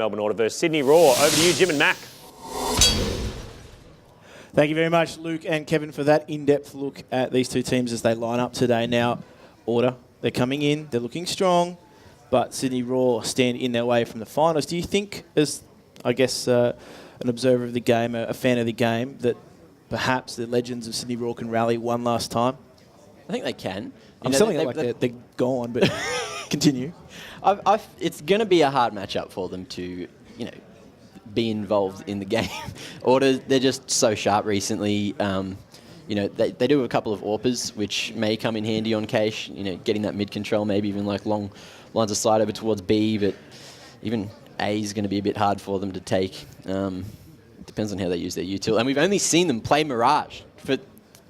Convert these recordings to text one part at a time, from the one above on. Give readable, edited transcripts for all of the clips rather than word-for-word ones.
Melbourne Order versus Sydney Raw. Over to you, Jim and Mac. Thank you very much, Luke and Kevin, for that in-depth look at these two teams as they line up today. Now, Order, they're coming in, they're looking strong, but Sydney Raw stand in their way from the finals. Do you think, as I guess an observer of the game, a fan of the game, that perhaps the legends of Sydney Raw can rally one last time? I think they can. I'm selling it like they're gone, but continue. It's going to be a hard matchup for them to, be involved in the game. Order, they're just so sharp recently. They do have a couple of AWPers, which may come in handy on Cache, getting that mid-control, maybe even like long lines of sight over towards B, but even A is going to be a bit hard for them to take. Depends on how they use their util. And we've only seen them play Mirage for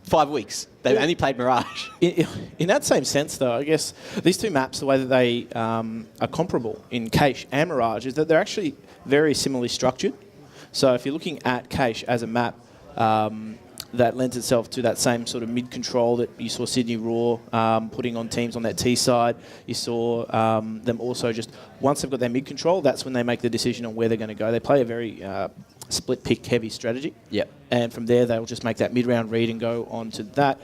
5 weeks. They've only played Mirage. In that same sense, though, I guess these two maps, the way that they are comparable in Cache and Mirage, is that they're actually very similarly structured. So if you're looking at Cache as a map that lends itself to that same sort of mid-control that you saw Sydney Raw putting on teams on that T side, you saw them also just, once they've got their mid-control, that's when they make the decision on where they're going to go. They play a very split-pick heavy strategy. Yep. And from there, they'll just make that mid-round read and go on to that.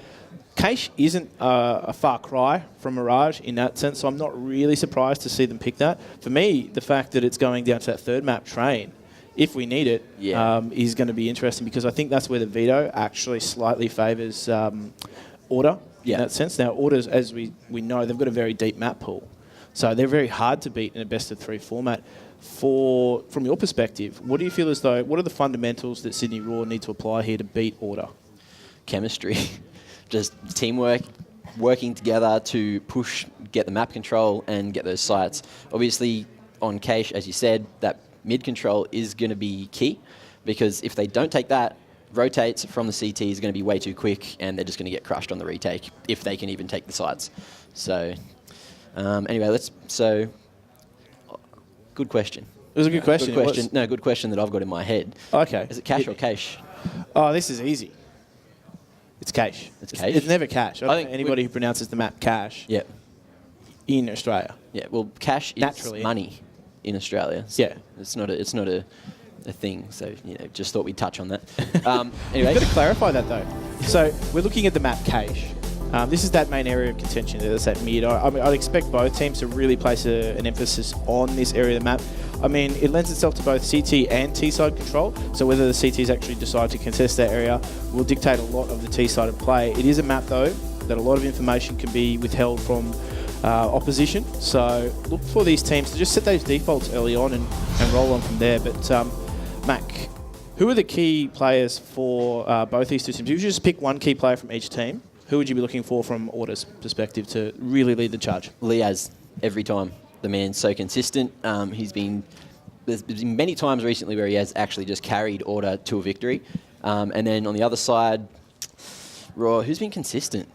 Cache isn't a far cry from Mirage in that sense, so I'm not really surprised to see them pick that. For me, the fact that it's going down to that third map Train, if we need it, is going to be interesting, because I think that's where the veto actually slightly favours Order in that sense. Now, Orders, as we know, they've got a very deep map pool, so they're very hard to beat in a best-of-3 format. From your perspective, what do you feel as though, what are the fundamentals that Sydney Raw need to apply here to beat Order? Chemistry. Just teamwork, working together to push, get the map control and get those sites. Obviously, on Cache, as you said, that mid-control is going to be key, because if they don't take that, rotates from the CT is going to be way too quick, and they're just going to get crushed on the retake, if they can even take the sites. So, anyway, good question. It was a good question. Good question. No, good question that I've got in my head. Okay. Is it Cache or Cache? Oh, this is easy. It's Cache. It's Cache? It's never Cache. I don't think anybody who pronounces the map Cache in Australia. Yeah, well, Cache is naturally money in Australia. So yeah. It's not a thing, so just thought we'd touch on that. Anyway. You've got to clarify that, though. So we're looking at the map Cache. This is that main area of contention. That's that mid. I'd expect both teams to really place an emphasis on this area of the map. I mean, it lends itself to both CT and T-side control, so whether the CTs actually decide to contest that area will dictate a lot of the T-side of play. It is a map, though, that a lot of information can be withheld from opposition, so look for these teams to just set those defaults early on and roll on from there. But, Mac, who are the key players for both these two teams? If you just pick one key player from each team, who would you be looking for from Order's perspective to really lead the charge? Liaz, every time. The man's so consistent. There's been many times recently where he has actually just carried Order to a victory. And then on the other side, Raw, who's been consistent?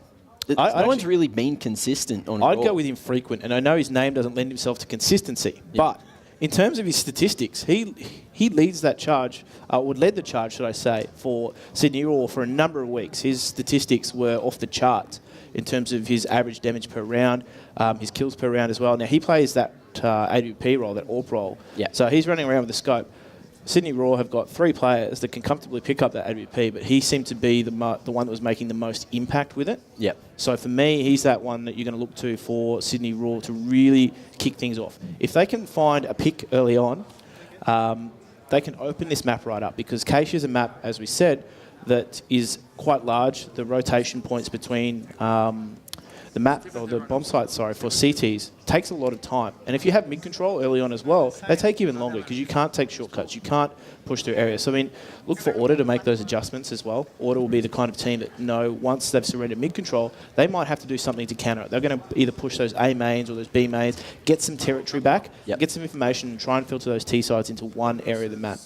No one's really been consistent on Raw. I'd go with infrequent, and I know his name doesn't lend himself to consistency, but in terms of his statistics, he leads that charge, led the charge, should I say, for Sydney Raw for a number of weeks. His statistics were off the charts in terms of his average damage per round, his kills per round as well. Now, he plays that AWP role, that AWP role. Yeah. So he's running around with the scope. Sydney Raw have got 3 players that can comfortably pick up that AWP, but he seemed to be the one that was making the most impact with it. Yep. So for me, he's that one that you're going to look to for Sydney Raw to really kick things off. If they can find a pick early on, they can open this map right up, because Cache is a map, as we said, that is quite large. The rotation points between the map, or the bomb site, for CTs, takes a lot of time. And if you have mid-control early on as well, they take even longer, because you can't take shortcuts. You can't push through areas. So, I mean, look for Order to make those adjustments as well. Order will be the kind of team that know once they've surrendered mid-control, they might have to do something to counter it. They're going to either push those A mains or those B mains, get some territory back, get some information, and try and filter those T sides into one area of the map,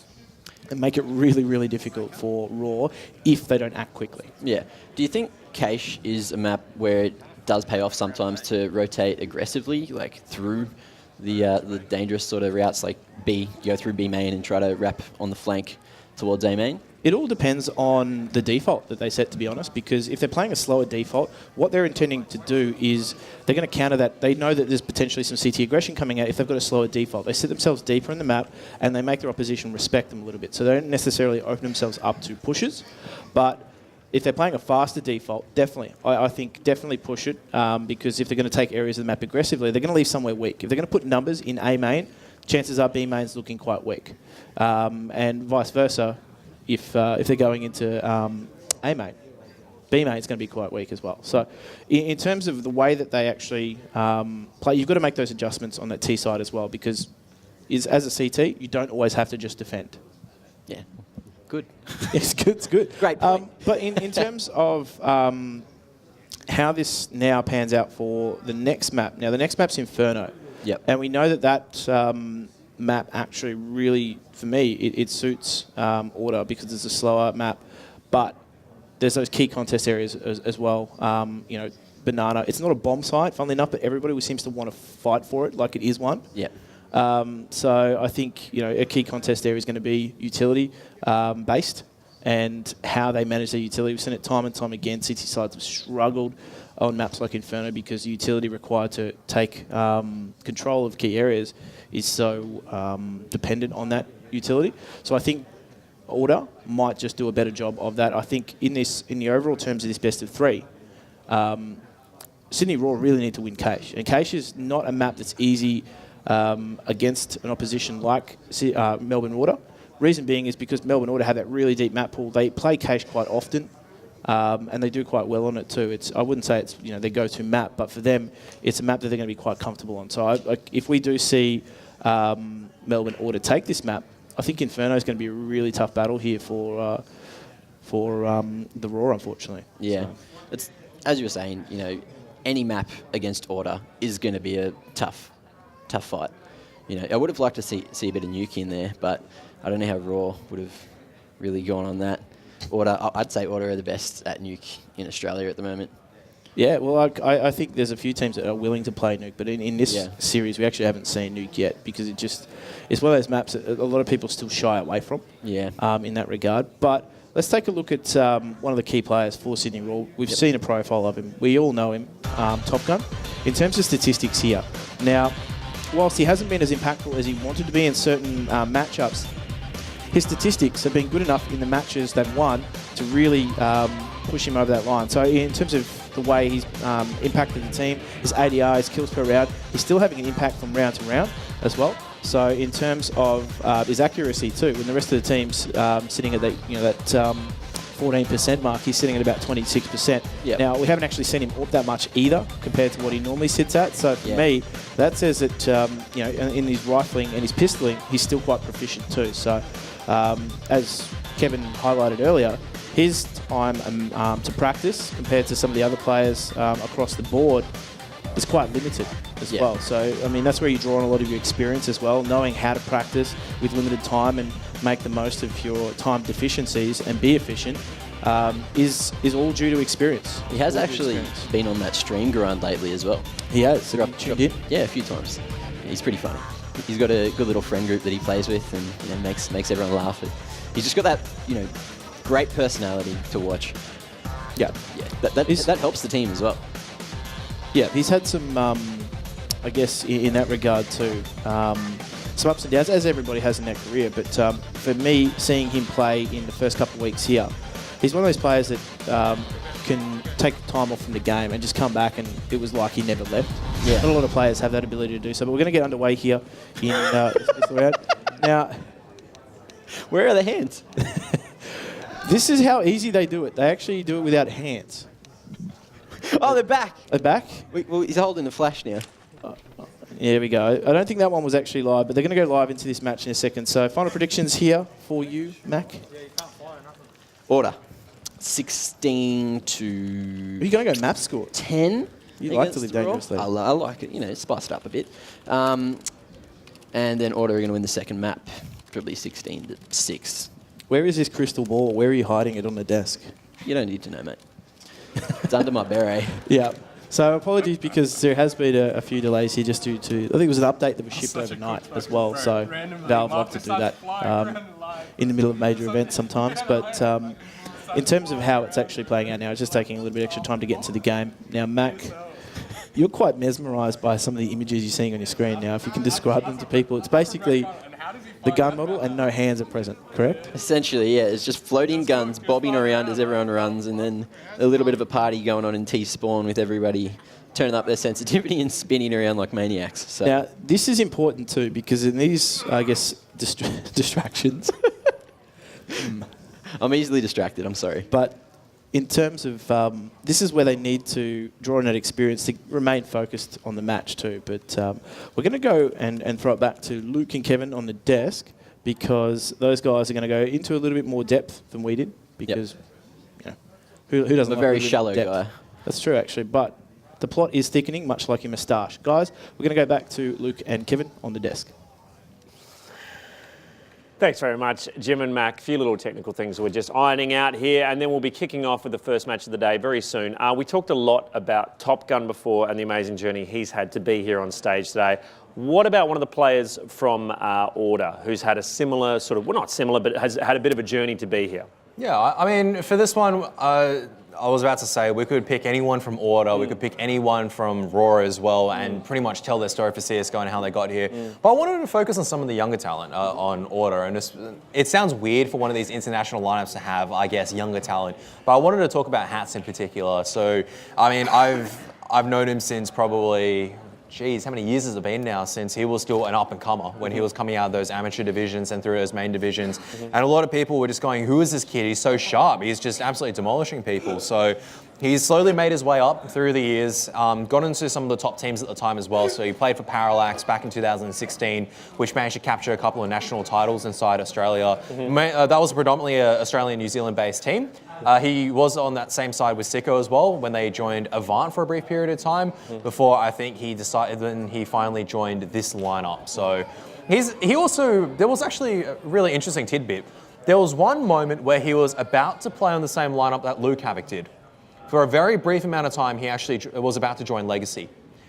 and make it really, really difficult for Raw if they don't act quickly. Yeah. Do you think Cache is a map where it does pay off sometimes to rotate aggressively, like through the dangerous sort of routes, like B, go through B main and try to wrap on the flank towards A main? It all depends on the default that they set, to be honest, because if they're playing a slower default, what they're intending to do is they're going to counter that. They know that there's potentially some CT aggression coming out if they've got a slower default. They sit themselves deeper in the map, and they make their opposition respect them a little bit. So they don't necessarily open themselves up to pushes, but if they're playing a faster default, definitely. I think definitely push it, because if they're going to take areas of the map aggressively, they're going to leave somewhere weak. If they're going to put numbers in A main, chances are B main's looking quite weak, and vice versa. If they're going into A main, B main's going to be quite weak as well. So in terms of the way that they actually play, you've got to make those adjustments on that T side as well, because as a CT, you don't always have to just defend. Yeah. Good. It's good. It's good. Great point. But in terms of how this now pans out for the next map. Now, the next map's Inferno. Yep. And we know that map actually really, for me, it suits Order because it's a slower map. But there's those key contest areas as well. Banana. It's not a bomb site, funnily enough, but everybody seems to want to fight for it like it is one. Yeah. So I think a key contest area is going to be utility based, and how they manage their utility. We've seen it time and time again. City sides have struggled on maps like Inferno because the utility required to take control of key areas is so dependent on that utility. So I think Order might just do a better job of that. I think in the overall terms of this best of three, Sydney Raw really need to win Cache, and Cache is not a map that's easy against an opposition like Melbourne Order. Reason being is because Melbourne Order have that really deep map pool. They play Cache quite often, and they do quite well on it too. I wouldn't say it's their go-to map, but for them, it's a map that they're going to be quite comfortable on. So if we do see Melbourne Order take this map, I think Inferno is going to be a really tough battle here for the Raw, unfortunately. Yeah, so. It's as you were saying. Any map against Order is going to be a tough fight. I would have liked to see a bit of Nuke in there, but I don't know how Raw would have really gone on that. I'd say Order are the best at Nuke in Australia at the moment. Yeah, well, I think there's a few teams that are willing to play Nuke, but in this series we actually haven't seen Nuke yet because it's one of those maps that a lot of people still shy away from. Yeah. In that regard, but let's take a look at one of the key players for Sydney Raw. We've seen a profile of him. We all know him, Top Gun. In terms of statistics here, now, whilst he hasn't been as impactful as he wanted to be in certain matchups, his statistics have been good enough in the matches they've won to really push him over that line. So in terms of the way he's impacted the team, his ADR, his kills per round, he's still having an impact from round to round as well. So in terms of his accuracy too, when the rest of the team's sitting at that 14% mark, he's sitting at about 26%. Yep. Now, we haven't actually seen him up that much either compared to what he normally sits at. So for me, that says that in his rifling and his pistoling, he's still quite proficient too. So as Kevin highlighted earlier, his time to practice compared to some of the other players across the board is quite limited as well. So, that's where you draw on a lot of your experience as well, knowing how to practice with limited time and make the most of your time deficiencies and be efficient is all due to experience. He has actually been on that stream grind lately as well. He has. So tuned in? Yeah, a few times. He's pretty funny. He's got a good little friend group that he plays with and makes everyone laugh. He's just got that great personality to watch. Yeah. That helps the team as well. Yeah, he's had some, I guess, in that regard too, some ups and downs, as everybody has in their career. But for me, seeing him play in the first couple of weeks here, he's one of those players that can take time off from the game and just come back and it was like he never left. Yeah. Not a lot of players have that ability to do so. But we're going to get underway here in this round. Now, where are the hands? This is how easy they do it. They actually do it without hands. Oh, they're back. They're back? Well, he's holding the flash now. Here we go. I don't think that one was actually live, but they're going to go live into this match in a second. So final predictions here for you, Mac. Yeah, you can't fly or nothing. Order. 16 to... Are you going to go map score? 10. You like to live dangerously. I like it, spice it up a bit. And then Order are going to win the second map, probably 16 to 6. Where is this crystal ball? Where are you hiding it on the desk? You don't need to know, mate. It's under my beret. Yeah. So apologies because there has been a few delays here just due to, I think it was an update that was shipped overnight as well. So Valve love to do that in the middle of major events sometimes. But in terms of how it's actually playing out now, it's just taking a little bit extra time to get into the game. Now, Mac, you're quite mesmerised by some of the images you're seeing on your screen now. If you can describe them to people, it's basically the gun model and no hands are present, correct? Essentially, yeah. It's just floating guns bobbing around as everyone runs, and then a little bit of a party going on in T-Spawn with everybody turning up their sensitivity and spinning around like maniacs. So. Now, this is important too, because in these, I guess, distractions... I'm easily distracted, I'm sorry. But in terms of, this is where they need to draw on that experience to remain focused on the match too. But we're going to go and throw it back to Luke and Kevin on the desk, because those guys are going to go into a little bit more depth than we did, because you know, who doesn't I'm a like very shallow depth? guy. That's true, actually. But the plot is thickening, much like your moustache. Guys, we're going to go back to Luke and Kevin on the desk. Thanks very much, Jim and Mac. A few little technical things we're just ironing out here, and then we'll be kicking off with the first match of the day very soon. We talked a lot about Top Gun before and the amazing journey he's had to be here on stage today. What about one of the players from Order who's had a similar sort of, well, not similar, but has had a bit of a journey to be here? Yeah, I mean, for this one, I was about to say we could pick anyone from Order, we could pick anyone from Raw as well, and pretty much tell their story for CSGO and how they got here. But I wanted to focus on some of the younger talent on Order, and it sounds weird for one of these international lineups to have, I guess, younger talent. But I wanted to talk about Hats in particular. So, I mean, I've known him since probably. Geez, how many years has it been now since he was still an up-and-comer when he was coming out of those amateur divisions and through those main divisions. And a lot of people were just going, who is this kid? He's so sharp. He's just absolutely demolishing people. So he's slowly made his way up through the years, got into some of the top teams at the time as well. So he played for Parallax back in 2016, which managed to capture a couple of national titles inside Australia. That was predominantly an Australian-New Zealand-based team. He was on that same side with Sicko as well when they joined Avant for a brief period of time before I think he decided when he finally joined this lineup. So there was actually a really interesting tidbit. There was one moment where he was about to play on the same lineup that Luke Havoc did. For a very brief amount of time, he actually was about to join Legacy.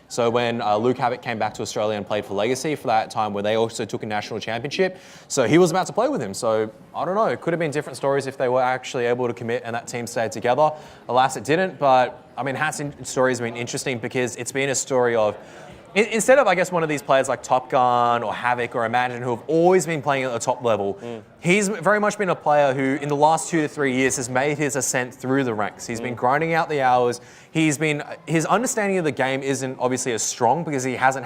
So when Luke Havoc came back to Australia and played for Legacy for that time where they also took a national championship, so he was about to play with him. So I don't know, it could have been different stories if they were actually able to commit and that team stayed together. Alas, it didn't, but I mean, Hat's story has been interesting because it's been a story of, instead of, I guess, one of these players like Top Gun or Havoc or Imagine who have always been playing at the top level, he's very much been a player who, in the last 2 to 3 years, has made his ascent through the ranks. He's been grinding out the hours. His understanding of the game isn't obviously as strong because he hasn't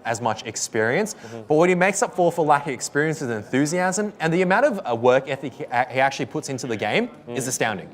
as much experience. But what he makes up for lack of experience is enthusiasm, and the amount of work ethic he actually puts into the game is astounding.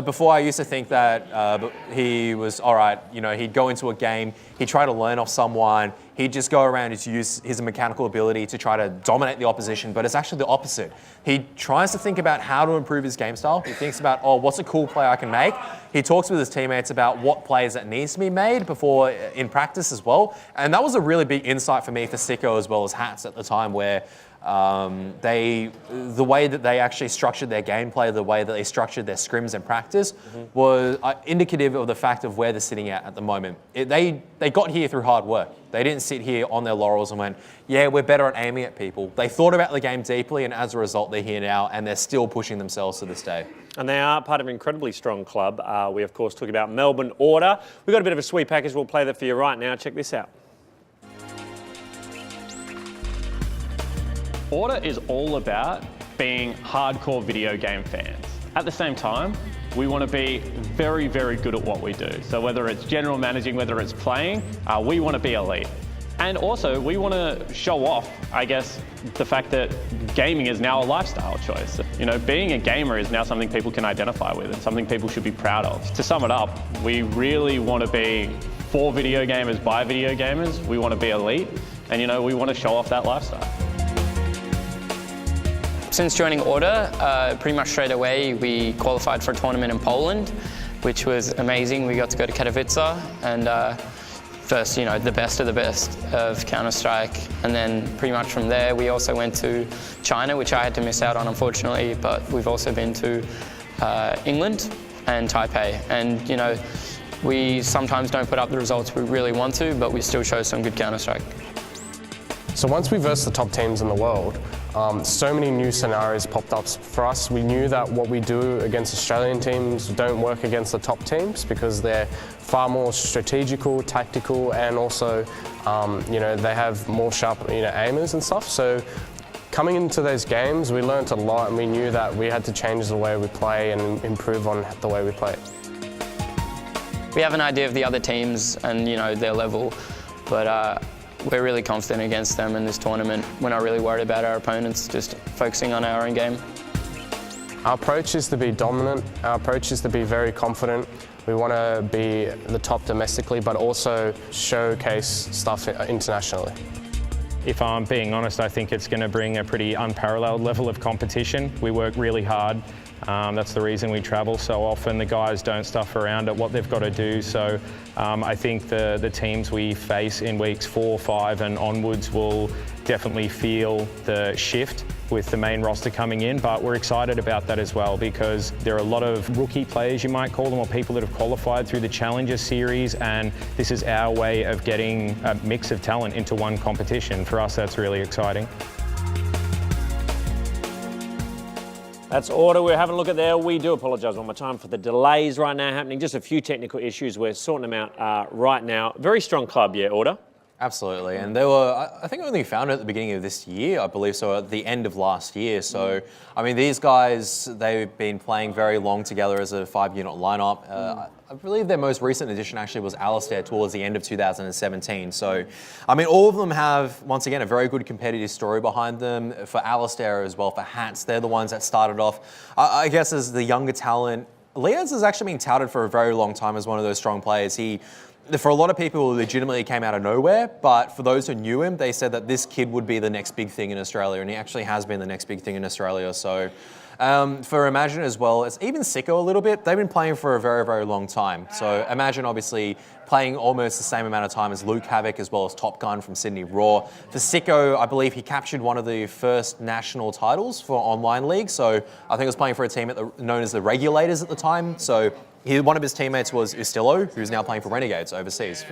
Before I used to think that he was, all right, you know, he'd go into a game, he'd try to learn off someone, he'd just go around and use his mechanical ability to try to dominate the opposition, but it's actually the opposite. He tries to think about how to improve his game style. He thinks about, oh, what's a cool play I can make? He talks with his teammates about what plays that needs to be made before in practice as well. And that was a really big insight for me for Sicko as well as Hats at the time where the way that they actually structured their gameplay, the way that they structured their scrims in practice was indicative of the fact of where they're sitting at the moment. They got here through hard work. They didn't sit here on their laurels and went, yeah, we're better at aiming at people. They thought about the game deeply, and as a result, they're here now, and they're still pushing themselves to this day. And they are part of an incredibly strong club. We, of course, talk about Melbourne Order. We've got a bit of a sweet package. We'll play that for you right now. Check this out. Order is all about being hardcore video game fans. At the same time, we want to be very, very good at what we do. So whether it's general managing, whether it's playing, we want to be elite. And also, we want to show off, I guess, the fact that gaming is now a lifestyle choice. You know, being a gamer is now something people can identify with and something people should be proud of. To sum it up, we really want to be for video gamers, by video gamers. We want to be elite. And, you know, we want to show off that lifestyle. Since joining Order, pretty much straight away we qualified for a tournament in Poland, which was amazing. We got to go to Katowice and first, you know, the best of Counter-Strike. And then pretty much from there, we also went to China, which I had to miss out on, unfortunately, but we've also been to England and Taipei. And, you know, We sometimes don't put up the results we really want to, but we still show some good Counter-Strike. So once we versed the top teams in the world, so many new scenarios popped up for us. We knew that what we do against Australian teams don't work against the top teams because they're far more strategical, tactical, and also, they have more sharp, aimers and stuff. So coming into those games, we learnt a lot, and we knew that we had to change the way we play and improve on the way we play. We have an idea of the other teams and, their level, but we're really confident against them in this tournament. We're not really worried about our opponents, just focusing on our own game. Our approach is to be dominant. Our approach is to be very confident. We want to be the top domestically, but also showcase stuff internationally. If I'm being honest, I think it's going to bring a pretty unparalleled level of competition. We work really hard. That's the reason we travel so often. The guys don't stuff around at what they've got to do. So I think the teams we face in weeks 4, 5 and onwards will definitely feel the shift with the main roster coming in, but we're excited about that as well because there are a lot of rookie players, you might call them, or people that have qualified through the Challenger Series, and this is our way of getting a mix of talent into one competition. For us, that's really exciting. That's Order. We're having a look at there. We do apologise one more time for the delays right now happening. Just a few technical issues. We're sorting them out right now. Very strong club, yeah, Order. Absolutely, and they were, I think, only founded at the beginning of this year, I believe, so at the end of last year. So, I mean, these guys, they've been playing very long together as a 5-unit lineup. I believe their most recent addition actually was Alienware towards the end of 2017. So, I mean, all of them have, once again, a very good competitive story behind them. For Alienware as well, for Hats, they're the ones that started off, I guess, as the younger talent. Leaz has actually been touted for a very long time as one of those strong players. For a lot of people, legitimately came out of nowhere, but for those who knew him, they said that this kid would be the next big thing in Australia, and he actually has been the next big thing in Australia. So for Imagine as well, it's even Sicko a little bit. They've been playing for a very, very long time. So Imagine obviously playing almost the same amount of time as Luke Havoc as well as Top Gun from Sydney Raw. For Sicko, I believe he captured one of the first national titles for online league. So I think he was playing for a team known as the Regulators at the time. So one of his teammates was Ustillo, who's now playing for Renegades overseas,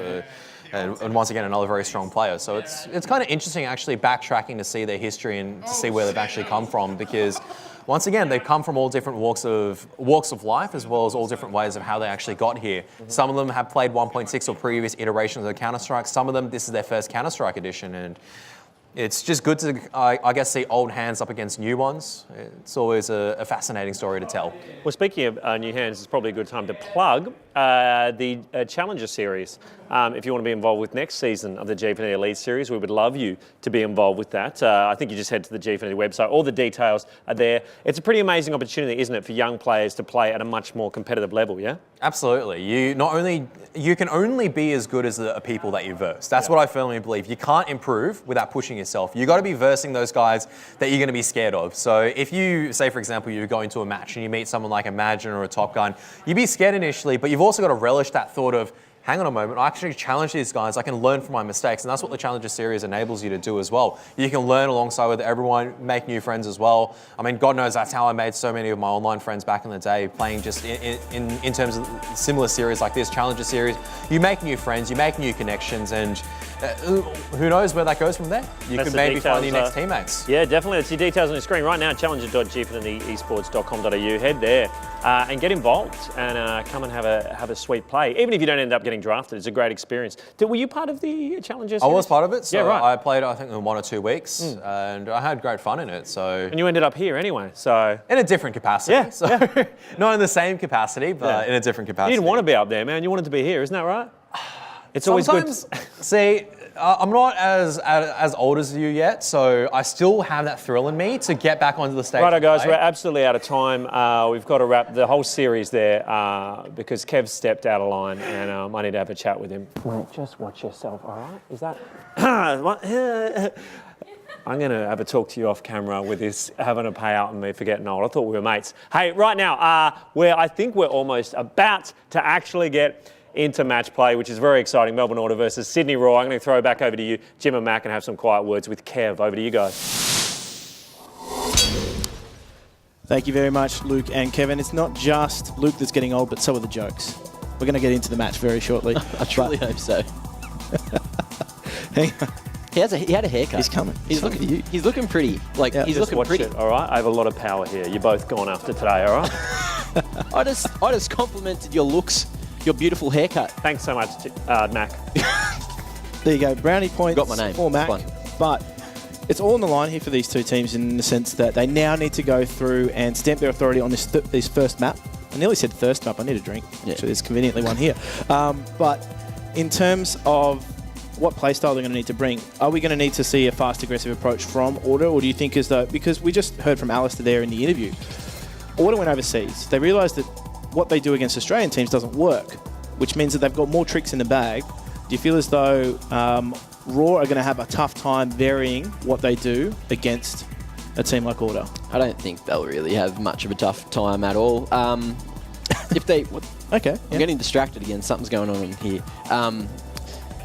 and once again another very strong player. So it's kind of interesting actually backtracking to see their history and to see where they've actually come from, because once again they've come from all different walks of life, as well as all different ways of how they actually got here. Some of them have played 1.6 or previous iterations of Counter-Strike. Some of them, this is their first Counter-Strike edition, and it's just good to, I guess, see old hands up against new ones. It's always a fascinating story to tell. Well, speaking of new hands, it's probably a good time to plug the Challenger Series. If you want to be involved with next season of the Gfinity Elite Series, we would love you to be involved with that. I think you just head to the Gfinity website. All the details are there. It's a pretty amazing opportunity, isn't it, for young players to play at a much more competitive level, yeah? Absolutely. You can only be as good as the people that you verse. That's what I firmly believe. You can't improve without pushing yourself. You got to be versing those guys that you're going to be scared of. So if you, say for example, you go into a match and you meet someone like Imagine or a Top Gun, you'd be scared initially, but you've also got to relish that thought of, hang on a moment, I actually challenge these guys, I can learn from my mistakes, and that's what the Challenger Series enables you to do as well. You can learn alongside with everyone, make new friends as well. I mean, God knows that's how I made so many of my online friends back in the day, playing just in terms of similar series like this, Challenger Series. You make new friends, you make new connections, and who knows where that goes from there. You could maybe find your next teammates. Yeah, definitely. That's your details on your screen right now, challenger.gfinityEsports.com.au. Head there and get involved and come and have a sweet play. Even if you don't end up getting drafted, it's a great experience. Were you part of the Challenger Series? I was part of it. So yeah, right. I played, I think, in 1 or 2 weeks, and I had great fun in it. So. And you ended up here anyway, so. In a different capacity. Yeah. So not in the same capacity, but in a different capacity. You didn't want to be up there, man. You wanted to be here, isn't that right? It's Sometimes, always good. See, I'm not as old as you yet, so I still have that thrill in me to get back onto the stage. Righto, guys, we're absolutely out of time. We've got to wrap the whole series there because Kev stepped out of line and I need to have a chat with him. Mate, just watch yourself, all right? Is that... I'm going to have a talk to you off camera with this having a payout on me for getting old. I thought we were mates. Hey, right now, I think we're almost about to actually get into match play, which is very exciting. Melbourne Order versus Sydney Raw. I'm going to throw it back over to you, Jim and Mac, and have some quiet words with Kev. Over to you guys. Thank you very much, Luke and Kevin. It's not just Luke that's getting old, but so are the jokes. We're going to get into the match very shortly. I truly hope so. Hang on. He had a haircut. He's coming. He's coming. He's looking pretty. Like Yeah. he's Just looking watch pretty. it, all right? I have a lot of power here. You're both gone after today, all right? I just complimented your looks, your beautiful haircut. Thanks so much, Mac. There you go. Brownie points Got my name. for Mac. Fine. But it's all on the line here for these two teams in the sense that they now need to go through and stamp their authority on this first map. I nearly said thirst map. I need a drink. Yeah. Actually, there's conveniently one here. But in terms of what playstyle they're going to need to bring, are we going to need to see a fast, aggressive approach from Order, or do you think as though, because we just heard from Alistair there in the interview, Order went overseas. They realised that what they do against Australian teams doesn't work, which means that they've got more tricks in the bag. Do you feel as though Raw are going to have a tough time varying what they do against a team like Order? I don't think they'll really have much of a tough time at all. If they, Okay. I'm getting distracted again. Something's going on in here.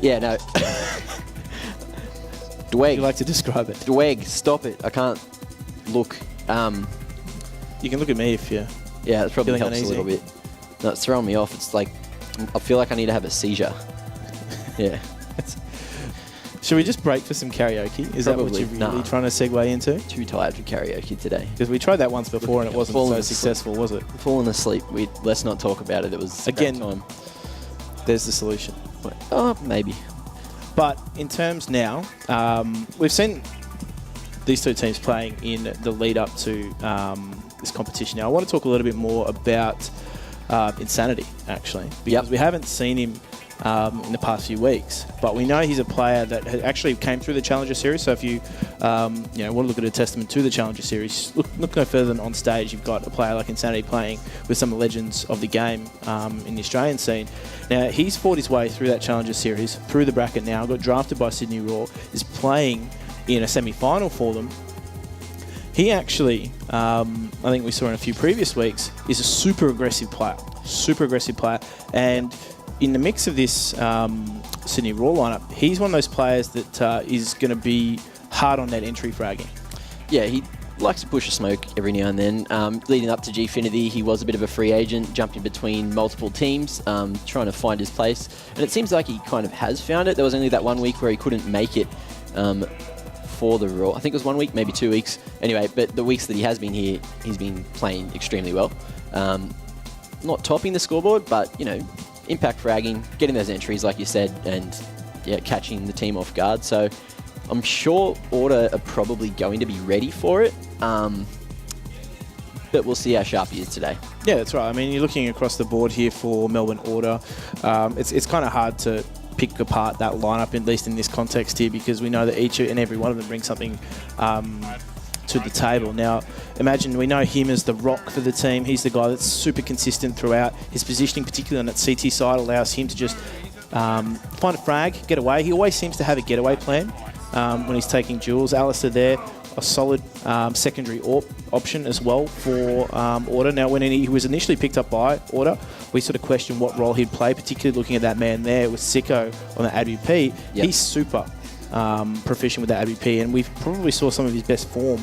Yeah, no. Would Dweg, you like to describe it? Dweg, stop it! I can't look. You can look at me if you... Yeah, it probably Feeling helps uneasy? a little bit. No, it's throwing me off. It's like I feel like I need to have a seizure. Yeah. Should we just break for some karaoke? Is that what Probably. you're really Nah. trying to segue into? Too tired for karaoke today. Because we tried that once before and it wasn't Fallen so asleep. successful, was it? Falling asleep. Let's not talk about it. It was Again. crap time. There's the solution. Oh, maybe. But in terms now, we've seen these two teams playing in the lead up to this competition. Now, I want to talk a little bit more about Insanity, actually, because we haven't seen him in the past few weeks, but we know he's a player that actually came through the Challenger Series. So if you want to look at a testament to the Challenger Series, look no further than on stage. You've got a player like Insanity playing with some of the legends of the game in the Australian scene. Now he's fought his way through that Challenger Series, through the bracket now, got drafted by Sydney Raw, is playing in a semi-final for them. He actually, I think we saw in a few previous weeks, is a super aggressive player, and in the mix of this Sydney Raw lineup, he's one of those players that is going to be hard on that entry fragging. Yeah, he likes to push a smoke every now and then. Leading up to Gfinity, he was a bit of a free agent, jumping between multiple teams, trying to find his place. And it seems like he kind of has found it. There was only that 1 week where he couldn't make it for the Raw. I think it was 1 week, maybe 2 weeks. Anyway, but the weeks that he has been here, he's been playing extremely well. Not topping the scoreboard, but, impact fragging, getting those entries, like you said, and catching the team off guard. So I'm sure Order are probably going to be ready for it, but we'll see how sharp he is today. Yeah, that's right. I mean, you're looking across the board here for Melbourne Order. It's kind of hard to pick apart that lineup, at least in this context here, because we know that each and every one of them brings something to the table. Now, imagine we know him as the rock for the team. He's the guy that's super consistent throughout. His positioning, particularly on that CT side, allows him to just find a frag, get away. He always seems to have a getaway plan when he's taking duels. Alistair there, a solid secondary option as well for Order. Now, when he was initially picked up by Order, we sort of questioned what role he'd play, particularly looking at that man there with Sicko on the AWP. Yep. He's super proficient with the AWP, and we probably saw some of his best form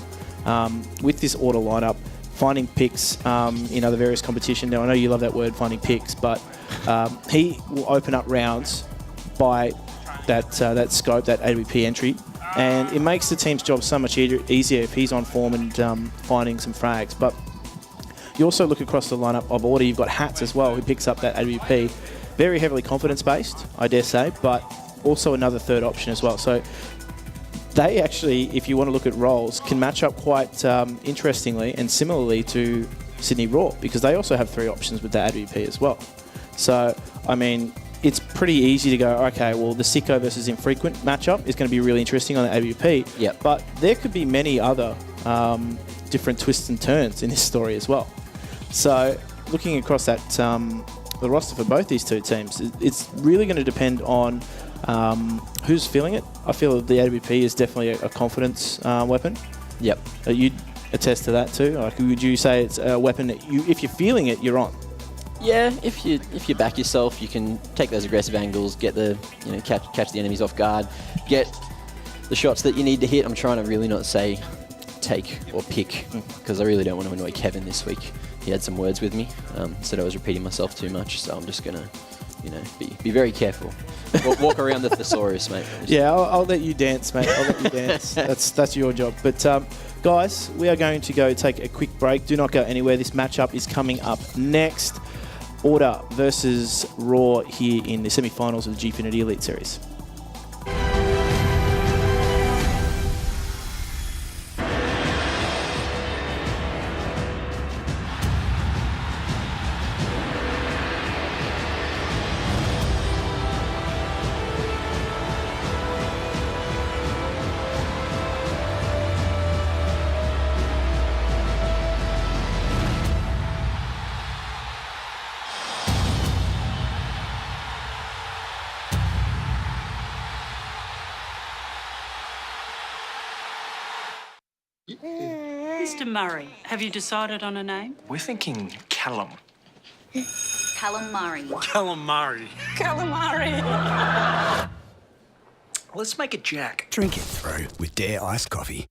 with this Order lineup, finding picks in other various competition. Now, I know you love that word, finding picks, but he will open up rounds by that scope, that AWP entry, and it makes the team's job so much easier if he's on form and finding some frags. But you also look across the lineup of Order, you've got Hats as well, who picks up that AWP. Very heavily confidence-based, I dare say, but also another third option as well. So they actually, if you want to look at roles, can match up quite interestingly and similarly to Sydney Raw, because they also have three options with the AWP as well. So, I mean, it's pretty easy to go, okay, well, the Sicko versus Infrequent matchup is going to be really interesting on the AWP. Yep. But there could be many other different twists and turns in this story as well. So, looking across that the roster for both these two teams, it's really going to depend on who's feeling it. I feel that the AWP is definitely a confidence weapon. Yep. You'd attest to that too? Like, would you say it's a weapon that if you're feeling it, you're on? Yeah, if you back yourself, you can take those aggressive angles, get the catch the enemies off guard, get the shots that you need to hit. I'm trying to really not say take or pick, because I really don't want to annoy Kevin this week. he had some words with me. Said I was repeating myself too much, so I'm just gonna, be very careful. Walk around the thesaurus, mate. Yeah, I'll let you dance, mate. I'll let you dance. That's your job. But guys, we are going to go take a quick break. Do not go anywhere. This matchup is coming up next. Order versus Raw here in the semi-finals of the Gfinity Elite Series. Mr. Murray, have you decided on a name? We're thinking Callum. Calamari. Calamari. Calamari. Let's make it Jack. Drink it through with Dare iced coffee.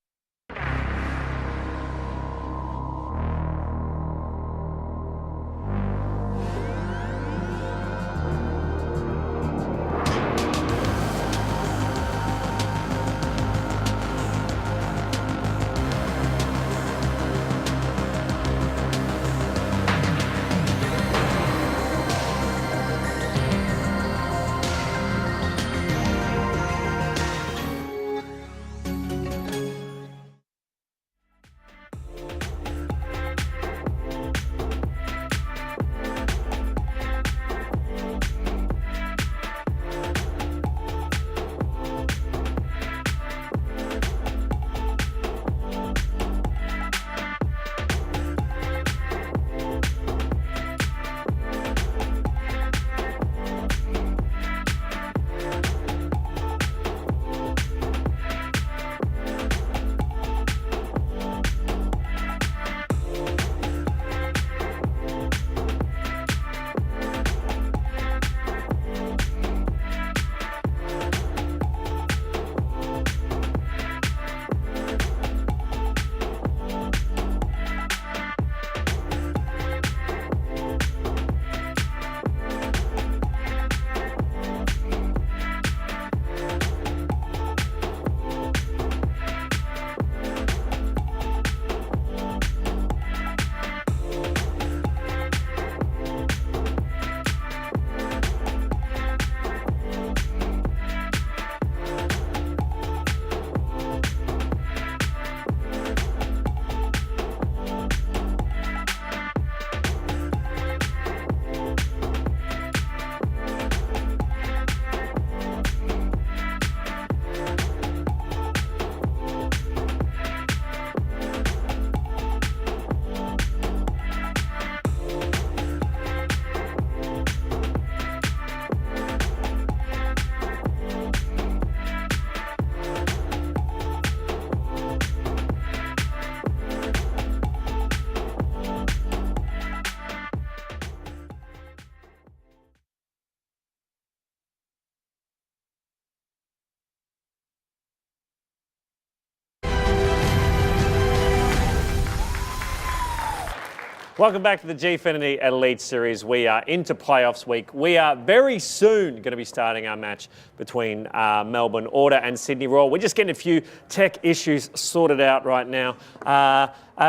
Welcome back to the Gfinity Elite Series. We are into playoffs week. We are very soon going to be starting our match between Melbourne Order and Sydney Royal. We're just getting a few tech issues sorted out right now.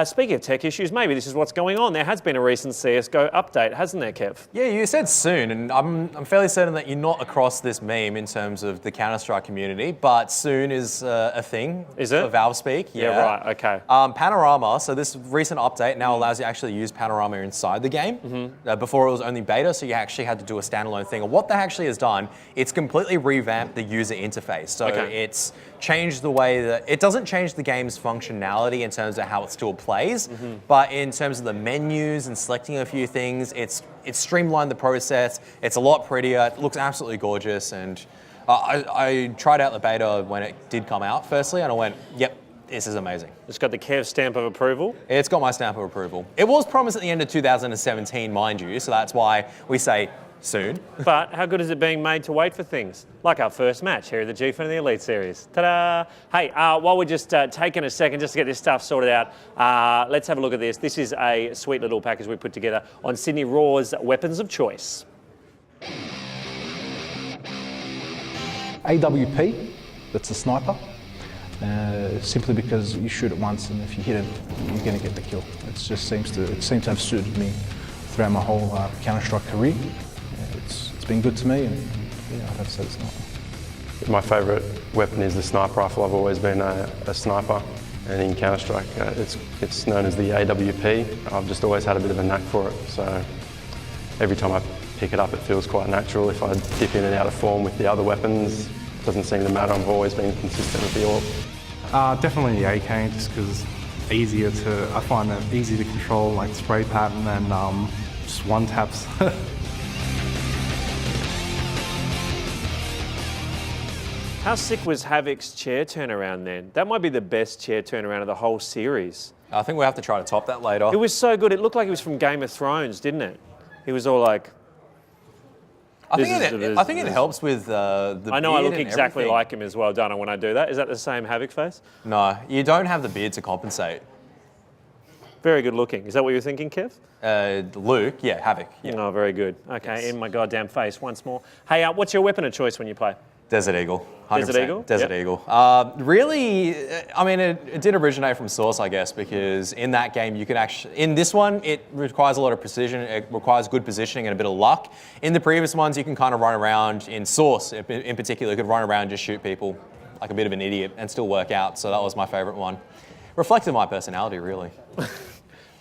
Speaking of tech issues, maybe this is what's going on. There has been a recent CSGO update, hasn't there, Kev? Yeah, you said soon, and I'm fairly certain that you're not across this meme in terms of the Counter-Strike community, but soon is a thing. Is it? For Valve speak. Yeah, right, okay. Panorama, so this recent update now allows you to actually use Panorama inside the game. Before it was only beta, so you actually had to do a standalone thing. And what that actually has done, it's completely revamped the user interface. So it's changed the way that, it doesn't change the game's functionality in terms of how it still plays, but in terms of the menus and selecting a few things, it's streamlined the process. It's a lot prettier. It looks absolutely gorgeous. And I tried out the beta when it did come out, firstly, and I went, yep, this is amazing. It's got the Kev stamp of approval. It's got my stamp of approval. It was promised at the end of 2017, mind you, so that's why we say Soon. But how good is it being made to wait for things? Like our first match here at the Gfinity Elite Series. Ta-da! Hey, while we're just taking a second just to get this stuff sorted out, let's have a look at this. This is a sweet little package we put together on Sydney Raw's weapons of choice. AWP, that's a sniper. Simply because you shoot it once, and if you hit it, you're going to get the kill. It seems to have suited me throughout my whole Counter-Strike career. It's been good to me, and yeah, I'd have to say the sniper. My favourite weapon is the sniper rifle. I've always been a sniper, and in Counter-Strike, it's known as the AWP. I've just always had a bit of a knack for it, so every time I pick it up, it feels quite natural. If I dip in and out of form with the other weapons, it doesn't seem to matter. I've always been consistent with the AWP. Definitely the AK, just because I find it easy to control, like spray pattern and just one taps. How sick was Havoc's chair turnaround then? That might be the best chair turnaround of the whole series. I think we'll have to try to top that later. It was so good. It looked like it was from Game of Thrones, didn't it? He was all like... I think it helps with the I know I beard look and exactly everything. like him as well, don't I, when I do that? Is that the same Havoc face? No, you don't have the beard to compensate. Very good looking. Is that what you're thinking, Kev? Luke, yeah, Havoc. Yeah. Oh, very good. Okay, Yes. in my goddamn face once more. Hey, what's your weapon of choice when you play? Desert Eagle. 100%. Desert Eagle? Desert Yep. Eagle. Really, I mean, it did originate from Source, I guess, because in that game you could actually, in this one, it requires a lot of precision, it requires good positioning and a bit of luck. In the previous ones, you can kind of run around, in Source in particular, you could run around and just shoot people like a bit of an idiot and still work out, so that was my favourite one. Reflected my personality, really.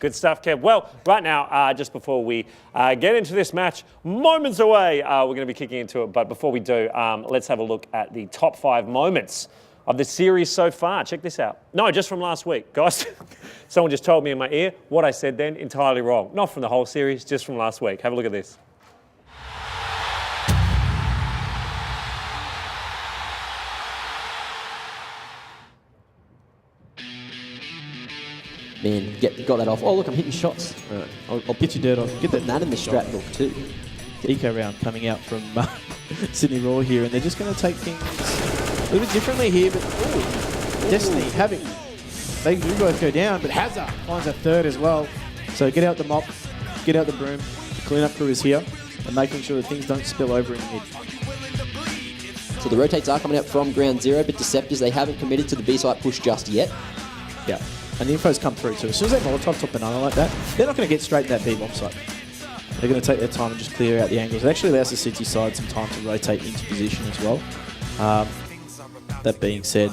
Good stuff, Kev. Well, right now, just before we get into this match, moments away, we're going to be kicking into it. But before we do, let's have a look at the top 5 moments of the series so far. Check this out. No, just from last week, guys. Someone just told me in my ear what I said then, entirely wrong. Not from the whole series, just from last week. Have a look at this. Man, got that off. Oh, look, I'm hitting shots. All right, I'll Get your dirt off. Get that that in the strap look too. eco round coming out from Sydney Raw here, and they're just going to take things a little bit differently here. But Destiny, Havoc, they do both go down, but Hazard finds a third as well. So get out the mop, get out the broom. The cleanup crew is here, and making sure that things don't spill over in the mid. So the rotates are coming out from ground zero, but Deceptors, they haven't committed to the B-site push just yet. Yeah, and the info's come through too. As soon as they Molotov top banana like that, they're not going to get straight to that B-bomb site. They're going to take their time and just clear out the angles. It actually allows the CT side some time to rotate into position as well. That being said,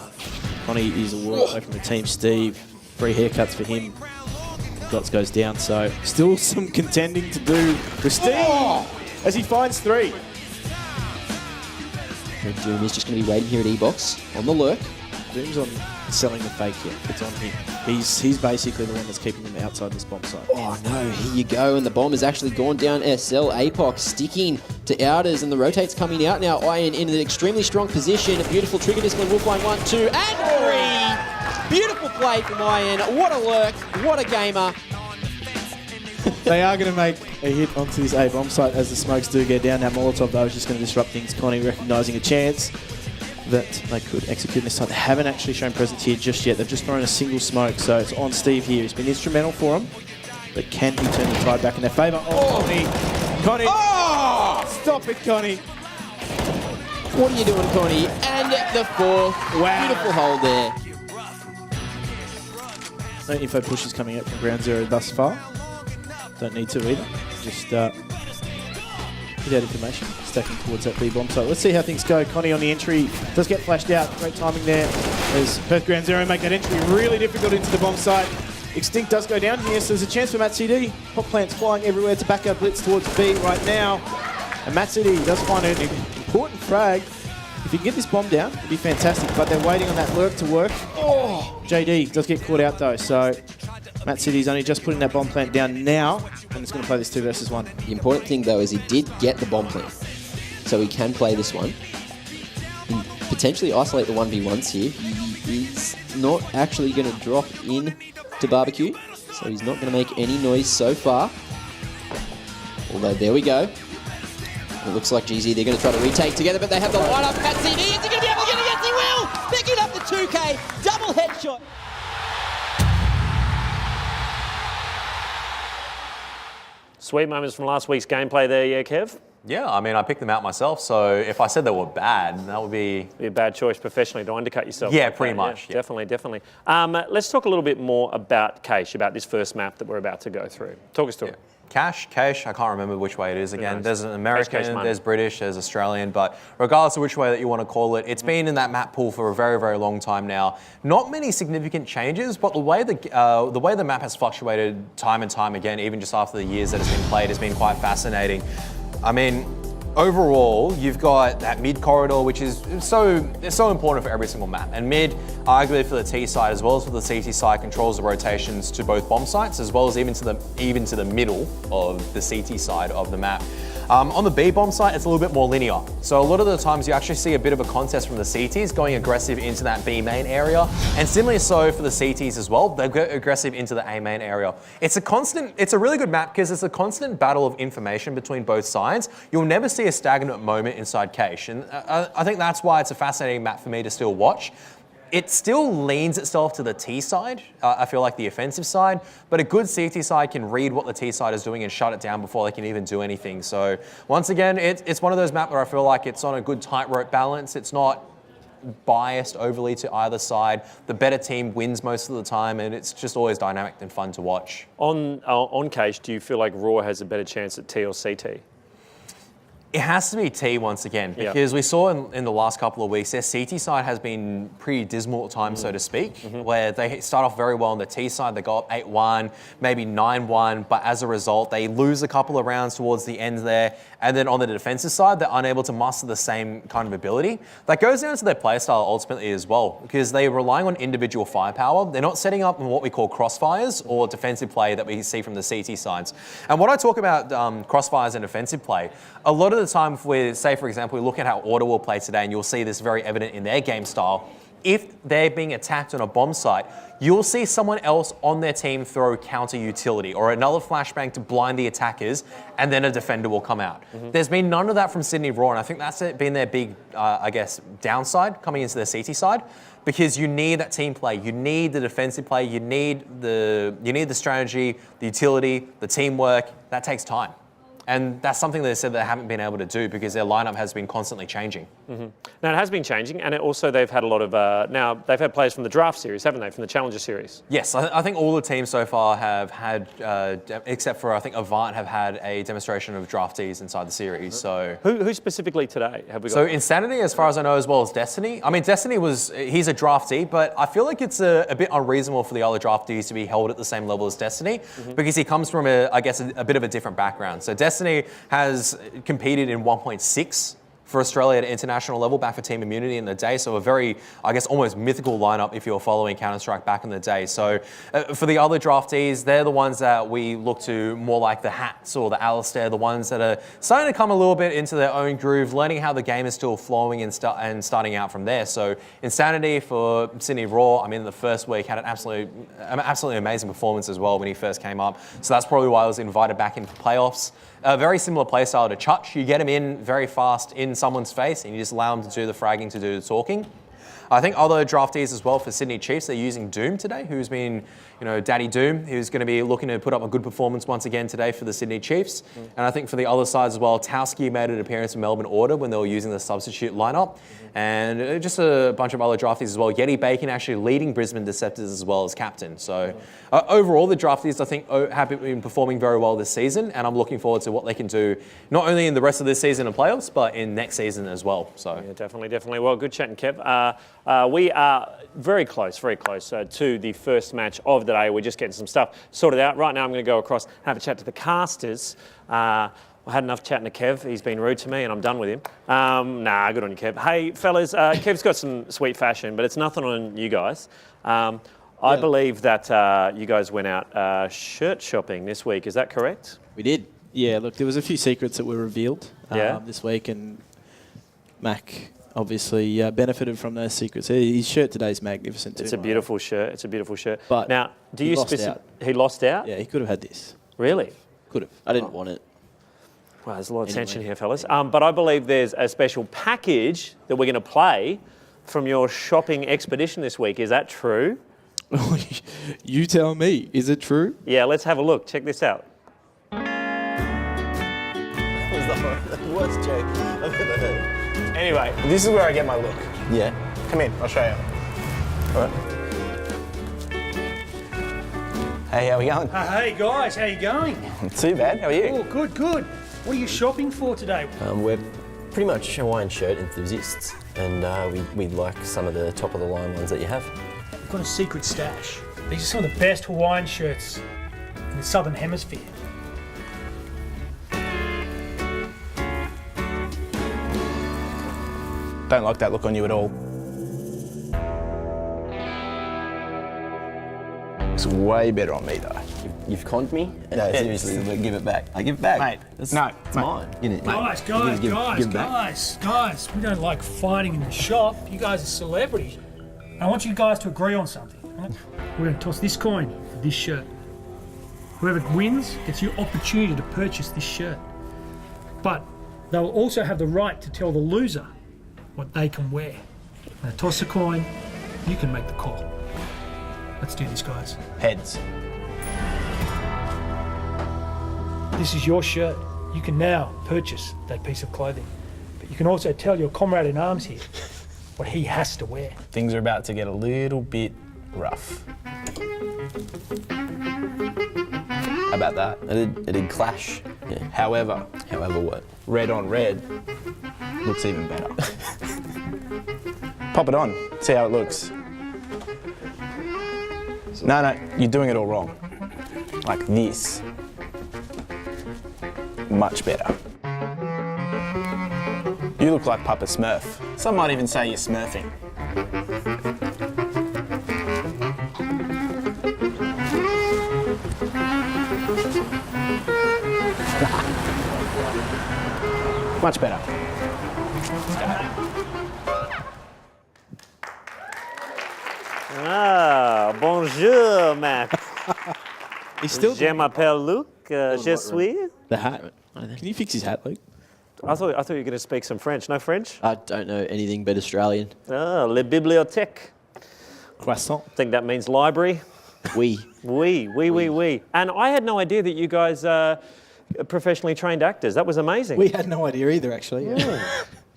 Connie is a world away from the team. Steve, 3 haircuts for him. Dots goes down, so still some contending to do for Steve as he finds 3. And Doom is just going to be waiting here at E-Box on the lurk. Doom's on selling the fake here. It's on him. He's basically the one that's keeping them outside this bomb site. Oh no, here you go, and the bomb has actually gone down SL. APOC sticking to outers, and the rotate's coming out now. Iron in an extremely strong position. A beautiful trigger discipline. Wolfline 1, 2, and 3. Beautiful play from Iron. What a lurk. What a gamer. They are going to make a hit onto this A bomb site as the smokes do get down. Now Molotov though is just going to disrupt things. Connie recognising a chance that they could execute this time. They haven't actually shown presence here just yet. They've just thrown a single smoke, so it's on Steve here. He's been instrumental for them, but can he turn the tide back in their favour? Oh, Connie! Oh! Stop it, Connie! What are you doing, Connie? And the 4th. Wow. Beautiful hold there. No info pushes coming out from ground zero thus far. Don't need to either. Just get out information, stacking towards that B bomb site. Let's see how things go. Connie on the entry does get flashed out. Great timing there as Perth Ground Zero make that entry really difficult into the bomb site. Extinct does go down here, so there's a chance for Matt CD. Hot plants flying everywhere to back up blitz towards B right now. And Matt CD does find an important frag. If he can get this bomb down, it'd be fantastic, but they're waiting on that lurk to work. Oh, JD does get caught out though, so Matt City's only just putting that bomb plant down now, and it's going to play this 2 versus 1. The important thing though is he did get the bomb plant, so he can play this one. And potentially isolate the 1v1s here. He is not actually going to drop in to barbecue, so he's not going to make any noise so far. Although there we go. It looks like GZ, they're going to try to retake together, but they have the line-up. Patsy, is he going to be able to get it? Yes, he will! Picking up the 2K, double headshot. Sweet moments from last week's gameplay there, yeah, Kev? Yeah, I mean, I picked them out myself, so if I said they were bad, that would be a bad choice professionally to undercut yourself. Yeah, like pretty that. much. Yeah, definitely, definitely. Let's talk a little bit more about Cache, about this first map that we're about to go through. Talk us through it. Cache, I can't remember which way it is again. knows? There's an American, Cache, there's British, there's Australian, but regardless of which way that you want to call it, it's been in that map pool for a very, very long time now. Not many significant changes, but the way the map has fluctuated time and time again, even just after the years that it's been played, has been quite fascinating. I mean, overall, you've got that mid corridor, which is so important for every single map. And mid, arguably for the T side as well as for the CT side, controls the rotations to both bomb sites as well as even to the middle of the CT side of the map. On the B bomb site, it's a little bit more linear. So a lot of the times you actually see a bit of a contest from the CTs going aggressive into that B main area. And similarly so for the CTs as well, they go aggressive into the A main area. It's a really good map because it's a constant battle of information between both sides. You'll never see a stagnant moment inside Cache. And I think that's why it's a fascinating map for me to still watch. It still leans itself to the T side, I feel like the offensive side, but a good CT side can read what the T side is doing and shut it down before they can even do anything. So once again, it's one of those maps where I feel like it's on a good tightrope balance. It's not biased overly to either side. The better team wins most of the time, and it's just always dynamic and fun to watch. On Cache, do you feel like Raw has a better chance at T or CT? It has to be T once again, because we saw in the last couple of weeks, their CT side has been pretty dismal at times, so to speak, where they start off very well on the T side, they go up 8-1, maybe 9-1, but as a result, they lose a couple of rounds towards the end there, and then on the defensive side, they're unable to muster the same kind of ability. That goes down to their playstyle ultimately as well, because they're relying on individual firepower. They're not setting up what we call crossfires or defensive play that we see from the CT sides. And when I talk about crossfires and defensive play, a lot of the time, if we say, for example, we look at how Order will play today, and you'll see this very evident in their game style. If they're being attacked on a bomb site, you'll see someone else on their team throw counter utility or another flashbang to blind the attackers, and then a defender will come out. There's been none of that from Sydney Raw, and I think that's been their big, downside coming into their CT side, because you need that team play, you need the defensive play, you need the strategy, the utility, the teamwork. That takes time. And that's something they said they haven't been able to do because their lineup has been constantly changing. Now, it has been changing, and they've had a lot of, now they've had players from the draft series, haven't they, from the Challenger series? Yes, I think all the teams so far have had, except for I think Avant, have had a demonstration of draftees inside the series. So Who specifically today have we got? So Insanity, as far as I know, as well as Destiny. I mean, Destiny he's a draftee, but I feel like it's a bit unreasonable for the other draftees to be held at the same level as Destiny because he comes from a bit of a different background. So Destiny has competed in 1.6 for Australia at international level back for Team Immunity in the day. So a very, almost mythical lineup if you're following Counter-Strike back in the day. So for the other draftees, they're the ones that we look to more like the Hats or the Alistair, the ones that are starting to come a little bit into their own groove, learning how the game is still flowing and starting out from there. So Insanity for Sydney Raw, I mean, the first week had an absolutely amazing performance as well when he first came up. So that's probably why I was invited back into the playoffs. A very similar playstyle to Chutch. You get him in very fast in someone's face and you just allow him to do the fragging, to do the talking. I think other draftees as well for Sydney Chiefs, they're using Doom today, who's been, Daddy Doom, who's going to be looking to put up a good performance once again today for the Sydney Chiefs. And I think for the other sides as well, Towski made an appearance in Melbourne Order when they were using the substitute lineup. And just a bunch of other draftees as well. Yeti Bacon actually leading Brisbane Deceptors as well as captain. So overall, the draftees, I think, have been performing very well this season. And I'm looking forward to what they can do, not only in the rest of this season and playoffs, but in next season as well. So yeah, definitely. Well, good chatting, Kev. We are very close to the first match of the day. We're just getting some stuff sorted out. Right now, I'm going to go across and have a chat to the casters. I had enough chatting to Kev. He's been rude to me and I'm done with him. Good on you, Kev. Hey, fellas, Kev's got some sweet fashion, but it's nothing on you guys. I believe that you guys went out shirt shopping this week. Is that correct? We did. Yeah, look, there was a few secrets that were revealed this week, and Mac obviously benefited from those secrets. His shirt today is magnificent too. It's a beautiful shirt. But now, he lost out. He lost out? Yeah, he could have had this. Really? Could have. I didn't want it. Well, there's a lot of tension here, fellas. But I believe there's a special package that we're going to play from your shopping expedition this week. Is that true? You tell me. Is it true? Yeah, let's have a look. Check this out. That was the worst joke I've ever heard. Anyway, this is where I get my look. Yeah. Come in, I'll show you. All right. Hey, how we going? Hey guys, how you going? Not too bad. How are you? Oh, good, good. What are you shopping for today? We're pretty much Hawaiian shirt enthusiasts, and we like some of the top of the line ones that you have. I've got a secret stash. These are some of the best Hawaiian shirts in the Southern Hemisphere. Don't like that look on you at all. It's way better on me though. You've conned me? No, seriously, give it back. I give it back. Mate, It's mate. mine. Guys, we don't like fighting in the shop. You guys are celebrities. I want you guys to agree on something. Right? We're going to toss this coin for this shirt. Whoever wins gets the opportunity to purchase this shirt. But they'll also have the right to tell the loser what they can wear. Now toss a coin, you can make the call. Let's do this, guys. Heads. This is your shirt. You can now purchase that piece of clothing. But you can also tell your comrade in arms here what he has to wear. Things are about to get a little bit rough. How about that? It did clash. Yeah. However, what? red on red looks even better. Pop it on, see how it looks. No, you're doing it all wrong. Like this. Much better. You look like Papa Smurf. Some might even say you're smurfing. Much better. Ah, bonjour, Mac. He's still Je m'appelle Luc. Je suis. the hat. Can you fix his hat, Luke? I thought you were going to speak some French. No French? I don't know anything but Australian. Ah, le bibliothèque. Croissant. I think that means library. Oui. Oui. And I had no idea that you guys are professionally trained actors. That was amazing. We had no idea either, actually.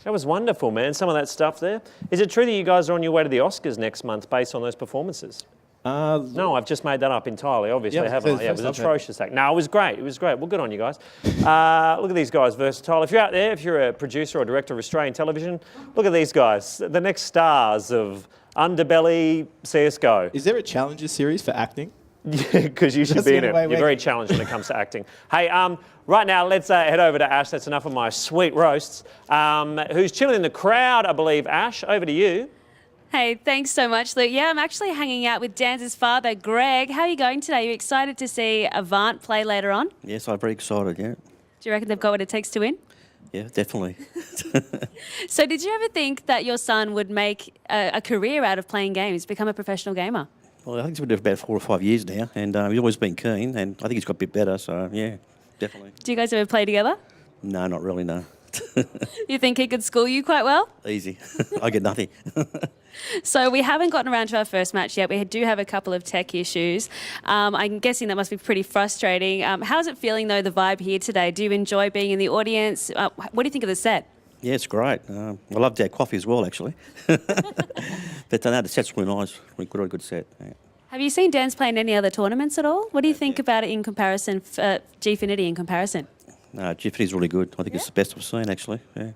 That was wonderful, man. Some of that stuff there. Is it true that you guys are on your way to the Oscars next month based on those performances? No, I've just made that up entirely, obviously, haven't I? Yeah, it was atrocious. No, it was great. It was great. Well, good on you guys. Look at these guys, versatile. If you're out there, if you're a producer or director of Australian television, look at these guys, the next stars of Underbelly, CSGO. Is there a Challenger series for acting? Yeah, because you should be in it. You're very challenged when it comes to acting. Hey, right now, let's head over to Ash. That's enough of my sweet roasts. Who's chilling in the crowd, I believe. Ash, over to you. Hey, thanks so much, Luke. Yeah, I'm actually hanging out with Dan's father, Greg. How are you going today? Are you excited to see Avant play later on? Yes, I'm very excited, yeah. Do you reckon they've got what it takes to win? Yeah, definitely. So did you ever think that your son would make a career out of playing games, become a professional gamer? Well, I think he's been doing it about 4 or 5 years now, and he's always been keen, and I think he's got a bit better, so yeah, definitely. Do you guys ever play together? No, not really, no. You think he could school you quite well? Easy. I get nothing. So we haven't gotten around to our first match yet. We do have a couple of tech issues. I'm guessing that must be pretty frustrating. How's it feeling, though, the vibe here today? Do you enjoy being in the audience? What do you think of the set? Yeah, it's great. I loved our coffee as well, actually. But no, the set's really nice. Really good set. Yeah. Have you seen Dan's play in any other tournaments at all? What do you think about it in comparison, Gfinity in comparison? No, Gfinity's really good. I think it's the best I've seen, actually. Yeah.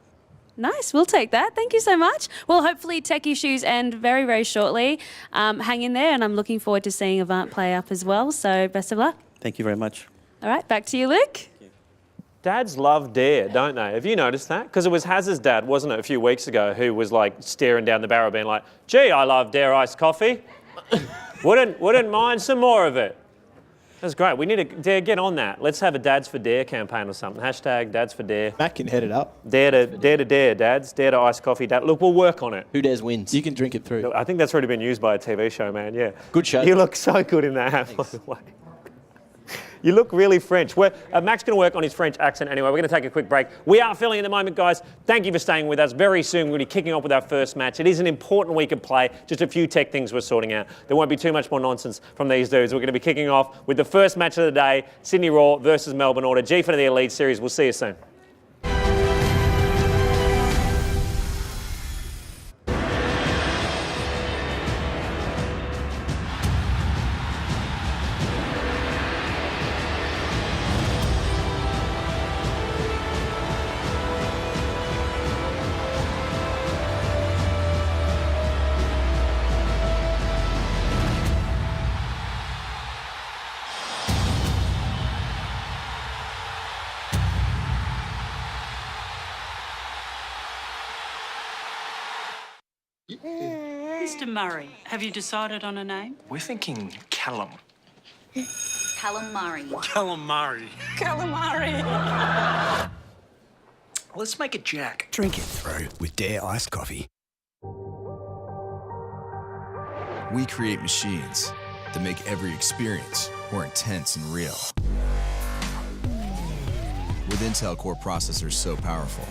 Nice, we'll take that. Thank you so much. Well, hopefully tech issues end very, very shortly. Hang in there, and I'm looking forward to seeing Avant play up as well. So best of luck. Thank you very much. All right, back to you, Luke. Dads love Dare, don't they? Have you noticed that? Because it was Haz's dad, wasn't it, a few weeks ago, who was like staring down the barrel being like, gee, I love Dare iced coffee. wouldn't mind some more of it. That's great. We need to Dare, get on that. Let's have a Dads for Dare campaign or something. Hashtag Dads for Dare. Matt can head it up. Dare to Dare, Dads. Dare to iced coffee. Dad. Look, we'll work on it. Who dares wins? You can drink it through. I think that's already been used by a TV show, man. Yeah. Good show. You look so good in that hat, by the way. You look really French. Mac's going to work on his French accent anyway. We're going to take a quick break. We are filling at the moment, guys. Thank you for staying with us. Very soon, we're going to be kicking off with our first match. It is an important week of play. Just a few tech things we're sorting out. There won't be too much more nonsense from these dudes. We're going to be kicking off with the first match of the day, Sydney Raw versus Melbourne Order. Gfinity the Elite Series. We'll see you soon. Mr. Murray, have you decided on a name? We're thinking Callum. Calamari. Calamari. Calamari. Let's make it Jack. Drink it through with Dare iced coffee. We create machines that make every experience more intense and real. With Intel Core processors so powerful,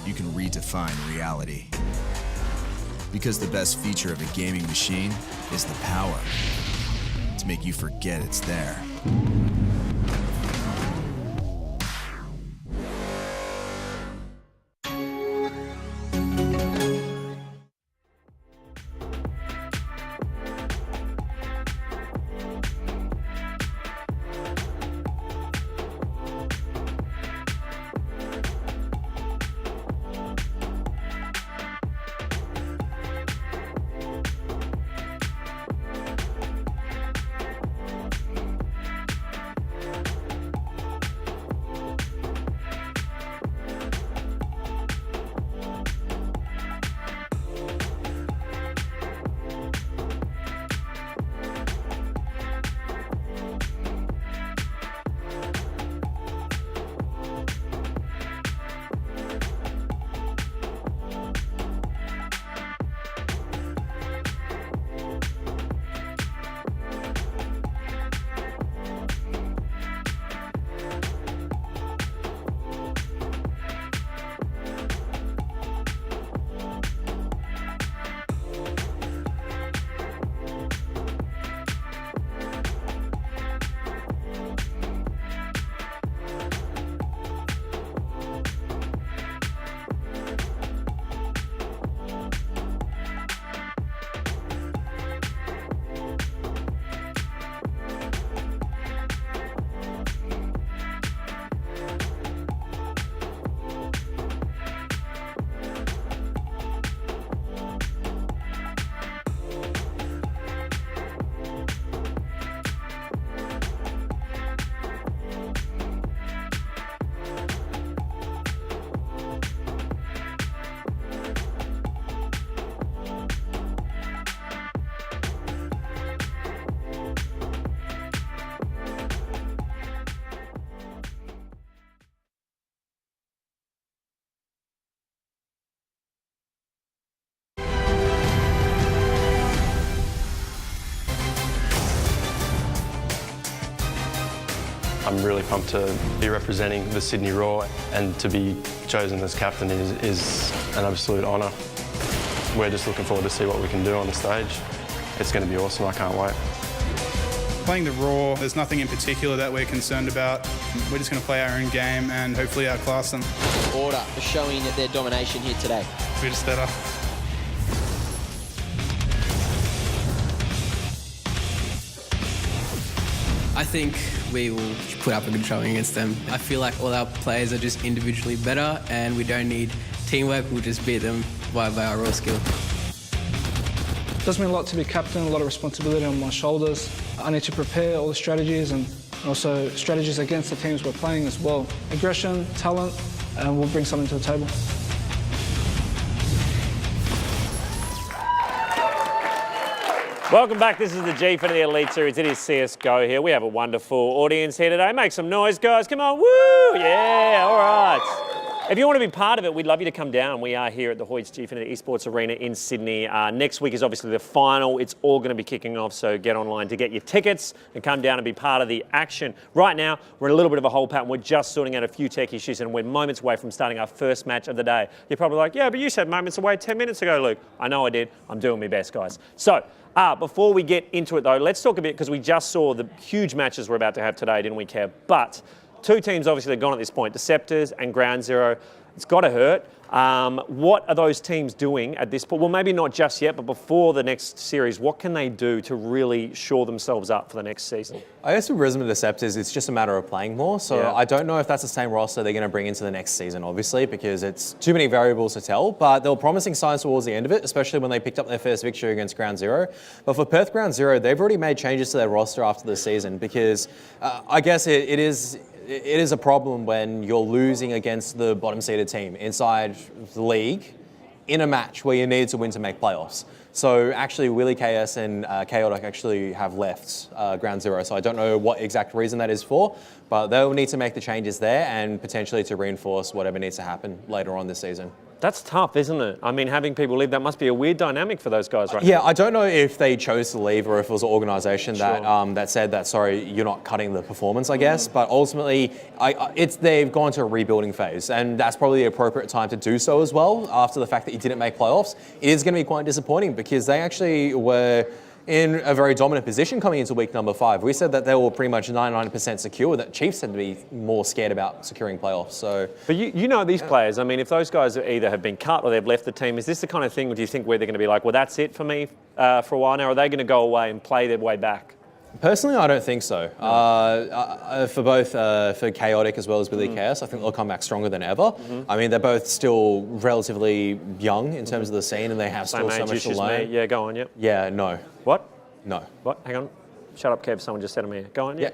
you can redefine reality. Because the best feature of a gaming machine is the power to make you forget it's there. I'm really pumped to be representing the Sydney Raw, and to be chosen as captain is an absolute honour. We're just looking forward to see what we can do on the stage. It's going to be awesome, I can't wait. Playing the Raw, there's nothing in particular that we're concerned about. We're just going to play our own game and hopefully outclass them. Order are showing their domination here today. We're just better. I think we will put up a good showing against them. I feel like all our players are just individually better and we don't need teamwork, we'll just beat them by our raw skill. It does mean a lot to be captain, a lot of responsibility on my shoulders. I need to prepare all the strategies and also strategies against the teams we're playing as well. Aggression, talent, and we'll bring something to the table. Welcome back. This is the Gfinity Elite Series. It is CSGO here. We have a wonderful audience here today. Make some noise, guys. Come on. Woo! Yeah, all right. If you want to be part of it, we'd love you to come down. We are here at the Hoyts Gfinity Esports Arena in Sydney. Next week is obviously the final. It's all going to be kicking off, so get online to get your tickets and come down and be part of the action. Right now, we're in a little bit of a hold pattern. We're just sorting out a few tech issues and we're moments away from starting our first match of the day. You're probably like, yeah, but you said moments away 10 minutes ago, Luke. I know I did. I'm doing my best, guys. So, before we get into it though, let's talk a bit, because we just saw the huge matches we're about to have today, didn't we, Kev? But two teams obviously that have gone at this point, Deceptors and Ground Zero. It's got to hurt. What are those teams doing at this point? Well, maybe not just yet, but before the next series, what can they do to really shore themselves up for the next season? I guess with Rism and Deceptors, it's just a matter of playing more. So Yeah. I don't know if that's the same roster they're going to bring into the next season, obviously, because it's too many variables to tell. But there were promising signs towards the end of it, especially when they picked up their first victory against Ground Zero. But for Perth Ground Zero, they've already made changes to their roster after the season, because I guess it is a problem when you're losing against the bottom seeded team inside the league in a match where you need to win to make playoffs. So actually Willie KS and Chaotic actually have left Ground Zero. So I don't know what exact reason that is for, but they'll need to make the changes there and potentially to reinforce whatever needs to happen later on this season. That's tough, isn't it? I mean, having people leave, that must be a weird dynamic for those guys, right? Yeah, I don't know if they chose to leave or if it was an organisation that that said that, sorry, you're not cutting the performance, I guess. But ultimately, they've gone to a rebuilding phase, and that's probably the appropriate time to do so as well. After the fact that you didn't make playoffs, it is going to be quite disappointing because they actually were in a very dominant position coming into week number 5. We said that they were pretty much 99% secure, that Chiefs tend to be more scared about securing playoffs. So, but you know these players, I mean, if those guys either have been cut or they've left the team, is this the kind of thing, do you think, where they're going to be like, well, that's it for me for a while now? Or are they going to go away and play their way back? Personally, I don't think so. For both for Chaotic as well as Willie Chaos, I think they'll come back stronger than ever. I mean, they're both still relatively young in terms of the scene, and they have still so much to learn. Yeah, go on, yep. Yeah, no. What? No. What? Hang on. Shut up, Kev. Someone just said to me. Go on, yeah.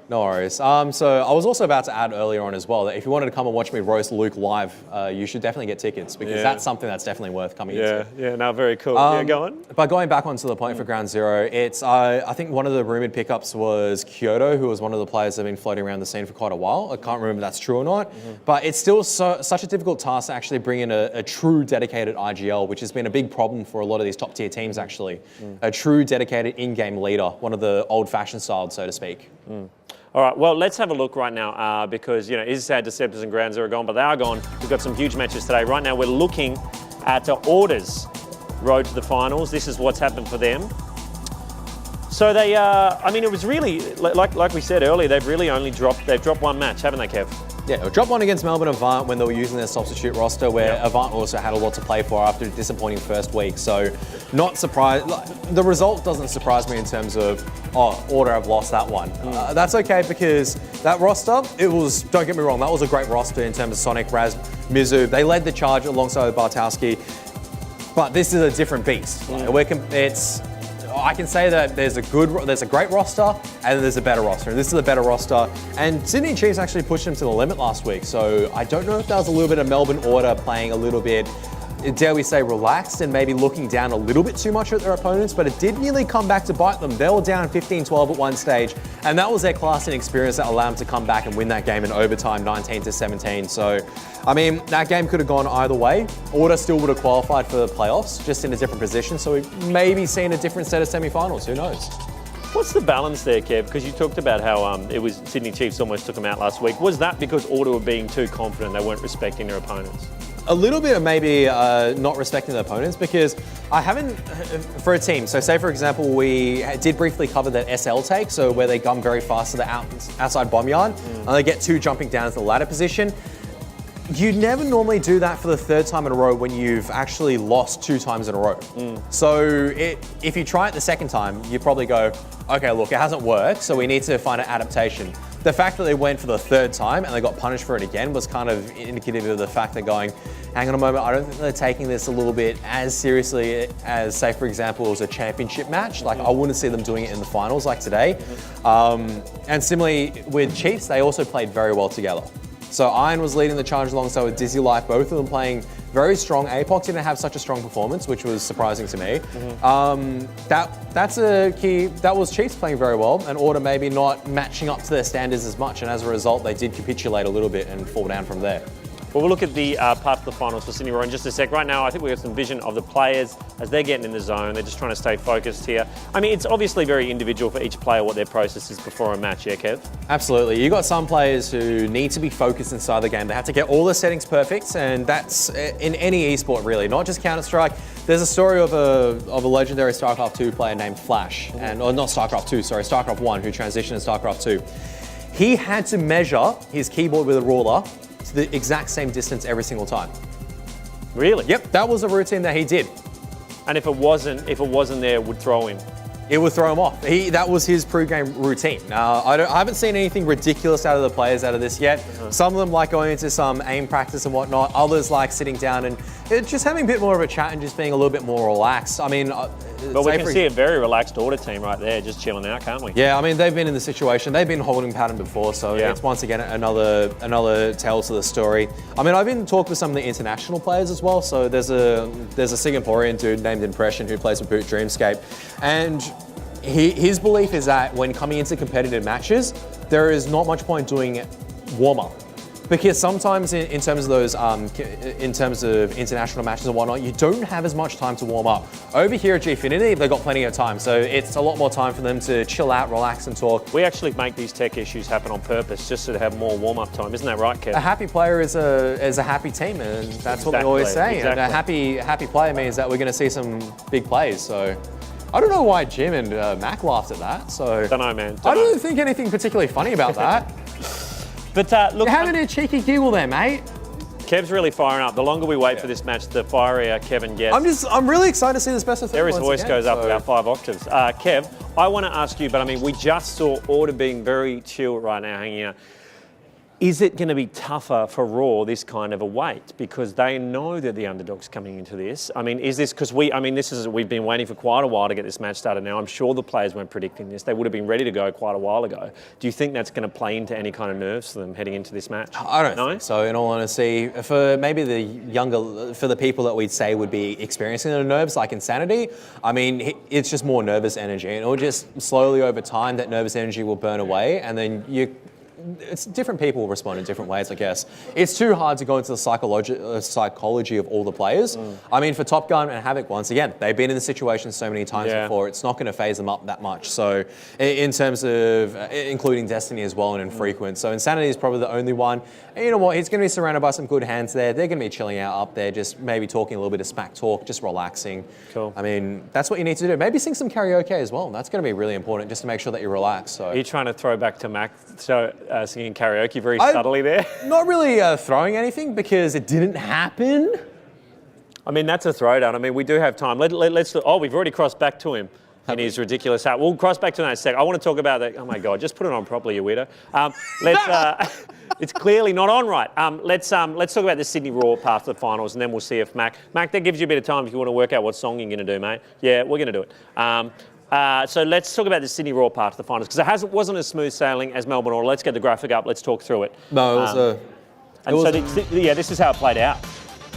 No worries. So I was also about to add earlier on as well that if you wanted to come and watch me roast Luke live, you should definitely get tickets because that's something that's definitely worth coming into. Yeah, no, very cool. Yeah, go on. But going back onto the point for Ground Zero, it's I think one of the rumoured pickups was Kyoto, who was one of the players that have been floating around the scene for quite a while. I can't remember if that's true or not, but it's still such a difficult task to actually bring in a true dedicated IGL, which has been a big problem for a lot of these top tier teams actually. A true dedicated in-game leader, one of the old-fashioned style, so to speak. All right, well, let's have a look right now because, you know, it is sad Deceptors and Ground Zero are gone, but they are gone. We've got some huge matches today. Right now, we're looking at Orders' road to the finals. This is what's happened for them. So they, I mean, it was really, like we said earlier, they've really only dropped one match, haven't they, Kev? Yeah, dropped one against Melbourne Avant when they were using their substitute roster, where Avant also had a lot to play for after a disappointing first week. So, not surprised. The result doesn't surprise me in terms of, Order have lost that one. That's okay because that roster, it was, don't get me wrong, that was a great roster in terms of Sonic, Raz, Mizu. They led the charge alongside Bartowski, but this is a different beast. I can say that there's a great roster and there's a better roster, and this is a better roster. And Sydney Chiefs actually pushed them to the limit last week, so I don't know if that was a little bit of Melbourne Order playing a little bit, dare we say, relaxed and maybe looking down a little bit too much at their opponents, but it did nearly come back to bite them. They were down 15-12 at one stage, and that was their class and experience that allowed them to come back and win that game in overtime, 19-17. So, I mean, that game could have gone either way. Order still would have qualified for the playoffs, just in a different position, so we've maybe seen a different set of semi-finals, who knows? What's the balance there, Kev? Because you talked about how it was Sydney Chiefs almost took them out last week. Was that because Order were being too confident, they weren't respecting their opponents? A little bit of maybe not respecting the opponents, because I haven't, for a team, so say for example, we did briefly cover that SL take, so where they come very fast to the outside bomb yard, and they get 2 jumping down to the ladder position. You never normally do that for the 3rd time in a row when you've actually lost 2 times in a row. So if you try it the 2nd time, you probably go, okay, look, it hasn't worked, so we need to find an adaptation. The fact that they went for the 3rd time and they got punished for it again was kind of indicative of the fact they're going, hang on a moment, I don't think they're taking this a little bit as seriously as, say, for example, it was a championship match. Like, I wouldn't see them doing it in the finals like today. And similarly with Chiefs, they also played very well together. So Iron was leading the charge alongside with Dizzy Life, both of them playing very strong. Apox didn't have such a strong performance, which was surprising to me. That's a key. That was Chiefs playing very well, and Order maybe not matching up to their standards as much, and as a result, they did capitulate a little bit and fall down from there. Well, we'll look at the part of the finals for Sydney Roar in just a sec. Right now, I think we've got some vision of the players as they're getting in the zone. They're just trying to stay focused here. I mean, it's obviously very individual for each player what their process is before a match, yeah, Kev? Absolutely. You've got some players who need to be focused inside the game. They have to get all the settings perfect, and that's in any esport, really, not just Counter-Strike. There's a story of a legendary StarCraft 2 player named Flash, or not StarCraft 2, sorry, StarCraft 1, who transitioned to StarCraft 2. He had to measure his keyboard with a ruler to the exact same distance every single time. Really? Yep, that was a routine that he did. And if it wasn't there, it would throw him. It would throw him off. That was his pre-game routine. I haven't seen anything ridiculous out of the players out of this yet. Some of them like going into some aim practice and whatnot. Others like sitting down and just having a bit more of a chat and just being a little bit more relaxed. I mean, but we can see a very relaxed Order team right there, just chilling out, can't we? Yeah, I mean, they've been in the situation. They've been holding pattern before, so it's once again another tale to the story. I mean, I've been talking with some of the international players as well. So there's a Singaporean dude named Impression who plays for Boot Dreamscape, and his belief is that when coming into competitive matches, there is not much point doing warm-up. Because sometimes in terms of those, in terms of international matches and whatnot, you don't have as much time to warm up. Over here at Gfinity, they've got plenty of time, so it's a lot more time for them to chill out, relax, and talk. We actually make these tech issues happen on purpose, just to have more warm-up time. Isn't that right, Kev? A happy player is a happy team, and that's what they always say. Exactly. And a happy player means that we're going to see some big plays. So I don't know why Jim and Mac laughed at that. So don't know, man. I don't think anything particularly funny about that. But look, you're having a cheeky giggle there, mate. Kev's really firing up. The longer we wait for this match, the fierier Kevin gets. I'm really excited to see this best of 3 There his voice goes up about 5 octaves. Kev, I want to ask you, but I mean, we just saw Order being very chill right now, hanging out. Is it going to be tougher for Raw this kind of a weight because they know that the underdog's coming into this? I mean, is this because we've been waiting for quite a while to get this match started now. I'm sure the players weren't predicting this. They would have been ready to go quite a while ago. Do you think that's going to play into any kind of nerves for them heading into this match? I don't think so, in all honesty. For maybe for the people that we'd say would be experiencing the nerves, like Insanity, I mean, it's just more nervous energy. And it'll just slowly over time, that nervous energy will burn away, and then it's different people respond in different ways, I guess. It's too hard to go into the psychology of all the players. I mean, for Top Gun and Havoc, once again, they've been in the situation so many times before, it's not going to phase them up that much. So in terms of, including Destiny as well and Infrequent. So Insanity is probably the only one. And you know what, he's going to be surrounded by some good hands there. They're going to be chilling out up there, just maybe talking a little bit of smack talk, just relaxing. Cool. I mean, that's what you need to do. Maybe sing some karaoke as well. That's going to be really important, just to make sure that you're relaxed. So. Are you trying to throw back to Mac, singing karaoke very subtly there? Not really throwing anything because it didn't happen. I mean, that's a throwdown. I mean, we do have time. Let's. Oh, we've already crossed back to him in his ridiculous hat. We'll cross back to that in a sec. I want to talk about that. Oh my God, just put it on properly, you weirdo. It's clearly not on right. Let's talk about the Sydney Raw path to the finals, and then we'll see if Mac, that gives you a bit of time if you want to work out what song you're going to do, mate. Yeah, we're going to do it. So let's talk about the Sydney Raw part of the finals, because it wasn't as smooth sailing as Melbourne Order. Let's get the graphic up. Let's talk through it. No, it was this is how it played out.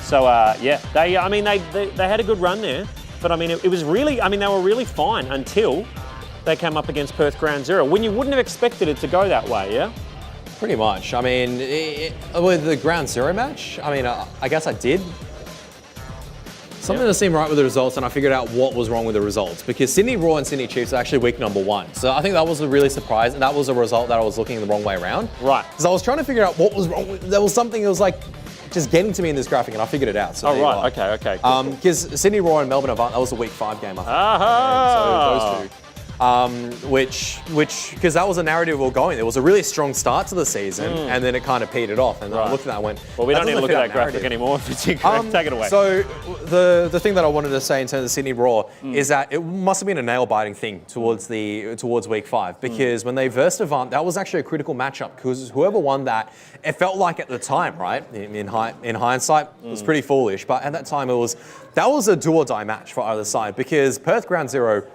So they had a good run there, but I mean, it was really, I mean, they were really fine until they came up against Perth Ground Zero, when you wouldn't have expected it to go that way, yeah? Pretty much. I mean, with the Ground Zero match, I mean, I guess I did. Something that seemed right with the results, and I figured out what was wrong with the results. Because Sydney Raw and Sydney Chiefs are actually week number 1. So I think that was a really surprise, and that was a result that I was looking the wrong way around. Right. Because I was trying to figure out what was wrong. There was something that was like just getting to me in this graphic, and I figured it out. So okay. Because Sydney Raw and Melbourne Avant, that was a week 5 game, I think. So those two. Because that was a narrative we were going. There was a really strong start to the season, and then it kind of petered off. And then I looked at that and went, well, we don't need to look at that graphic anymore if it's incorrect. Take it away. So the thing that I wanted to say in terms of Sydney Raw is that it must have been a nail-biting thing towards week 5, because when they versed Avant, that was actually a critical matchup, because whoever won that, it felt like at the time, right, in hindsight, it was pretty foolish. But at that time, that was a do-or-die match for either side, because Perth Ground Zero,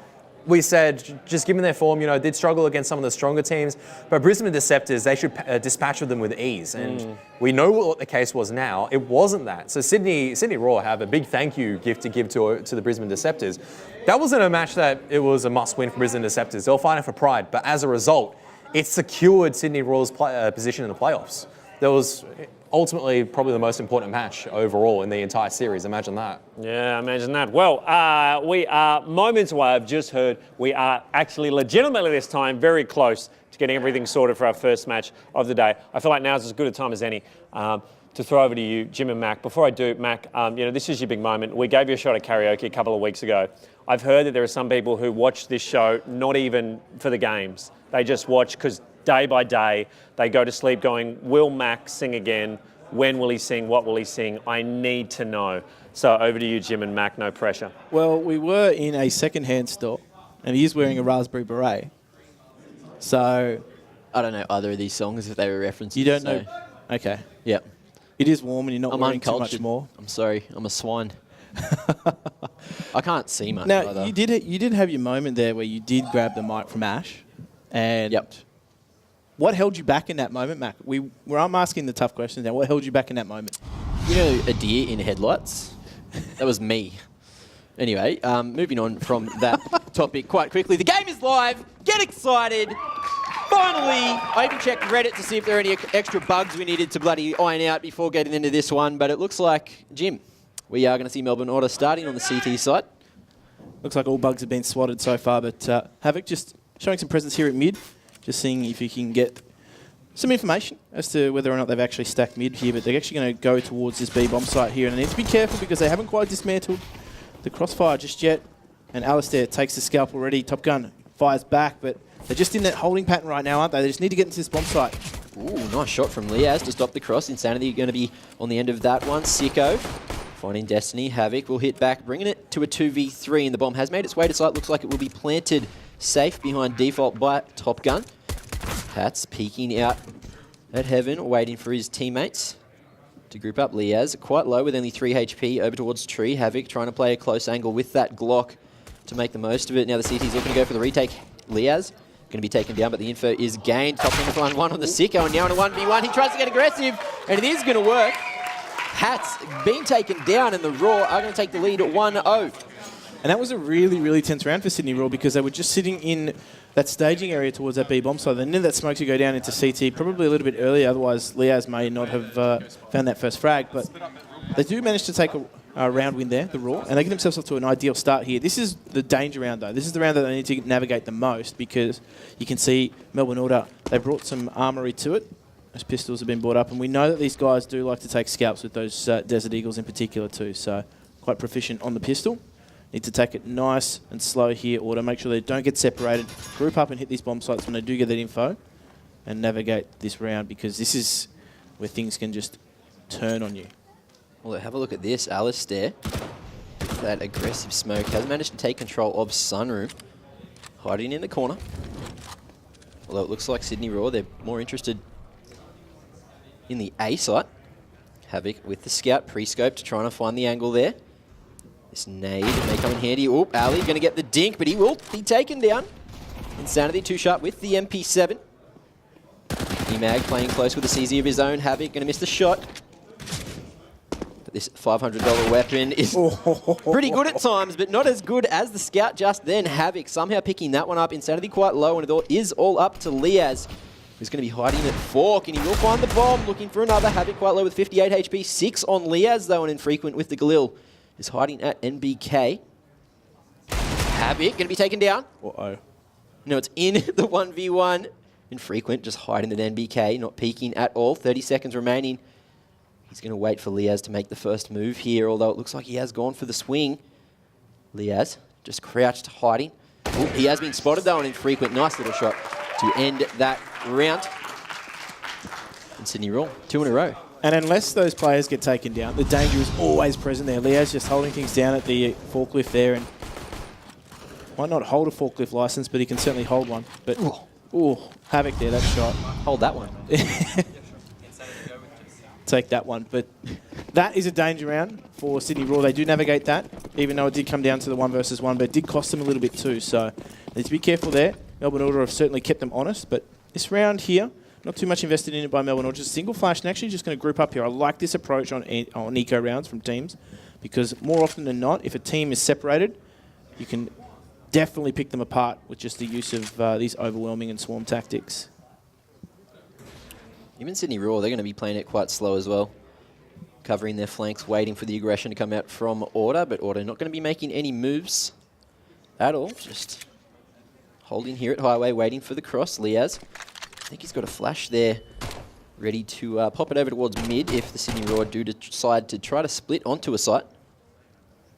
we said, just given their form, did struggle against some of the stronger teams, but Brisbane Deceptors, they should dispatch with them with ease. And we know what the case was now. It wasn't that. So Sydney Raw have a big thank you gift to give to the Brisbane Deceptors. That wasn't a match that it was a must-win for Brisbane Deceptors. They'll fight it for pride, but as a result, it secured Sydney Raw's position in the playoffs. ultimately probably the most important match overall in the entire series. Imagine that. Yeah, imagine that. Well, we are moments away. I've just heard we are actually legitimately this time very close to getting everything sorted for our first match of the day. I feel like now's as good a time as any to throw over to you, Jim and Mac. Before I do, Mac, this is your big moment. We gave you a shot at karaoke a couple of weeks ago. I've heard that there are some people who watch this show not even for the games. They just watch because day by day they go to sleep going, will Mac sing again? When will he sing? What will he sing? I need to know. So over to you, Jim and Mac, no pressure. Well, we were in a second-hand store, and he is wearing a raspberry beret. So... I don't know either of these songs if they were references. You don't know? Okay. Yep. It is warm and you're not I'm wearing too uncultured. much more. I'm sorry. I'm a swine. I can't see much Now, either. you did have your moment there where you did grab the mic from Ash. And what held you back in that moment, Mac? I'm asking the tough questions now. What held you back in that moment? You know a deer in headlights? That was me. Anyway, moving on from that topic quite quickly. The game is live. Get excited. Finally, I even checked Reddit to see if there are any extra bugs we needed to bloody iron out before getting into this one, but it looks like, Jim, we are going to see Melbourne Order starting on the CT side. Looks like all bugs have been swatted so far, but Havoc just showing some presence here at mid, just seeing if you can get some information as to whether or not they've actually stacked mid here, but they're actually going to go towards this B-bomb site here, and they need to be careful because they haven't quite dismantled the crossfire just yet, and Alistair takes the scalp already. Top Gun fires back, but they're just in that holding pattern right now, aren't they? They just need to get into this bomb site. Ooh, nice shot from Liaz to stop the cross. Insanity going to be on the end of that one. Sicko finding Destiny. Havoc will hit back, bringing it to a 2v3, and the bomb has made its way to site. Looks like it will be planted safe behind default by Top Gun. Hats peeking out at Heaven, waiting for his teammates to group up. Liaz quite low with only 3 HP over towards Tree. Havoc trying to play a close angle with that Glock to make the most of it. Now the CT's looking to go for the retake. Liaz going to be taken down, but the info is gained. Top Gun flying one on the Sicko, and now in a 1v1. He tries to get aggressive, and it is going to work. Hats being taken down, and the Raw are going to take the lead at 1-0. And that was a really, really tense round for Sydney Raw because they were just sitting in that staging area towards that B-bomb side. They knew that smoke to go down into CT probably a little bit earlier, otherwise Liaz may not have found that first frag, but they do manage to take a round win there, the Raw, and they get themselves off to an ideal start here. This is the danger round, though. This is the round that they need to navigate the most because you can see Melbourne Order, they brought some armoury to it. Those pistols have been brought up, and we know that these guys do like to take scalps with those Desert Eagles in particular too, so quite proficient on the pistol. Need to take it nice and slow here, Order. Make sure they don't get separated. Group up and hit these bomb sites when they do get that info and navigate this round because this is where things can just turn on you. Well, have a look at this. Alistair, that aggressive smoke, has managed to take control of Sunroom, hiding in the corner. Although it looks like Sydney Raw, they're more interested in the A site. Havoc with the scout, pre-scoped, trying to find the angle there. This nade may come in handy. Oop, Ali going to get the dink, but he will be taken down. Insanity, 2-shot with the MP7. E-Mag playing close with a CZ of his own. Havoc going to miss the shot. But this $500 weapon is pretty good at times, but not as good as the scout just then. Havoc somehow picking that one up. Insanity quite low, and it is all up to Liaz, who's going to be hiding at Fork, and he will find the bomb, looking for another. Havoc quite low with 58 HP. 6 on Liaz, though, and infrequent with the Galil. Is hiding at NBK. Havoc going to be taken down. Uh-oh. No, it's in the 1v1. Infrequent, just hiding at NBK, not peeking at all. 30 seconds remaining. He's going to wait for Liaz to make the first move here, although it looks like he has gone for the swing. Liaz just crouched, hiding. Ooh, he has been spotted, though, and Infrequent. Nice little shot to end that round. And Sydney Raw, 2 in a row. And unless those players get taken down, the danger is always present there. Liaz just holding things down at the forklift there, and might not hold a forklift license, but he can certainly hold one. But ooh, Havoc there, that shot. Hold that one. Take that one. But that is a danger round for Sydney Raw. They do navigate that, even though it did come down to the 1 versus 1, but it did cost them a little bit too. So they need to be careful there. Melbourne Order have certainly kept them honest, but this round here, not too much invested in it by Melbourne Order. Just single flash, and actually just going to group up here. I like this approach on eco rounds from teams because more often than not, if a team is separated, you can definitely pick them apart with just the use of these overwhelming and swarm tactics. Even Sydney Raw, they're going to be playing it quite slow as well. Covering their flanks, waiting for the aggression to come out from Order, but Order not going to be making any moves at all. Just holding here at Highway, waiting for the cross. Liaz, I think he's got a flash there, ready to pop it over towards mid if the Sydney Raw do decide to try to split onto a site.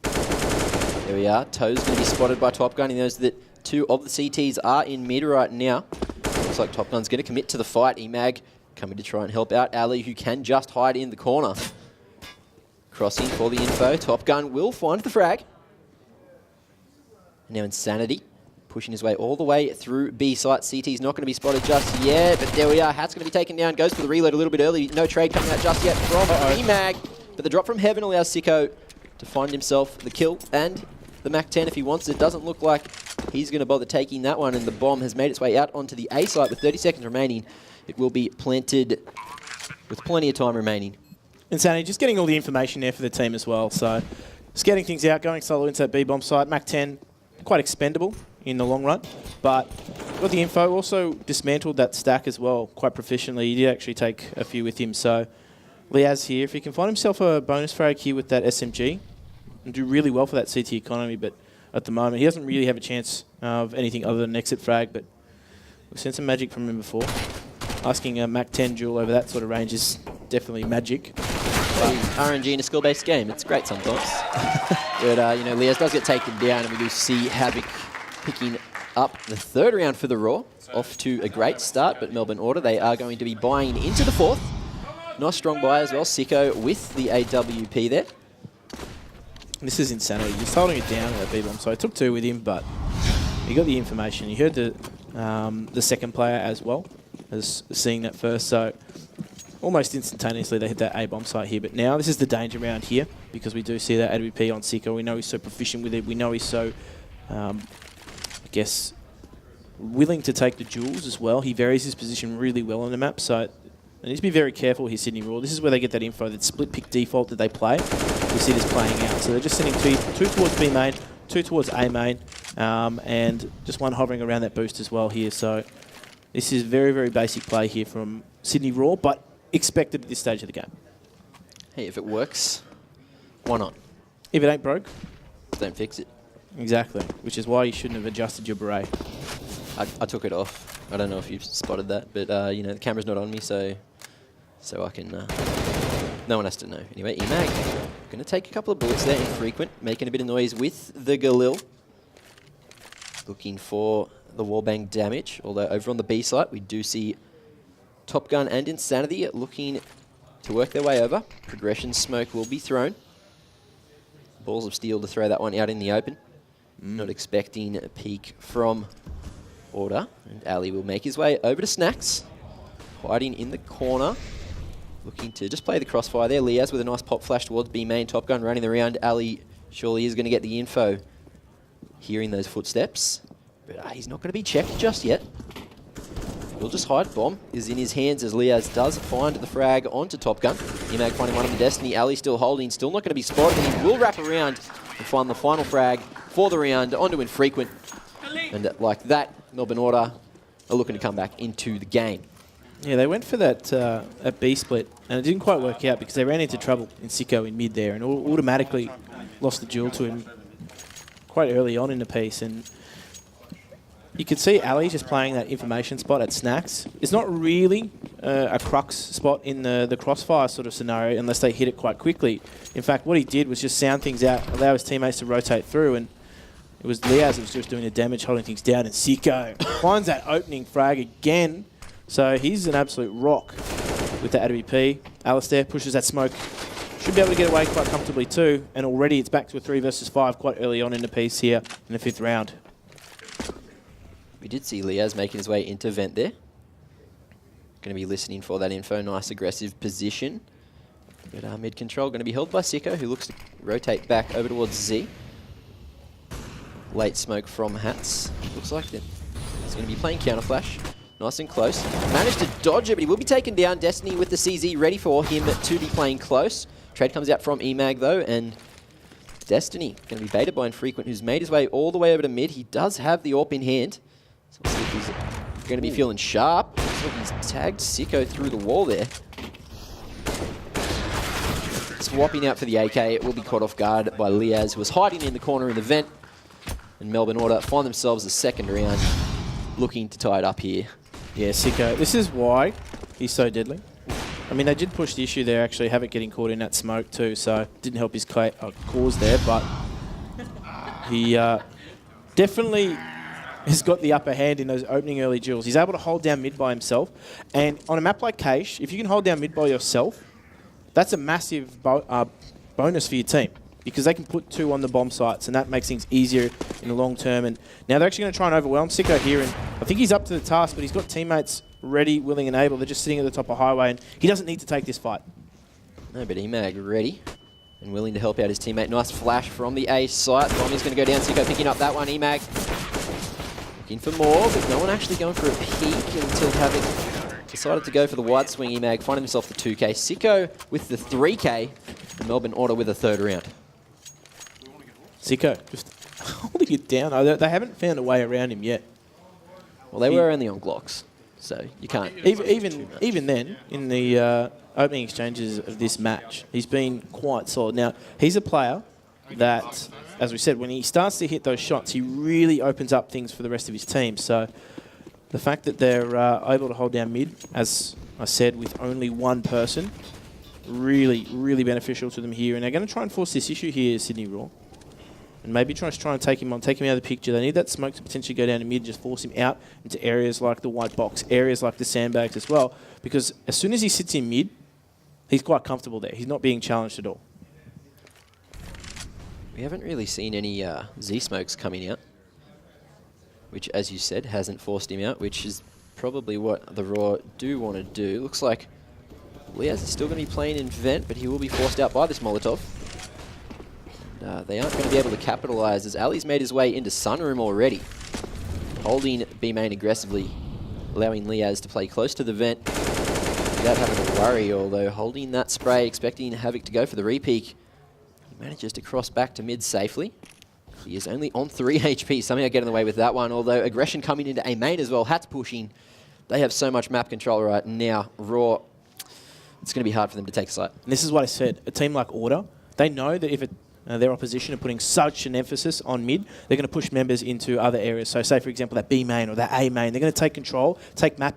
There we are. Toe's going to be spotted by Top Gun. He knows that 2 of the CTs are in mid right now. Looks like Top Gun's going to commit to the fight. Emag coming to try and help out Ali, who can just hide in the corner. Crossing for the info. Top Gun will find the frag. Now Insanity pushing his way all the way through B site. CT's not going to be spotted just yet, but there we are. Hat's going to be taken down. Goes for the reload a little bit early. No trade coming out just yet from Emag, but the drop from Heaven allows Sicko to find himself the kill and the Mac-10 if he wants it. Doesn't look like he's going to bother taking that one, and the bomb has made its way out onto the A site with 30 seconds remaining. It will be planted with plenty of time remaining. Insanity just getting all the information there for the team as well. So just getting things out, going solo into that B-bomb site. Mac-10, quite expendable in the long run, but got the info. Also dismantled that stack as well quite proficiently. He did actually take a few with him. So Liaz here, if he can find himself a bonus frag here with that SMG, and do really well for that CT economy, but at the moment he doesn't really have a chance of anything other than an exit frag, but we've seen some magic from him before. Asking a Mac-10 duel over that sort of range is definitely magic. But RNG in a skill-based game, it's great sometimes. But, you know, Liaz does get taken down, and we do see Havoc picking up the 3rd round for the Raw. Off to a great start, but Melbourne Order, they are going to be buying into the 4th. Nice strong buy as well. Sicko with the AWP there. This is Insanity. He's holding it down with that B-bomb. So I took 2 with him, but he got the information. He heard the second player as well as seeing that first. So almost instantaneously they hit that A-bomb site here. But now this is the danger round here because we do see that AWP on Sicko. We know he's so proficient with it. We know he's so, I guess, willing to take the duels as well. He varies his position really well on the map. So they need to be very careful here, Sydney Raw. This is where they get that info, that split pick default that they play. We see this playing out. So they're just sending two towards B main, 2 towards A main, and just 1 hovering around that boost as well here. So this is very, very basic play here from Sydney Raw, but expected at this stage of the game. Hey, if it works, why not? If it ain't broke, don't fix it. Exactly, which is why you shouldn't have adjusted your beret. I took it off. I don't know if you've spotted that, but you know, the camera's not on me, so I can... no one has to know. Anyway, Emag going to take a couple of bullets there, infrequent, making a bit of noise with the Galil. Looking for the wallbang damage, although over on the B site, we do see Top Gun and Insanity looking to work their way over. Progression smoke will be thrown. Balls of Steel to throw that one out in the open. Not expecting a peek from Order. And Ali will make his way over to Snacks. Hiding in the corner. Looking to just play the crossfire there. Liaz with a nice pop flash towards B main. Top Gun running the round. Ali surely is going to get the info. Hearing those footsteps. But he's not going to be checked just yet. He'll just hide. Bomb is in his hands as Liaz does find the frag onto Top Gun. Emag finding one on the Destiny. Ali still holding. Still not going to be spotted. And he will wrap around and find the final frag for the round onto Infrequent. And like that, Melbourne Order are looking to come back into the game. Yeah, they went for that at B split, and it didn't quite work out because they ran into trouble in Sicko in mid there and automatically lost the duel to him quite early on in the piece. And you could see Ali just playing that information spot at Snacks. It's not really a crux spot in the crossfire sort of scenario unless they hit it quite quickly. In fact, what he did was just sound things out, allow his teammates to rotate through, and it was Liaz that was just doing the damage, holding things down, and Sicko finds that opening frag again. So he's an absolute rock with the AWP. Alistair pushes that smoke. Should be able to get away quite comfortably too. And already it's back to a 3 versus 5 quite early on in the piece here in the 5th round. We did see Liaz making his way into vent there. Going to be listening for that info. Nice aggressive position. But mid control going to be held by Sicko, who looks to rotate back over towards Z. Late smoke from Hats. Looks like it. He's going to be playing counter flash. Nice and close. Managed to dodge it, but he will be taken down. Destiny with the CZ ready for him to be playing close. Trade comes out from Emag though, and Destiny going to be baited by Infrequent, who's made his way all the way over to mid. He does have the AWP in hand. So we'll see if he's going to be feeling sharp. Looks like he's tagged Sicko through the wall there. Swapping out for the AK. It will be caught off guard by Liaz, who was hiding in the corner in the vent. And Melbourne Order find themselves the second round, looking to tie it up here. Yeah, Sicko. This is why he's so deadly. I mean, they did push the issue there, actually, have it getting caught in that smoke too, so didn't help his cause there, but he definitely has got the upper hand in those opening early duels. He's able to hold down mid by himself, and on a map like Cache, if you can hold down mid by yourself, that's a massive bonus for your team, because they can put 2 on the bomb sites, and that makes things easier in the long term. And now they're actually going to try and overwhelm Sicko here, and I think he's up to the task, but he's got teammates ready, willing, and able. They're just sitting at the top of highway, and he doesn't need to take this fight. No, but Emag ready and willing to help out his teammate. Nice flash from the A site. Bomb is going to go down. Sicko picking up that one. Emag looking for more, but no one actually going for a peek until Havoc decided to go for the wide swing. Emag finding himself the 2K. Sicko with the 3K. And Melbourne Order with a third round. Sicko just holding it down. They haven't found a way around him yet. Well, they were only on Glocks, so you can't. Even then, in the opening exchanges of this match, he's been quite solid. Now, he's a player that, as we said, when he starts to hit those shots, he really opens up things for the rest of his team. So the fact that they're able to hold down mid, as I said, with only one person, really, really beneficial to them here. And they're going to try and force this issue here, Sydney Raw. And maybe try and take him out of the picture. They need that smoke to potentially go down to mid and just force him out into areas like the white box, areas like the sandbags as well. Because as soon as he sits in mid, he's quite comfortable there. He's not being challenged at all. We haven't really seen any Z-smokes coming out, which, as you said, hasn't forced him out, which is probably what the Raw do want to do. Looks like Liaz is still going to be playing in vent, but he will be forced out by this Molotov. They aren't going to be able to capitalise as Ali's made his way into Sunroom already. Holding B-main aggressively, allowing Liaz to play close to the vent without having to worry, although holding that spray, expecting Havoc to go for the repeak. He manages to cross back to mid safely. He is only on 3 HP, somehow getting away with that one, although aggression coming into A main as well. Hats pushing. They have so much map control right now. Raw, it's going to be hard for them to take a site. And this is what I said. A team like Order, they know that if their opposition are putting such an emphasis on mid, they're going to push members into other areas. So say, for example, that B main or that A main, they're going to take control, take map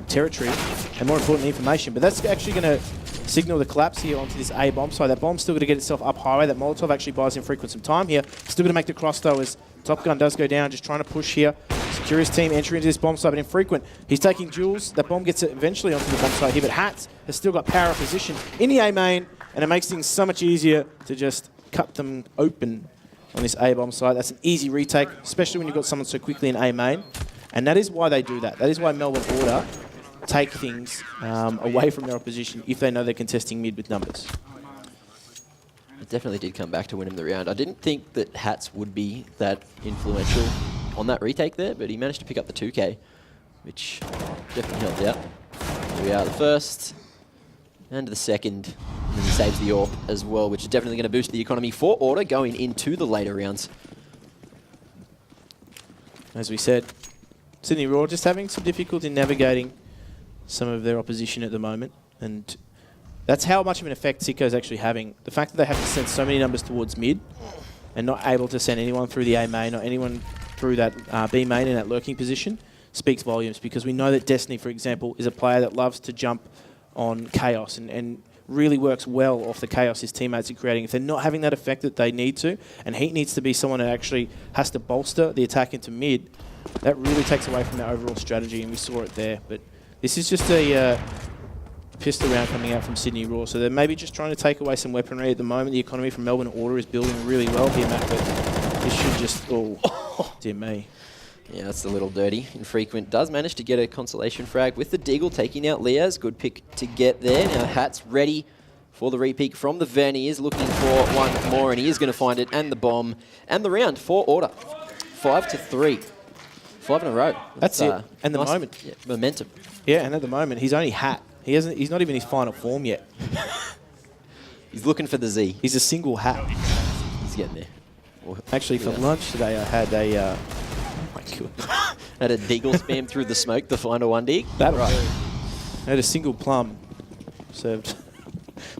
territory, and more importantly, information. But that's actually going to signal the collapse here onto this A bomb site. That bomb's still going to get itself up highway. That Molotov actually buys him frequent some time here. Still going to make the cross, though, as Top Gun does go down, just trying to push here. Secure his team, entry into this bomb site, but infrequent. He's taking duels. That bomb gets it eventually onto the bomb site here, but Hats has still got power of position in the A main, and it makes things so much easier to just cut them open on this A bomb site. That's an easy retake, especially when you've got someone so quickly in A main. And that is why they do that. That is why Melbourne Order take things away from their opposition if they know they're contesting mid with numbers. It definitely did come back to win him the round. I didn't think that Hats would be that influential on that retake there, but he managed to pick up the 2K, which definitely helped out. Here we are, the first and the second, and then he saves the AWP as well, which is definitely going to boost the economy for Order going into the later rounds. As we said, Sydney Raw just having some difficulty navigating some of their opposition at the moment, and that's how much of an effect Sicko's actually having. The fact that they have to send so many numbers towards mid and not able to send anyone through the A main or anyone through that B main in that lurking position speaks volumes, because we know that Destiny, for example, is a player that loves to jump on chaos and really works well off the chaos his teammates are creating. If they're not having that effect that they need to, and Heat needs to be someone that actually has to bolster the attack into mid, that really takes away from their overall strategy, and we saw it there. But this is just a pistol round coming out from Sydney Raw, so they're maybe just trying to take away some weaponry at the moment. The economy from Melbourne Order is building really well here, Matt, but this should just... Oh, dear me. Yeah, that's a little dirty. Infrequent does manage to get a consolation frag with the Deagle taking out Liaz. Good pick to get there. Now Hat's ready for the repeat from the van. He is looking for one more, and he is going to find it, and the bomb, and the round for Order. 5-3. 5 in a row. That's it. And the nice moment. Yeah, momentum. Yeah, and at the moment, he's only Hat. He's not even in his final form yet. He's looking for the Z. He's a single Hat. He's getting there. Actually, for lunch today, I had a... Had a deagle spam through the smoke to find a one dig. That right. Had a single plum served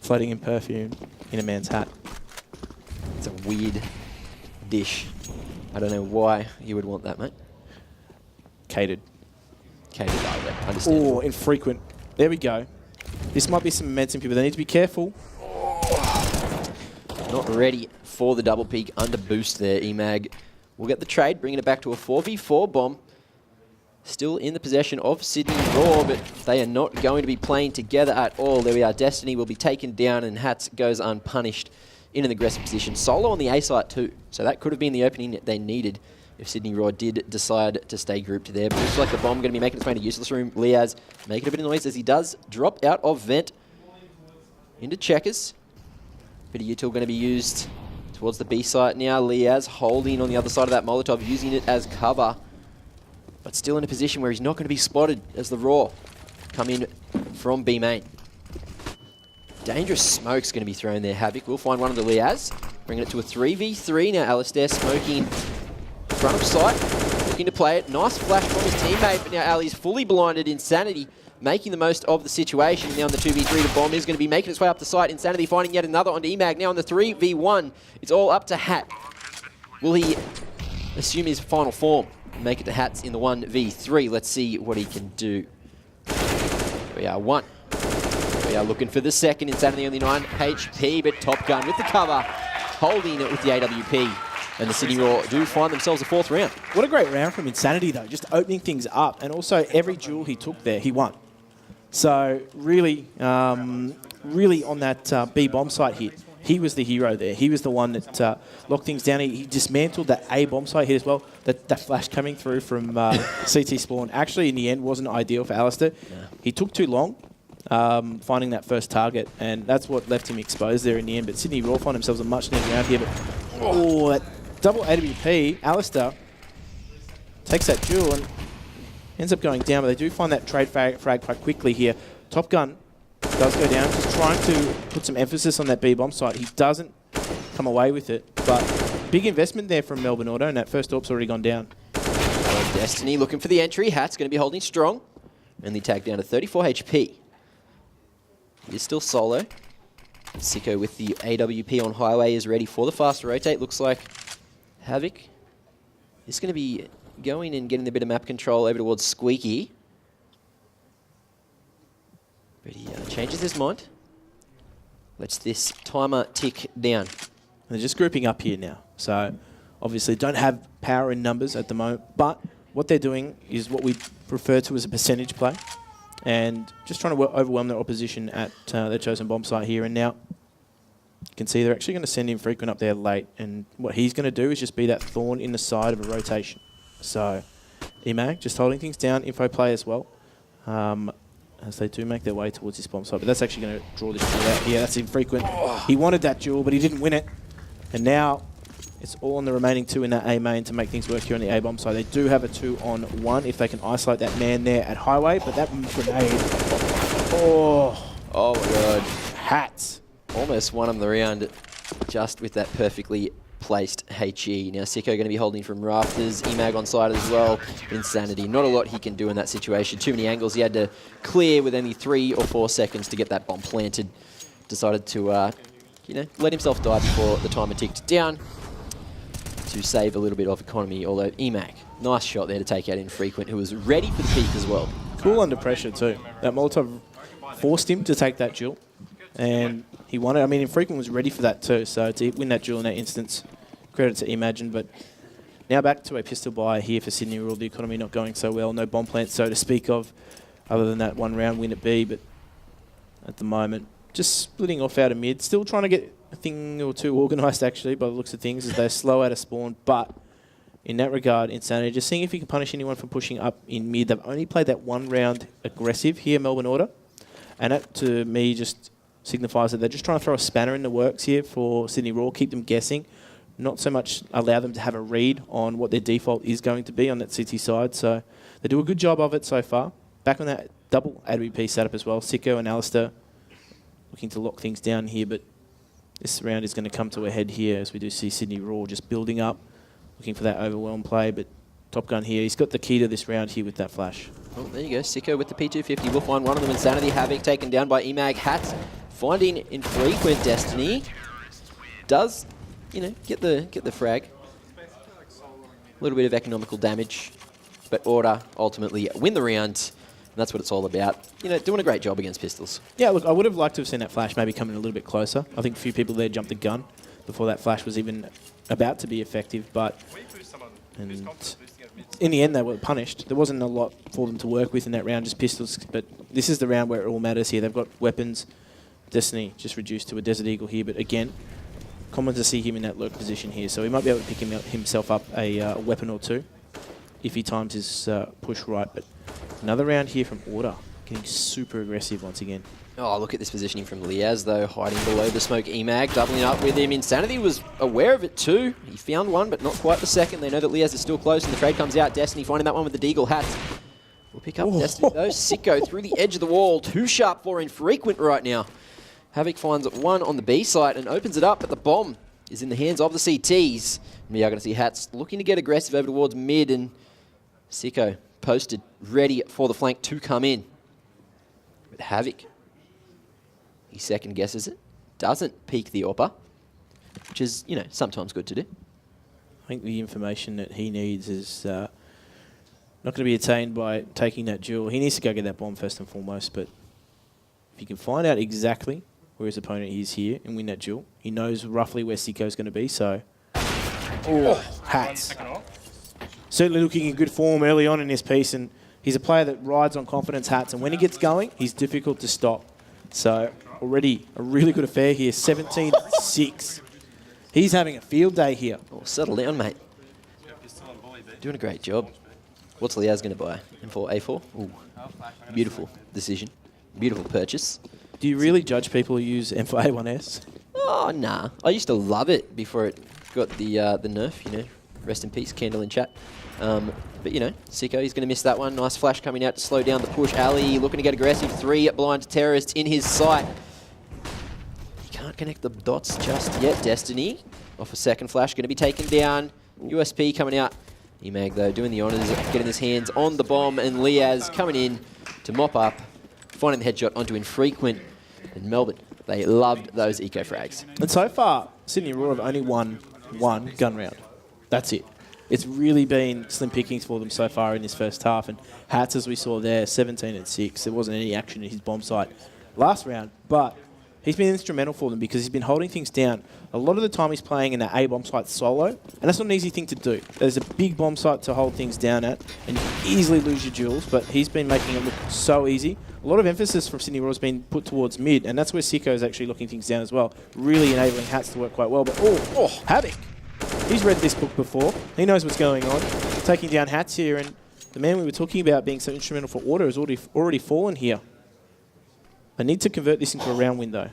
floating in perfume in a man's hat. It's a weird dish. I don't know why you would want that, mate. Catered. Catered, I understand. Oh, infrequent. There we go. This might be some momentum, people. They need to be careful. Not ready for the double peak under boost there. Emag will get the trade, bringing it back to a 4v4 bomb. Still in the possession of Sydney Raw, but they are not going to be playing together at all. There we are. Destiny will be taken down, and Hats goes unpunished in an aggressive position. Solo on the A site too, so that could have been the opening that they needed if Sydney Raw did decide to stay grouped there. But looks like the bomb going to be making its way to useless room. Liaz making a bit of noise as he does drop out of vent into checkers. Bit of util going to be used towards the B site now. Liaz holding on the other side of that Molotov, using it as cover, but still in a position where he's not going to be spotted as the Raw come in from B main. Dangerous smoke's going to be thrown there. Havoc will find one of the Liaz, bringing it to a 3v3 now. Alistair smoking front of sight, looking to play it. Nice flash from his teammate, but now Ali's fully blinded. Insanity making the most of the situation. Now on the 2v3, the bomb is going to be making its way up the site. Insanity finding yet another onto Emag. Now on the 3v1, it's all up to Hat. Will he assume his final form and make it to Hats in the 1v3? Let's see what he can do. We are one. We are looking for the second. Insanity only 9 HP, but Top Gun with the cover, holding it with the AWP. And the Sydney Raw do find themselves a 4th round. What a great round from Insanity, though. Just opening things up. And also, every duel he took there, he won. So, really, really on that B bomb site hit, he was the hero there. He was the one that locked things down. He dismantled that A bomb site hit as well. That flash coming through from CT Spawn actually, in the end, wasn't ideal for Alistair. Yeah. He took too long finding that first target, and that's what left him exposed there in the end. But Sydney Raw find themselves a much needed round here. But, oh, that double AWP, Alistair takes that duel and ends up going down, but they do find that trade frag quite quickly here. Top Gun does go down, just trying to put some emphasis on that B bomb site. He doesn't come away with it, but big investment there from Melbourne Auto, and that first AWP's already gone down. Well, Destiny looking for the entry. Hat's going to be holding strong. Only tagged down to 34 HP. He is still solo. Sicko with the AWP on highway is ready for the fast rotate. Looks like Havoc is going to be going and getting a bit of map control over towards Squeaky. But he changes his mind. Lets this timer tick down. They're just grouping up here now. So obviously don't have power in numbers at the moment, but what they're doing is what we refer to as a percentage play, and just trying to overwhelm their opposition at their chosen bomb site here. And now you can see they're actually going to send in Frequent up there late, and what he's going to do is just be that thorn in the side of a rotation. So Emag just holding things down, info play as well, as they do make their way towards this bomb site. But that's actually going to draw this duel out here. That's Infrequent. He wanted that duel, but he didn't win it. And now it's all on the remaining 2 in that A main to make things work here on the A bomb side. They do have a 2-on-1 if they can isolate that man there at highway, but that grenade. Oh my god. Hats. Almost won him the round just with that perfectly placed HE. Now Sicko going to be holding from rafters. Emag on side as well. Insanity. Not a lot he can do in that situation. Too many angles he had to clear with only 3 or 4 seconds to get that bomb planted. Decided to, let himself die before the timer ticked down to save a little bit of economy. Although Emag, nice shot there to take out Infrequent, who was ready for the peak as well. Cool under pressure too. That Molotov forced him to take that duel, and he won it. I mean, Infrequent was ready for that too, so to win that duel in that instance, credit to Imagine. But now back to a pistol buy here for Sydney Raw. The economy not going so well. No bomb plants, so to speak of, other than that 1 round win at B. But at the moment, just splitting off out of mid. Still trying to get a thing or two organised, actually, by the looks of things, as they're slow out of spawn. But in that regard, Insanity, just seeing if you can punish anyone for pushing up in mid. They've only played that 1 round aggressive here, Melbourne Order. And that, to me, just signifies that they're just trying to throw a spanner in the works here for Sydney Raw, keep them guessing, not so much allow them to have a read on what their default is going to be on that CT side. So they do a good job of it so far. Back on that double AWP setup as well. Sicko and Alistair looking to lock things down here, but this round is going to come to a head here as we do see Sydney Raw just building up, looking for that overwhelm play, but Top Gun here. He's got the key to this round here with that flash. Well, there you go. Sicko with the P250 will find one of them. Insanity. Havoc taken down by Emag. Hats finding Infrequent. Destiny does, get the frag. A little bit of economical damage, but Order ultimately win the round. And that's what it's all about. Doing a great job against Pistols. Yeah, look, I would have liked to have seen that flash maybe coming a little bit closer. I think a few people there jumped the gun before that flash was even about to be effective, but in the end they were punished. There wasn't a lot for them to work with in that round, just Pistols, but this is the round where it all matters here. They've got weapons. Destiny just reduced to a Desert Eagle here, but again, common to see him in that lurk position here, so he might be able to pick himself up a weapon or two if he times his push right. But another round here from Order, getting super aggressive once again. Oh, look at this positioning from Liaz, though, hiding below the smoke. Emag doubling up with him. Insanity was aware of it too. He found one, but not quite the second. They know that Liaz is still close, and the trade comes out. Destiny finding that one with the Deagle Hats. We'll pick up Destiny, though. Sicko through the edge of the wall. Too sharp for Infrequent right now. Havoc finds one on the B side and opens it up, but the bomb is in the hands of the CTs. We are going to see Hats looking to get aggressive over towards mid, and Sicko posted, ready for the flank to come in. But Havoc, he second guesses it, doesn't peek the AWPer, which is, sometimes good to do. I think the information that he needs is not going to be attained by taking that duel. He needs to go get that bomb first and foremost, but if he can find out exactly where his opponent is here and win that duel, he knows roughly where Sicko's going to be, so... Hats. Certainly looking in good form early on in this piece, and he's a player that rides on confidence, Hats, and when he gets going, he's difficult to stop. So already a really good affair here, 17-6. He's having a field day here. Oh, settle down, mate. Doing a great job. What's Liaz going to buy? M4, A4? Ooh, beautiful decision. Beautiful purchase. Do you really judge people who use M4A1S? Oh, nah. I used to love it before it got the nerf, Rest in peace, Candle in chat. But, Sicko, he's going to miss that one. Nice flash coming out to slow down the push. Ali looking to get aggressive. 3 blind terrorists in his sight. He can't connect the dots just yet. Destiny off a second flash. Going to be taken down. USP coming out. Emag, though, doing the honours, getting his hands on the bomb. And Liaz coming in to mop up, finding the headshot onto Infrequent. And Melbourne, they loved those eco frags. And so far, Sydney Roar have only won one gun round. That's it. It's really been slim pickings for them so far in this first half. And Hats, as we saw there, 17-6. There wasn't any action in his bomb site last round, but he's been instrumental for them because he's been holding things down. A lot of the time he's playing in that A bomb site solo, and that's not an easy thing to do. There's a big bomb site to hold things down at, and you can easily lose your duels, but he's been making it look so easy. A lot of emphasis from Sydney Roar has been put towards mid, and that's where Sicko is actually looking things down as well, really enabling Hats to work quite well. But Havoc! He's read this book before. He knows what's going on. Taking down Hats here, and the man we were talking about being so instrumental for Order has already fallen here. They need to convert this into a round win, though.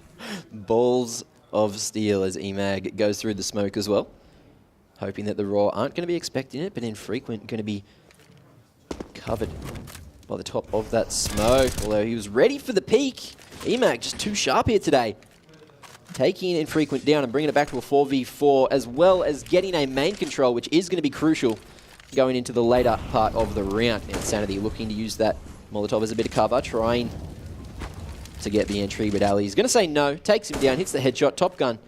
Balls of steel as Emag goes through the smoke as well. Hoping that the Raw aren't going to be expecting it, but Infrequent going to be covered by the top of that smoke. Although he was ready for the peak. Emag just too sharp here today. Taking Infrequent down and bringing it back to a 4v4, as well as getting a main control, which is going to be crucial going into the later part of the round. Insanity looking to use that Molotov as a bit of cover, trying to get the entry, but Ali's going to say no, takes him down, hits the headshot. Top Gun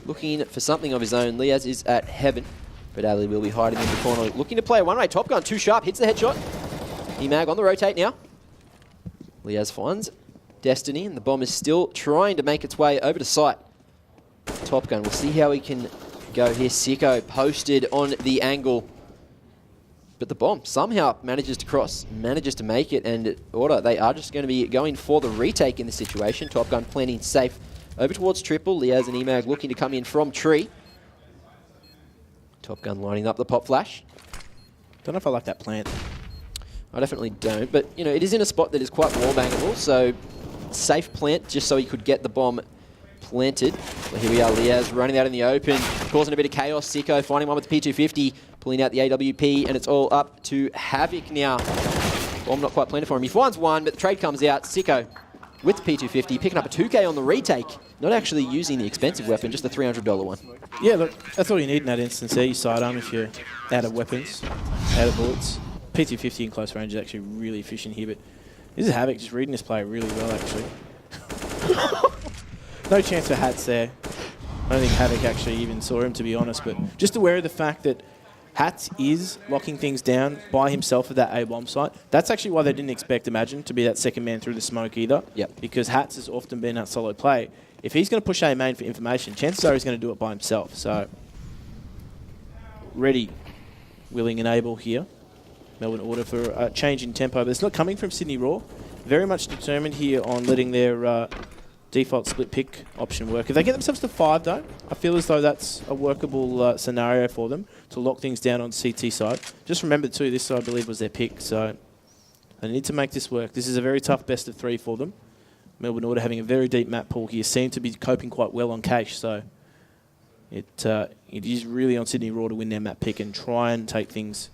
looking for something of his own. Liaz is at heaven, but Ali will be hiding in the corner, looking to play a one-way. Top Gun, too sharp, hits the headshot. Emag on the rotate now. Liaz finds Destiny, and the bomb is still trying to make its way over to site. Top Gun, we'll see how he can go here. Sicko posted on the angle, but the bomb somehow manages to cross, manages to make it, and Order, they are just going to be going for the retake in this situation. Top Gun planting safe over towards triple. Liaz and Emag looking to come in from tree. Top Gun lining up the pop flash. Don't know if I like that plant. I definitely don't, but it is in a spot that is quite wall bangable, so safe plant just so he could get the bomb planted. Well, here we are, Liaz running out in the open, causing a bit of chaos. Sicko finding one with the P250, pulling out the AWP, and it's all up to Havoc now. Bomb not quite planted for him. He finds one, but the trade comes out. Sicko with the P250, picking up a 2K on the retake. Not actually using the expensive weapon, just the $300 one. Yeah, look, that's all you need in that instance there. You sidearm if you're out of weapons, out of bullets. P250 in close range is actually really efficient here, but this is Havoc just reading this play really well, actually. No chance for Hats there. I don't think Havoc actually even saw him, to be honest, but just aware of the fact that Hats is locking things down by himself at that A-bomb site. That's actually why they didn't expect Imagine to be that second man through the smoke either. Yep. Because Hats has often been that solo play. If he's going to push A main for information, chances are he's going to do it by himself. So, ready, willing and able here. Melbourne Order for a change in tempo, but it's not coming from Sydney Raw. Very much determined here on letting their default split pick option work. If they get themselves to 5 though, I feel as though that's a workable scenario for them to lock things down on CT side. Just remember too, this I believe was their pick, so they need to make this work. This is a very tough best of 3 for them. Melbourne Order having a very deep map pool here, seem to be coping quite well on cache, so it is really on Sydney Raw to win their map pick and try and take things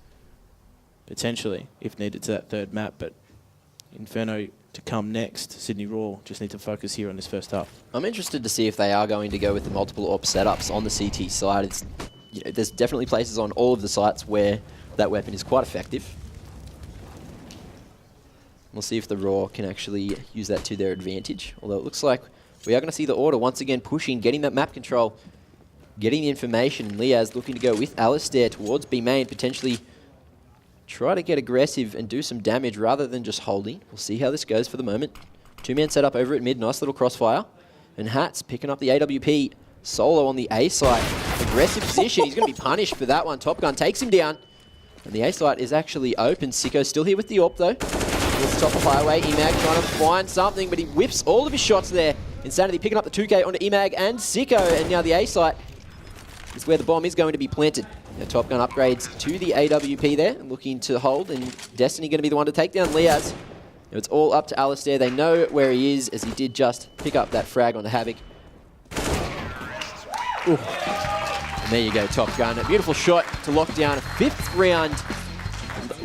potentially, if needed, to that third map, but Inferno to come next. Sydney Raw just need to focus here on this first half. I'm interested to see if they are going to go with the multiple AWP setups on the CT side. It's, there's definitely places on all of the sites where that weapon is quite effective. We'll see if the Raw can actually use that to their advantage, although it looks like we are going to see the Order once again pushing, getting that map control, getting the information. Liaz looking to go with Alistair towards B main, potentially try to get aggressive and do some damage rather than just holding. We'll see how this goes for the moment. 2-man setup over at mid, nice little crossfire. And Hats picking up the AWP solo on the A site. Aggressive position, he's going to be punished for that one. Top Gun takes him down. And the A site is actually open. Sicko still here with the AWP though. Towards the top of highway, Emag trying to find something, but he whips all of his shots there. Insanity picking up the 2K onto Emag and Sicko, and now the A site is where the bomb is going to be planted. Now Top Gun upgrades to the AWP there, looking to hold, and Destiny going to be the one to take down Liaz. Now it's all up to Alistair. They know where he is, as he did just pick up that frag onto Havoc. Ooh. And there you go, Top Gun. A beautiful shot to lock down a 5th round.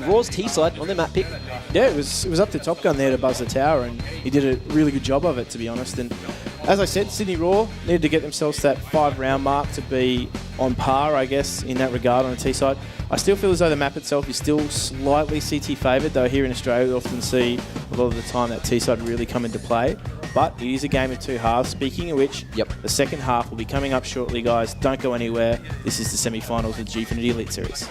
Raw's T-side on their map pick. Yeah, it was up to Top Gun there to buzz the tower, and he did a really good job of it, to be honest. And as I said, Sydney Raw needed to get themselves to that 5-round mark to be on par, I guess, in that regard on the T-side. I still feel as though the map itself is still slightly CT favoured, though here in Australia we often see a lot of the time that T-side really come into play. But it is a game of 2 halves. Speaking of which, the second half will be coming up shortly, guys. Don't go anywhere. This is the semi-finals of the Gfinity Elite Series.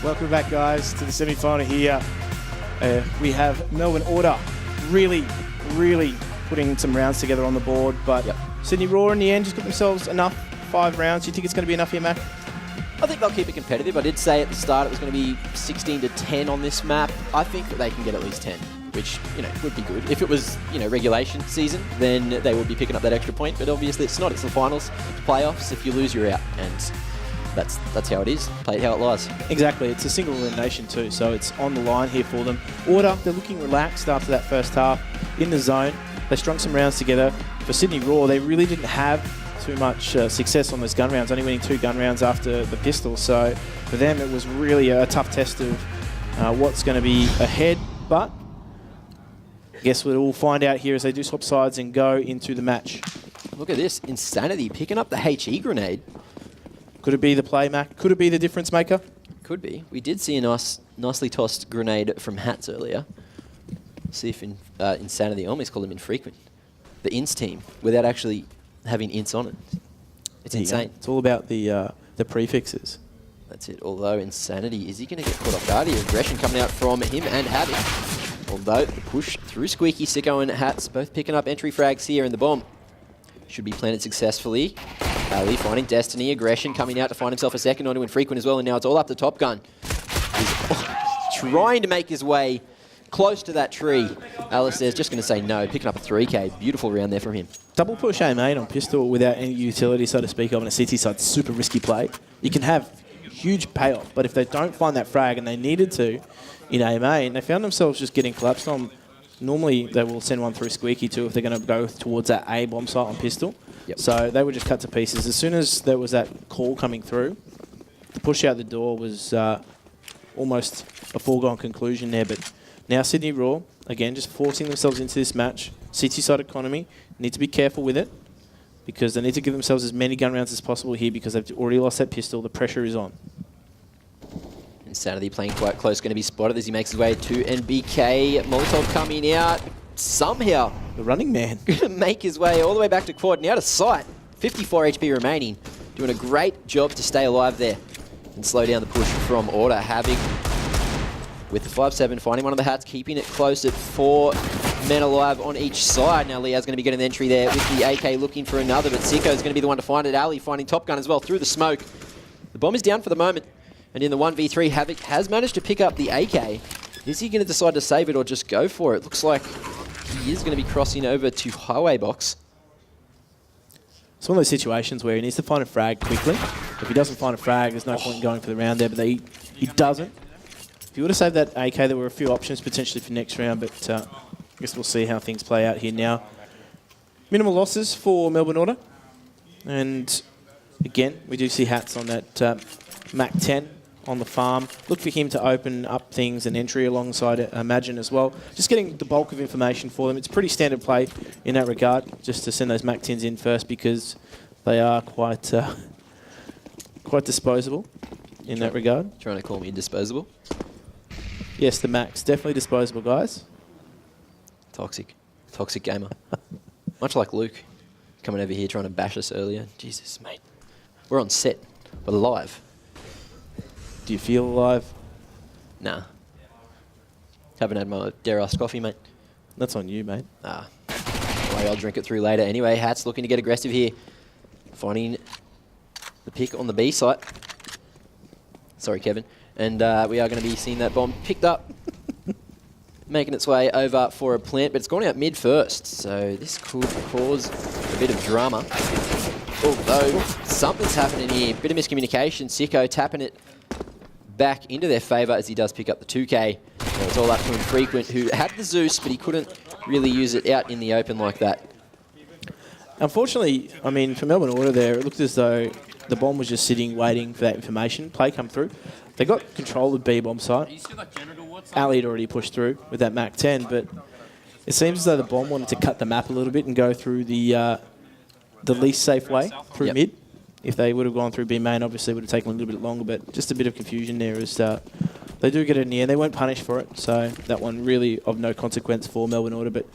Welcome back, guys, to the semi-final here. We have Melbourne Order really putting some rounds together on the board, but Sydney Raw in the end just got themselves enough 5 rounds. Do you think it's going to be enough here, Mac? I think they'll keep it competitive. I did say at the start it was going to be 16 to 10 on this map. I think that they can get at least 10, which, would be good. If it was, regulation season, then they would be picking up that extra point, but obviously it's not. It's the finals, it's playoffs. If you lose, you're out, and that's how it is. Play it how it lies. Exactly. It's a single elimination too, so it's on the line here for them. Order, they're looking relaxed after that first half in the zone. They strung some rounds together. For Sydney Raw, they really didn't have too much success on those gun rounds, only winning 2 gun rounds after the pistol. So for them, it was really a tough test of what's going to be ahead. But I guess we'll find out here as they do swap sides and go into the match. Look at this. Insanity picking up the HE grenade. Could it be the play, Mac? Could it be the difference maker? Could be. We did see a nicely tossed grenade from Hats earlier. See if Insanity, I almost called him infrequent. The Ints team, without actually having Ints on it. It's insane. It's all about the prefixes. That's it. Although Insanity, is he going to get caught off guard here? Aggression coming out from him and Havoc. Although the push through Squeaky, Sicko and Hats both picking up entry frags here, and the bomb should be planted successfully. Ali finding Destiny, Aggression coming out to find himself a second onto Infrequent as well, and now it's all up to Top Gun. He's trying to make his way close to that tree. Alistair's just going to say no, picking up a 3K. Beautiful round there from him. Double push aim-8 on pistol without any utility, so to speak, of on a city side. Super risky play. You can have huge payoff, but if they don't find that frag, and they needed to in aim-8, and they found themselves just getting collapsed on, normally they will send one through Squeaky too if they're going to go towards that A bomb site on pistol. Yep. So they were just cut to pieces. As soon as there was that call coming through, the push out the door was almost a foregone conclusion there. But now Sydney Raw, again, just forcing themselves into this match. City side economy, need to be careful with it because they need to give themselves as many gun rounds as possible here because they've already lost that pistol. The pressure is on. Insanity playing quite close, going to be spotted as he makes his way to NBK. Molotov coming out. Somehow, the running man going to make his way all the way back to quad and out of sight. 54 HP remaining. Doing a great job to stay alive there and slow down the push from Order. Havoc with the 5-7, finding one of the hats, keeping it close at 4 men alive on each side. Now Leo's going to be getting an entry there with the AK looking for another, but Sicko's going to be the one to find it. Ali finding Top Gun as well through the smoke. The bomb is down for the moment. And in the 1v3, Havoc has managed to pick up the AK. Is he going to decide to save it or just go for it? Looks like he is going to be crossing over to Highway Box. It's one of those situations where he needs to find a frag quickly. If he doesn't find a frag, there's no point in going for the round there, but he doesn't. If he would have saved that AK, there were a few options potentially for next round, but I guess we'll see how things play out here now. Minimal losses for Melbourne Order. And again, we do see hats on that Mac 10 on the farm. Look for him to open up things and entry alongside Imagine as well. Just getting the bulk of information for them. It's pretty standard play in that regard, just to send those Mac 10s in first because they are quite disposable in that regard. Trying to call me disposable? Yes, the Macs. Definitely disposable, guys. Toxic. Toxic gamer. Much like Luke coming over here trying to bash us earlier. Jesus, mate. We're on set. We're live. Do you feel alive? Nah. Haven't had my dare ask coffee, mate. That's on you, mate. Ah. Don't worry, I'll drink it through later. Anyway, Hat's looking to get aggressive here. Finding the pick on the B site. Sorry, Kevin. And we are going to be seeing that bomb picked up. Making its way over for a plant, but it's gone out mid first. So this could cause a bit of drama. Although something's happening here. Bit of miscommunication. Sicko tapping it back into their favour as he does pick up the 2K. So it's all up to Infrequent, who had the Zeus, but he couldn't really use it out in the open like that. Unfortunately, I mean, for Melbourne Order there, it looked as though the bomb was just sitting, waiting for that information. Play come through. They got control of B bomb site. Ali had already pushed through with that Mac 10, but it seems as though the bomb wanted to cut the map a little bit and go through the least safe way through mid. If they would have gone through B main, obviously it would have taken a little bit longer, but just a bit of confusion there as they do get it in the end. They weren't punished for it, so that one really of no consequence for Melbourne Order, but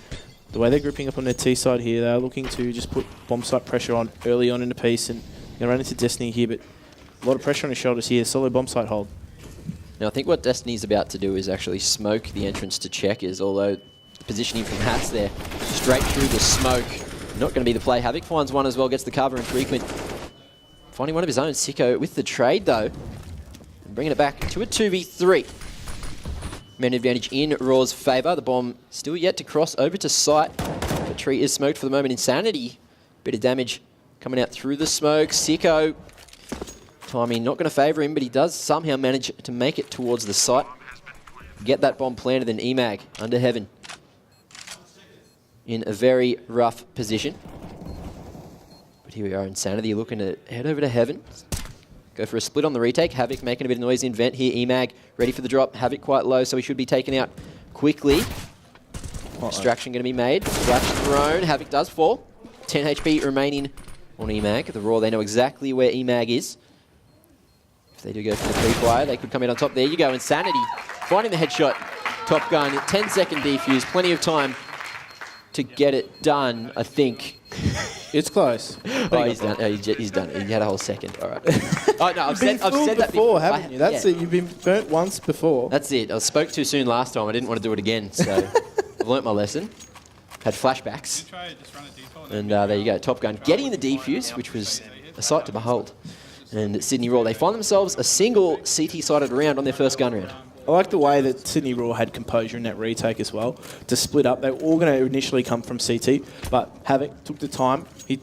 the way they're grouping up on their T side here, they're looking to just put bomb site pressure on early on in the piece, and going to run into Destiny here, but a lot of pressure on his shoulders here. Solo bomb site hold. Now I think what Destiny's about to do is actually smoke the entrance to Checkers, although positioning from Hats there, straight through the smoke. Not going to be the play. Havoc finds one as well, gets the cover, and Frequent finding one of his own. Sicko with the trade though, and bringing it back to a 2v3. Man advantage in Raw's favour. The bomb still yet to cross over to site. The tree is smoked for the moment. Insanity, bit of damage coming out through the smoke. Sicko, timing not going to favour him, but he does somehow manage to make it towards the site. Get that bomb planted, and Emag under heaven in a very rough position. But here we are, Insanity looking to head over to heaven. Go for a split on the retake. Havoc making a bit of noise in vent here. Emag ready for the drop. Havoc quite low, so he should be taken out quickly. Extraction going to be made. Flash thrown. Havoc does fall. 10 HP remaining on Emag. The Raw, they know exactly where Emag is. If they do go for the pre-fire, they could come in on top. There you go, Insanity finding the headshot. Top Gun, 10-second defuse. Plenty of time to get it done, I think. It's close. Oh, he's done. Oh, he's done. He had a whole second. All right. Oh no, I've said that before, haven't you? That's it. You've been burnt once before. That's it. I spoke too soon last time. I didn't want to do it again, so I've learnt my lesson. Had flashbacks. And there you go. Top Gun getting the defuse, which was a sight to behold. And Sydney Raw, they find themselves a single CT-sided round on their first gun round. I like the way that Sydney Raw had composure in that retake as well to split up. They were all going to initially come from CT, but Havoc took the time. He'd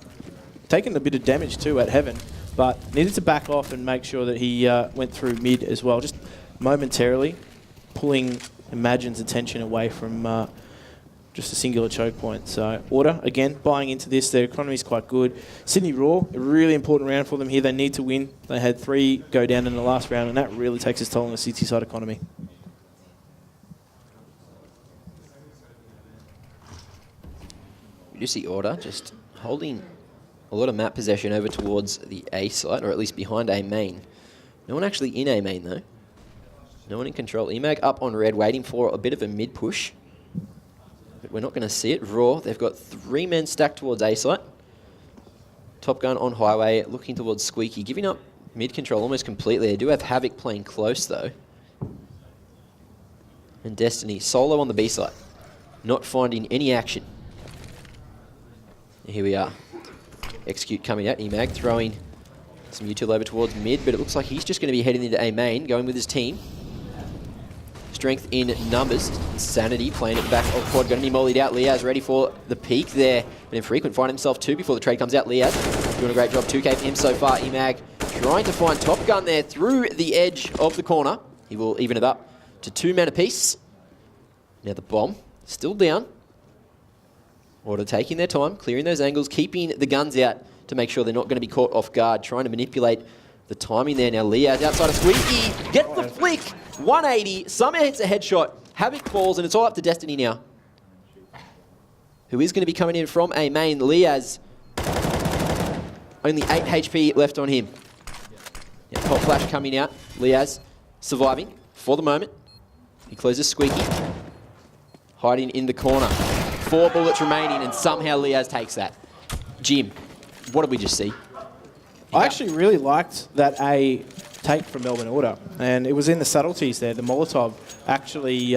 taken a bit of damage too at Heaven, but needed to back off and make sure that he went through mid as well, just momentarily pulling Imagine's attention away from just a singular choke point. So Order, again, buying into this. Their economy is quite good. Sydney Raw, a really important round for them here. They need to win. They had 3 go down in the last round, and that really takes its toll on the CT side economy. You see Order just holding a lot of map possession over towards the A site, or at least behind A main. No one actually in A main, though. No one in control. Emag up on red, waiting for a bit of a mid push. But we're not going to see it. Raw, they've got 3 men stacked towards A site. Top Gun on highway, looking towards Squeaky, giving up mid control almost completely. They do have Havoc playing close, though. And Destiny solo on the B site, not finding any action. Here we are. Execute coming out. Emag throwing some util over towards mid, but it looks like he's just going to be heading into A main, going with his team. Strength in numbers. Sanity playing it back of quad. Going to be mollied out. Liaz ready for the peak there. But Infrequent find himself 2 before the trade comes out. Liaz doing a great job. 2K for him so far. Emag trying to find Top Gun there through the edge of the corner. He will even it up to 2 men apiece. Now the bomb still down. Order taking their time, clearing those angles, keeping the guns out to make sure they're not going to be caught off guard, trying to manipulate the timing there. Now Liaz outside of Squeaky, gets the flick, 180, somehow hits a headshot, Havoc falls, and it's all up to Destiny now, who is going to be coming in from A main. Liaz, only 8 HP left on him. Yeah, Pop Flash coming out, Liaz surviving for the moment. He closes Squeaky, hiding in the corner. 4 bullets remaining, and somehow Liaz takes that. Jim, what did we just see? I actually really liked that A take from Melbourne Order, and it was in the subtleties there. The Molotov actually,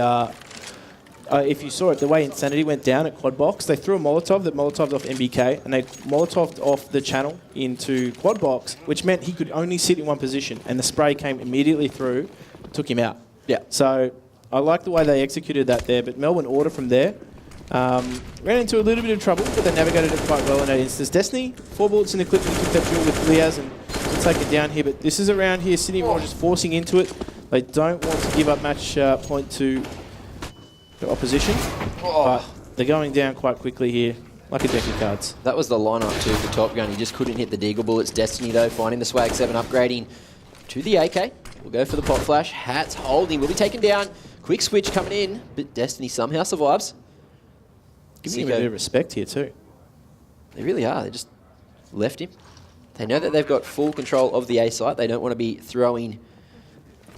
if you saw it, the way Insanity went down at quad box, they threw a Molotov that Molotoved off MBK, and they Molotoved off the channel into quad box, which meant he could only sit in one position, and the spray came immediately through, took him out. Yeah. So I like the way they executed that there, but Melbourne Order from there, ran into a little bit of trouble, but they navigated it quite well in that instance. Destiny, 4 bullets in the clip, and took that duel with Liaz and will take it down here. But this is around here, Sydney Raw just forcing into it. They don't want to give up match point to the opposition, but they're going down quite quickly here, like a deck of cards. That was the lineup too for Top Gun. He just couldn't hit the Deagle bullets. Destiny though, finding the Swag 7, upgrading to the AK. We'll go for the Pop Flash. Hats holding, will be taken down. Quick switch coming in, but Destiny somehow survives. Giving him a bit of respect here too. They really are. They just left him. They know that they've got full control of the A site. They don't want to be throwing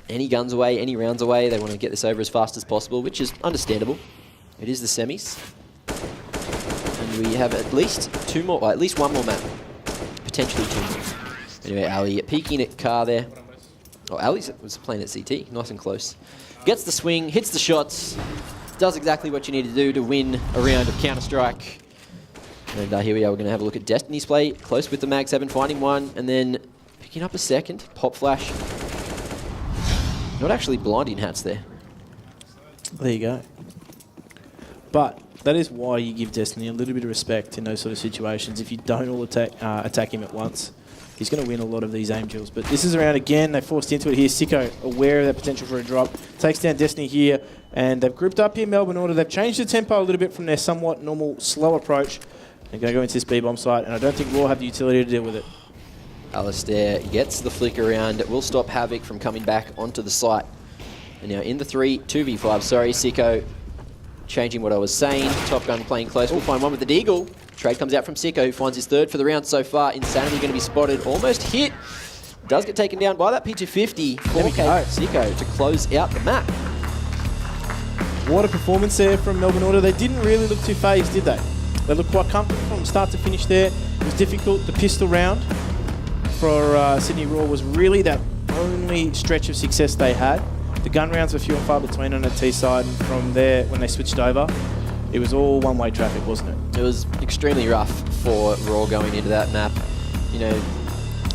any guns away, any rounds away. They want to get this over as fast as possible, which is understandable. It is the semis. And we have at least 2 more, well, at least 1 more map. Potentially 2 more. Anyway, Ali peeking at car there. Oh, Ali was playing at CT. Nice and close. Gets the swing, hits the shots. Does exactly what you need to do to win a round of Counter-Strike. And here we are, we're going to have a look at Destiny's play. Close with the Mag 7, finding 1, and then picking up a second. Pop Flash. Not actually blinding Hats there. There you go. But that is why you give Destiny a little bit of respect in those sort of situations. If you don't all attack him at once, he's going to win a lot of these aim duels. But this is around again. They forced into it here. Sicko, aware of that potential for a drop, takes down Destiny here. And they've grouped up here, Melbourne Order. They've changed the tempo a little bit from their somewhat normal, slow approach. They're going to go into this B-bomb site, and I don't think Raw have the utility to deal with it. Alistair gets the flick around. It will stop Havoc from coming back onto the site. And now in the 2v5, sorry, Sicko changing what I was saying. Top Gun playing close. We'll find 1 with the Deagle. Trade comes out from Sicko, who finds his 3rd for the round so far. Insanity going to be spotted. Almost hit. Does get taken down by that P250. 4K Sicko to close out the map. What a performance there from Melbourne Order. They didn't really look too phased, did they? They looked quite comfortable from start to finish there. It was difficult. The pistol round for Sydney Raw was really that only stretch of success they had. The gun rounds were few and far between on the T side, and from there, when they switched over, it was all one-way traffic, wasn't it? It was extremely rough for Raw going into that map. You know,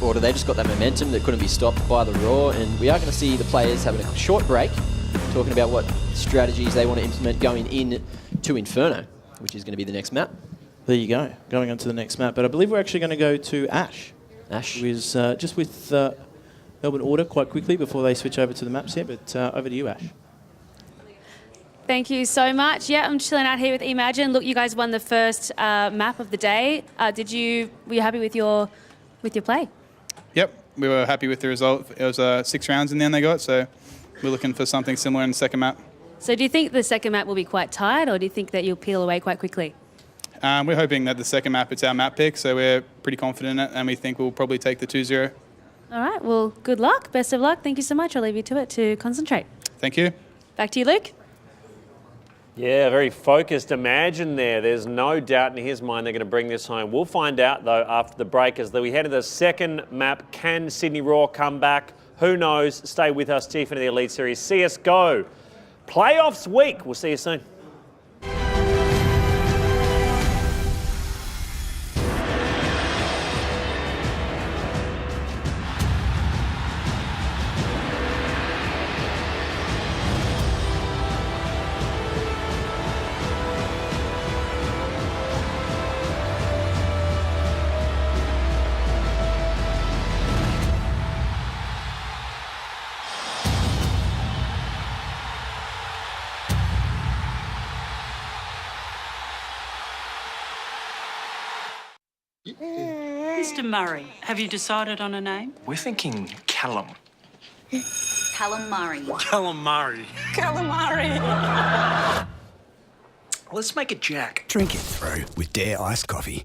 Order, they just got that momentum that couldn't be stopped by the Raw, and we are going to see the players having a short break. talking about what strategies they want to implement going in to Inferno, which is going to be the next map. There you go, going on to the next map. But I believe we're actually going to go to Ash. Ash. Who is just with Melbourne Order quite quickly before they switch over to the maps here. But over to you, Ash. Thank you so much. Yeah, I'm chilling out here with Imagine. Look, you guys won the first map of the day. Were you happy with your play? Yep, we were happy with the result. It was 6 rounds in the end they got, so we're looking for something similar in the second map. So do you think the second map will be quite tight, or do you think that you'll peel away quite quickly? We're hoping that the second map, it's our map pick, so we're pretty confident in it, and we think we'll probably take the 2-0. All right, well, good luck. Best of luck. Thank you so much. I'll leave you to it to concentrate. Thank you. Back to you, Luke. Yeah, very focused Imagine there. There's no doubt in his mind they're going to bring this home. We'll find out, though, after the break as we head to the second map. Can Sydney Raw come back? Who knows? Stay with us. Gfinity Elite Series CSGO Playoffs week. We'll see you soon. Mr. Murray, have you decided on a name? We're thinking Callum. Calamari. Calamari. Calamari. Let's make it Jack. Drink it through with Dare iced coffee.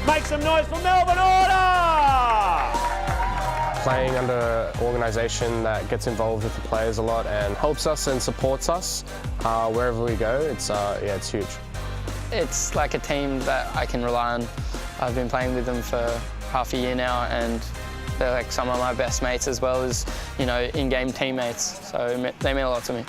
Make some noise for Melbourne Order! Playing under an organisation that gets involved with the players a lot and helps us and supports us wherever we go, it's huge. It's like a team that I can rely on. I've been playing with them for half a year now, and they're like some of my best mates as well as, you know, in-game teammates. So they mean a lot to me.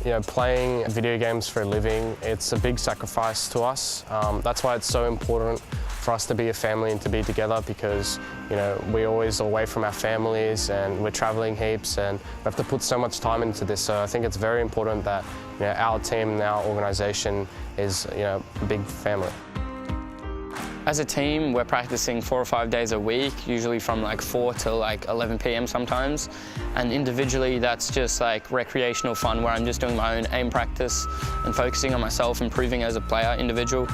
You know, playing video games for a living, it's a big sacrifice to us. That's why it's so important for us to be a family and to be together because, you know, we're always away from our families and we're traveling heaps and we have to put so much time into this. So I think it's very important that, you know, our team and our organisation is, you know, a big family. As a team, we're practicing 4 or 5 days a week, usually from like 4 till like 11 p.m. sometimes. And individually, that's just like recreational fun where I'm just doing my own aim practice and focusing on myself, improving as a player, individual.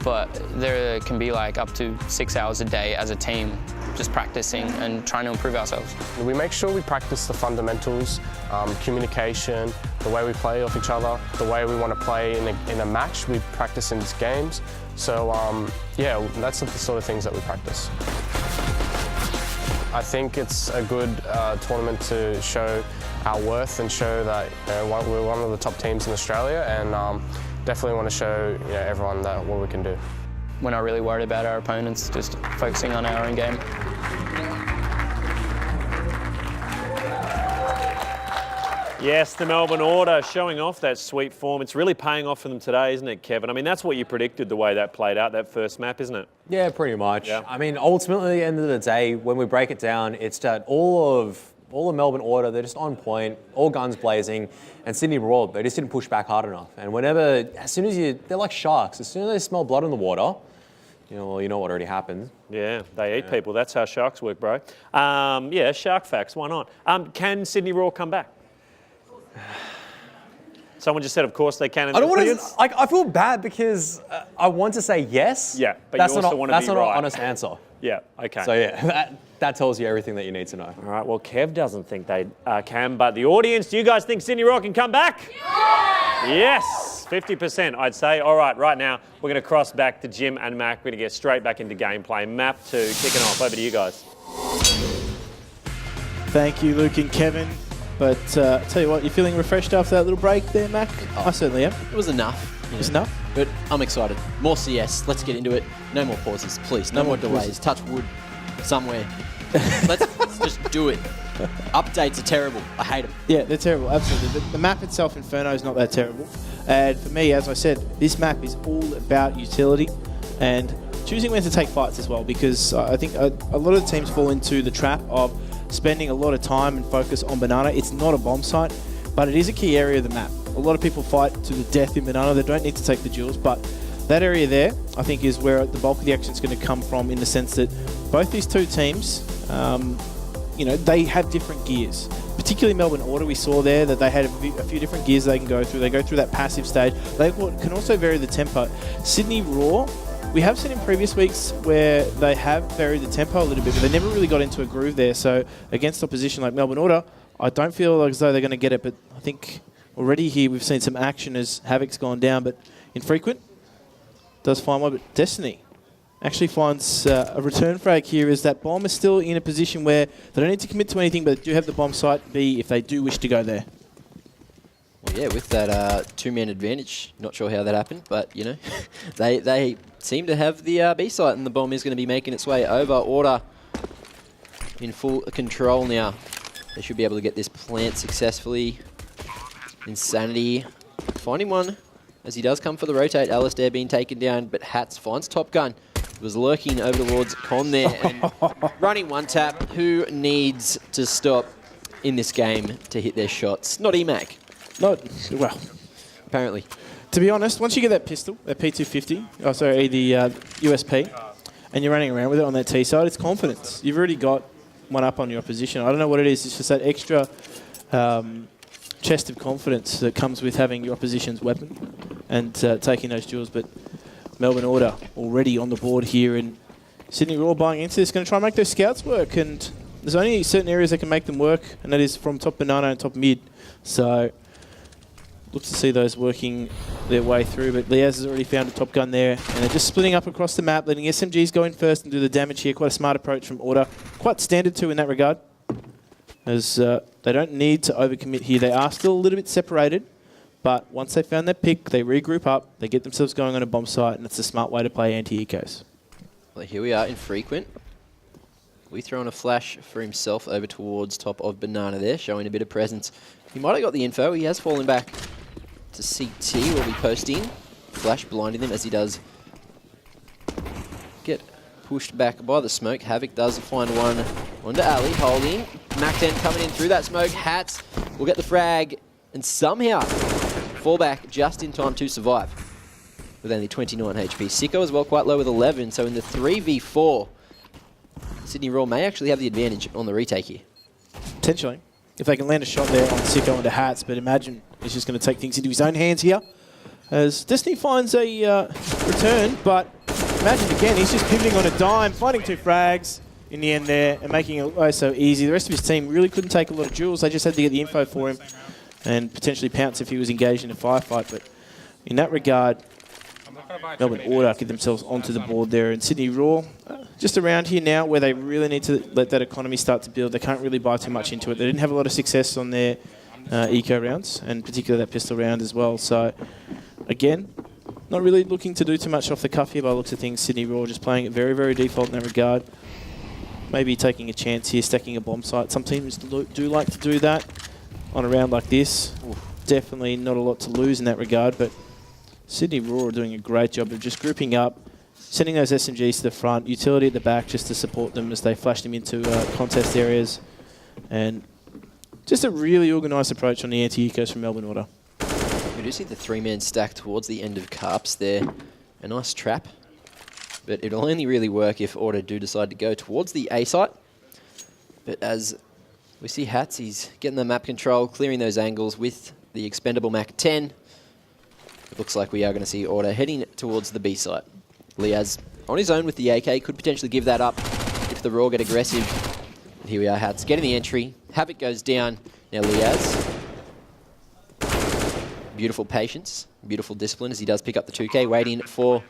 But there can be like up to 6 hours a day as a team, just practicing and trying to improve ourselves. We make sure we practice the fundamentals, communication, the way we play off each other, the way we want to play in a match, we practice in these games. So yeah, that's the sort of things that we practice. I think it's a good tournament to show our worth and show that, you know, we're one of the top teams in Australia, and definitely want to show, you know, everyone that what we can do. We're not really worried about our opponents, just focusing on our own game. Yes, the Melbourne Order showing off that sweet form. It's really paying off for them today, isn't it, Kevin? I mean, that's what you predicted the way that played out, that first map, isn't it? Yeah, pretty much. Yeah. I mean, ultimately, at the end of the day, when we break it down, it's that all the Melbourne Order, they're just on point, all guns blazing, and Sydney Raw, they just didn't push back hard enough. And whenever, they're like sharks. As soon as they smell blood in the water, you know what already happened. Yeah, they eat people. That's how sharks work, bro. Yeah, shark facts, why not? Can Sydney Raw come back? Someone just said, of course they can. I don't want to. I feel bad because I want to say yes. Yeah, but that's you also not, want to be that's not right. an honest answer. Yeah. Okay. So yeah, that tells you everything that you need to know. All right. Well, Kev doesn't think they can, but the audience, do you guys think Sydney Raw can come back? Yeah! Yes, 50%, I'd say. All right. Right now, we're going to cross back to Jim and Mac. We're going to get straight back into gameplay. Map 2 kicking off. Over to you guys. Thank you, Luke and Kevin. But tell you what, you're feeling refreshed after that little break there, Mac? I certainly am. It was enough. It was enough? But I'm excited. More CS. Let's get into it. No more pauses, please. No more delays. Touch wood somewhere. Let's just do it. Updates are terrible. I hate them. Yeah, they're terrible, absolutely. The map itself, Inferno, is not that terrible. And for me, as I said, this map is all about utility and choosing when to take fights as well, because I think a lot of the teams fall into the trap of spending a lot of time and focus on Banana. It's not a bomb site, but it is a key area of the map. A lot of people fight to the death in Banana. They don't need to take the jewels, but that area there, I think, is where the bulk of the action is going to come from, in the sense that both these two teams, you know, they have different gears. Particularly Melbourne Order, we saw there that they had a few different gears they can go through. They go through that passive stage. They can also vary the tempo. Sydney Raw, we have seen in previous weeks where they have varied the tempo a little bit, but they never really got into a groove there. So against opposition like Melbourne Order, I don't feel as though they're going to get it, but I think already here we've seen some action as Havoc's gone down, but Infrequent does find one, but Destiny actually finds a return frag here, as that bomb is still in a position where they don't need to commit to anything, but they do have the bomb site B if they do wish to go there. Well, yeah, with that two-man advantage, not sure how that happened, but, you know, they seem to have the B site, and the bomb is going to be making its way over. Order in full control now. They should be able to get this plant successfully. Insanity finding one as he does come for the rotate. Alistair being taken down, but Hats finds Top Gun. Was lurking over towards Con there and running one tap. Who needs to stop in this game to hit their shots? Not EMAC. Not, well, apparently. To be honest, once you get that pistol, that P250, the USP, and you're running around with it on that T side, it's confidence. You've already got one up on your opposition. I don't know what it is. It's just that extra chest of confidence that comes with having your opposition's weapon and taking those duels. But Melbourne Order already on the board here, and Sydney Raw buying into this, going to try and make those scouts work. And there's only certain areas that can make them work, and that is from top Banana and top mid. So look to see those working their way through, but Liaz has already found a Top Gun there, and they're just splitting up across the map, letting SMGs go in first and do the damage here. Quite a smart approach from Order. Quite standard too in that regard, as they don't need to overcommit here. They are still a little bit separated, but once they found their pick, they regroup up, they get themselves going on a bomb site, and it's a smart way to play anti-ecos. Well, here we are, Infrequent. We throw in a flash for himself over towards top of Banana there, showing a bit of presence. He might have got the info. He has fallen back to CT. Will be posting. Flash blinding them as he does get pushed back by the smoke. Havoc does find one to Ali, holding. Mac 10 coming in through that smoke. Hats will get the frag and somehow fall back just in time to survive with only 29 HP. Sicko as well, quite low with 11. So in the 3v4, Sydney Royal may actually have the advantage on the retake here. Potentially. If they can land a shot there on Sicko into Hats, but imagine he's just going to take things into his own hands here. As Destiny finds a return, but imagine again, he's just pivoting on a dime, finding 2 frags in the end there and making it oh so easy. The rest of his team really couldn't take a lot of duels. They just had to get the info for him and potentially pounce if he was engaged in a firefight. But in that regard, Melbourne Order get themselves onto the board there. And Sydney Raw, just around here now where they really need to let that economy start to build. They can't really buy too much into it. They didn't have a lot of success on their eco rounds, and particularly that pistol round as well. So, again, not really looking to do too much off the cuff here by the looks of things. Sydney Raw just playing it very, very default in that regard. Maybe taking a chance here, stacking a bomb site. Some teams do like to do that on a round like this. Definitely not a lot to lose in that regard, but Sydney Raw are doing a great job of just grouping up, sending those SMGs to the front, utility at the back just to support them as they flash them into contest areas, and just a really organised approach on the anti-ecos from Melbourne Order. We do see the 3-man stack towards the end of Carps there. A nice trap, but it'll only really work if Order do decide to go towards the A site. But as we see Hats, he's getting the map control, clearing those angles with the expendable Mac 10. It looks like we are going to see Order heading towards the B site. Liaz on his own with the AK could potentially give that up if the Raw get aggressive. And here we are, Hats getting the entry. Havoc goes down. Now Liaz. Beautiful patience, beautiful discipline as he does pick up the 2K, waiting for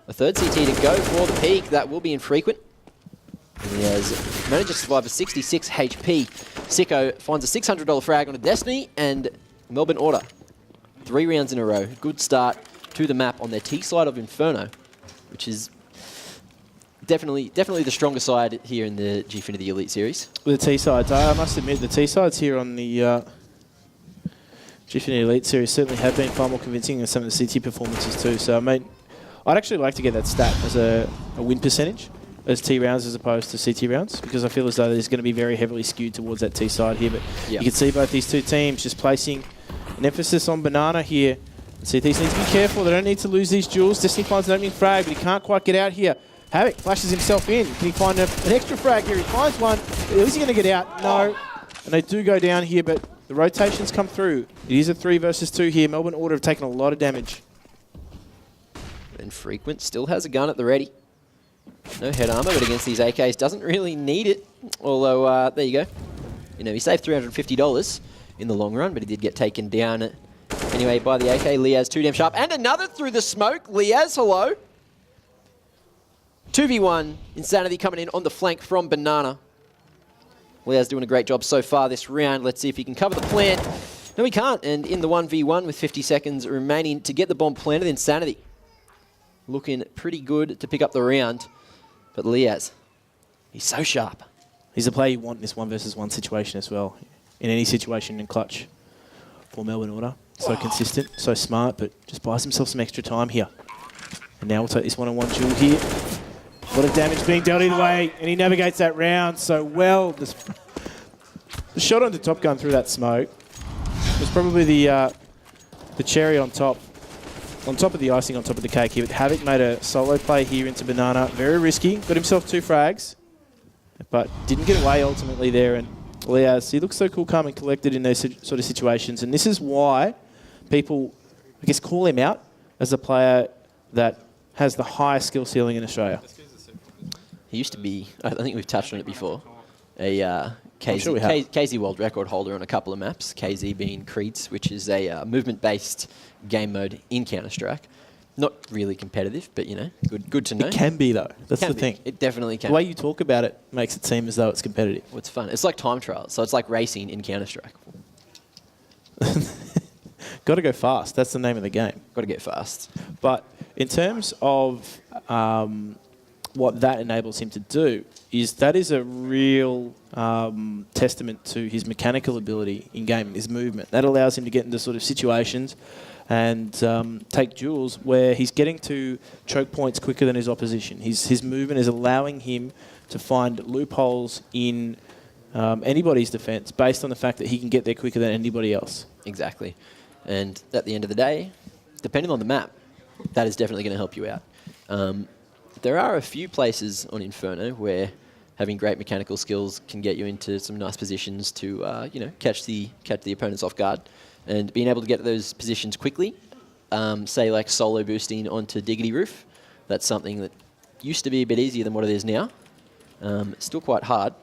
a third CT to go for the peak. That will be infrequent. And Liaz manages to survive a 66 HP. Sicko finds a $600 frag on a Destiny, and Melbourne Order 3 rounds in a row. Good start to the map on their T side of Inferno, which is definitely the stronger side here in the Gfinity Elite Series. With the T sides, I must admit the T sides here on the Gfinity Elite Series certainly have been far more convincing than some of the CT performances too. So I mean, I'd actually like to get that stat as a win percentage as T rounds as opposed to CT rounds, because I feel as though there's going to be very heavily skewed towards that T side here. But you can see both these two teams just placing an emphasis on Banana here. CTs need to be careful. They don't need to lose these duels. Destiny finds an opening frag, but he can't quite get out here. Havoc flashes himself in. Can he find an extra frag here? He finds one. Is he going to get out? No. And they do go down here, but the rotations come through. It is a 3 versus 2 here. Melbourne Order have taken a lot of damage. Infrequent still has a gun at the ready. No head armor, but against these AKs doesn't really need it. Although, there you go. You know, he saved $350 in the long run, but he did get taken down anyway by the AK. Liaz too damn sharp. And another through the smoke. Liaz, hello. 2v1. Insanity coming in on the flank from Banana. Liaz doing a great job so far this round. Let's see if he can cover the plant. No, he can't. And in the 1v1 with 50 seconds remaining to get the bomb planted, Insanity looking pretty good to pick up the round. But Liaz, he's so sharp. He's a player you want in this 1 versus 1 situation as well. In any situation in clutch for Melbourne Order. So consistent, so smart, but just buys himself some extra time here. And now we'll take this one-on-one duel here. A lot of damage being dealt either way, and he navigates that round so well. The shot onto Top Gun through that smoke was probably the cherry on top of the icing on top of the cake here. But Havoc made a solo play here into Banana. Very risky. Got himself 2 frags, but didn't get away ultimately there. And Liaz, he looks so cool, calm and collected in those sort of situations. And this is why people, I guess, call him out as a player that has the highest skill ceiling in Australia. He used to be, I think we've touched on it before, a KZ world record holder on a couple of maps, KZ being Creeds, which is a movement-based game mode in Counter-Strike. Not really competitive, but, you know, good to know. It can be, though. That's the thing. It definitely can. The way you talk about it makes it seem as though it's competitive. Well, it's fun. It's like time trials, so it's like racing in Counter-Strike. Got to go fast. That's the name of the game. Got to get fast. But in terms of what that enables him to do is that is a real testament to his mechanical ability in game, his movement. That allows him to get into sort of situations and take duels where he's getting to choke points quicker than his opposition. His movement is allowing him to find loopholes in anybody's defense based on the fact that he can get there quicker than anybody else. Exactly. And at the end of the day, depending on the map, that is definitely going to help you out. There are a few places on Inferno where having great mechanical skills can get you into some nice positions to, catch the opponents off guard. And being able to get to those positions quickly, say like solo boosting onto Diggity Roof, that's something that used to be a bit easier than what it is now. It's still quite hard.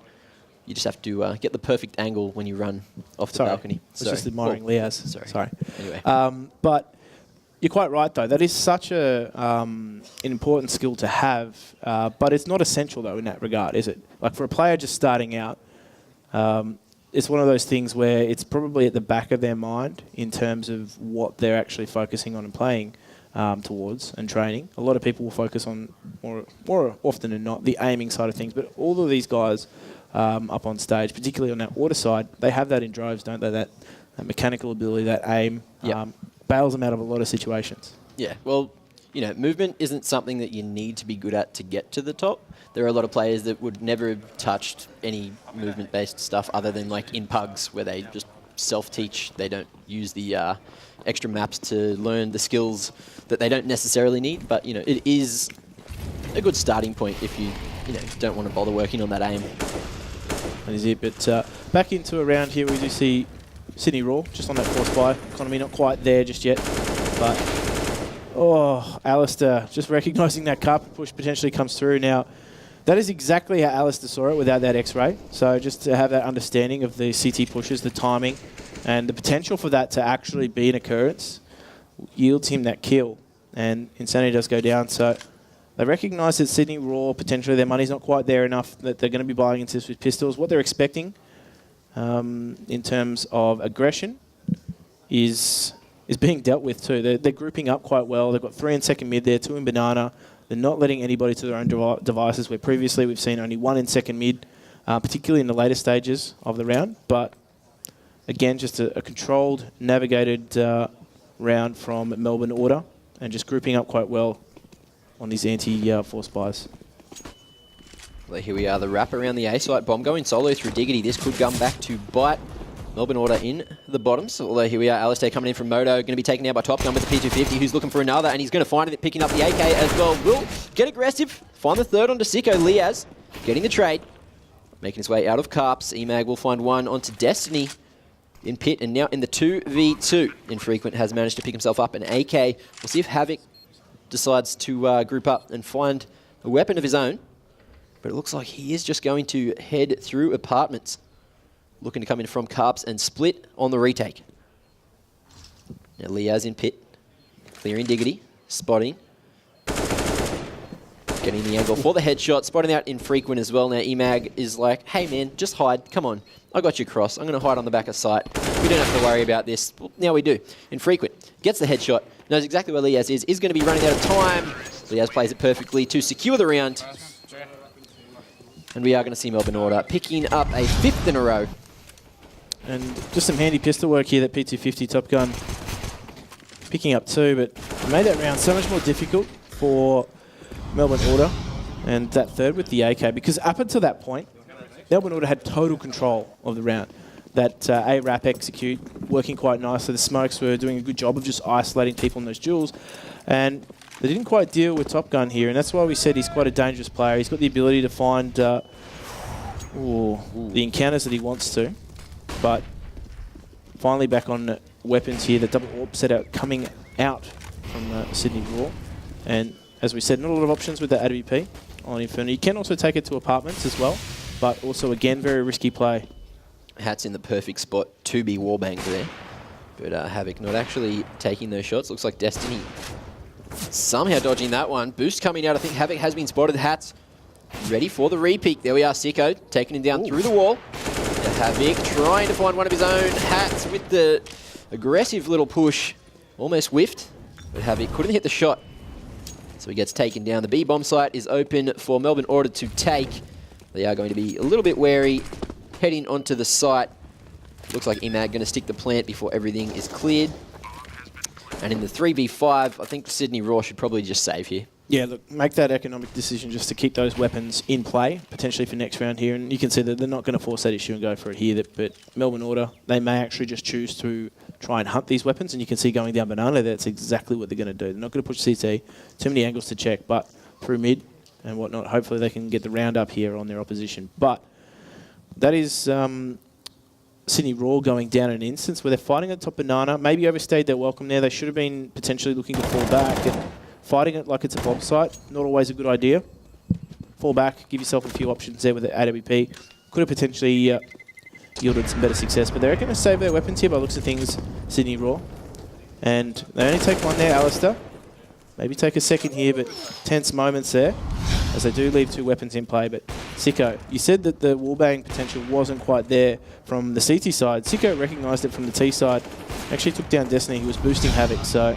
You just have to get the perfect angle when you run off the balcony. I was just admiring Liaz. Sorry. Anyway. But you're quite right, though. That is such an important skill to have, but it's not essential, though, in that regard, is it? Like, for a player just starting out, it's one of those things where it's probably at the back of their mind in terms of what they're actually focusing on and playing towards and training. A lot of people will focus on, more often than not, the aiming side of things, but all of these guys up on stage, particularly on that water side, they have that in droves, don't they? That mechanical ability, that aim. Yep. Bails them out of a lot of situations. Yeah, well, movement isn't something that you need to be good at to get to the top. There are a lot of players that would never have touched any movement-based stuff other than like in pugs where they just self-teach. They don't use the extra maps to learn the skills that they don't necessarily need. But, it is a good starting point if you, don't want to bother working on that aim. That is it. But back into a round here, we do see Sydney Raw, just on that force buy. Economy not quite there just yet. But, Alistair, just recognising that carpet push potentially comes through. Now, that is exactly how Alistair saw it without that X-ray. So just to have that understanding of the CT pushes, the timing, and the potential for that to actually be an occurrence yields him that kill. And Insanity does go down. So they recognise that Sydney Raw, potentially their money's not quite there enough, that they're going to be buying into this with pistols. What they're expecting in terms of aggression is being dealt with too. They're grouping up quite well. They've got 3 in second mid there, 2 in banana. They're not letting anybody to their own devices, where previously we've seen only 1 in second mid, particularly in the later stages of the round. But again, just a controlled, navigated round from Melbourne Order, and just grouping up quite well on these anti-force buys. Well, here we are, the wrap around the A-site bomb going solo through Diggity. This could come back to bite Melbourne Order in the bottoms. Although here we are, Alistair coming in from Moto, going to be taken out by Top Gun with the P250, who's looking for another, and he's going to find it, picking up the AK as well. Will get aggressive, find the third onto Sicko. Liaz getting the trade, making his way out of Carps. EMAG will find one onto Destiny in pit, and now in the 2v2. Infrequent has managed to pick himself up an AK. We'll see if Havoc decides to group up and find a weapon of his own. But it looks like he is just going to head through apartments, looking to come in from Carps and split on the retake. Now Liaz in pit, clearing Diggity, spotting, getting the angle for the headshot, spotting out Infrequent as well. Now EMAG is like, hey man, just hide, come on. I got you cross, I'm going to hide on the back of sight. We don't have to worry about this. Well, now we do. Infrequent gets the headshot, knows exactly where Liaz is going to be running out of time. Liaz plays it perfectly to secure the round. And we are going to see Melbourne Order picking up a 5th in a row. And just some handy pistol work here, that P250 Top Gun picking up 2, but made that round so much more difficult for Melbourne Order and that third with the AK, because up until that point, Melbourne Order had total control of the round. That A-Rap execute working quite nicely. The smokes were doing a good job of just isolating people in those duels. And they didn't quite deal with Top Gun here, and that's why we said he's quite a dangerous player. He's got the ability to find the encounters that he wants to. But finally back on weapons here. The double AWP set out coming out from Sydney Raw. And as we said, not a lot of options with the AWP on Inferno. You can also take it to apartments as well, but also, again, very risky play. Hat's in the perfect spot to be warbanged there. But Havoc not actually taking those shots. Looks like Destiny somehow dodging that one. Boost coming out. I think Havoc has been spotted. Hat's ready for the repeat. There we are, Sicko taking him down through the wall. Now Havoc trying to find one of his own. Hats with the aggressive little push. Almost whiffed, but Havoc couldn't hit the shot. So he gets taken down. The B bomb site is open for Melbourne Order to take. They are going to be a little bit wary, heading onto the site. Looks like EMAG going to stick the plant before everything is cleared. And in the 3v5, I think Sydney Raw should probably just save here. Yeah, look, make that economic decision just to keep those weapons in play, potentially for next round here. And you can see that they're not going to force that issue and go for it here. But Melbourne Order, they may actually just choose to try and hunt these weapons. And you can see going down Banana, that's exactly what they're going to do. They're not going to push CT, too many angles to check, but through mid and whatnot, hopefully they can get the round up here on their opposition. But that is Sydney Raw going down in an instance where they're fighting at top Banana. Maybe overstayed their welcome there. They should have been potentially looking to fall back. And fighting it like it's a bomb site, not always a good idea. Fall back, give yourself a few options there with the AWP. Could have potentially yielded some better success, but they're going to save their weapons here by looks of things, Sydney Raw. And they only take one there, Alistair. Maybe take a second here, but tense moments there, as they do leave 2 weapons in play. But Sicko, you said that the wallbang potential wasn't quite there from the CT side. Sicko recognised it from the T side. Actually took down Destiny, he was boosting Havoc, so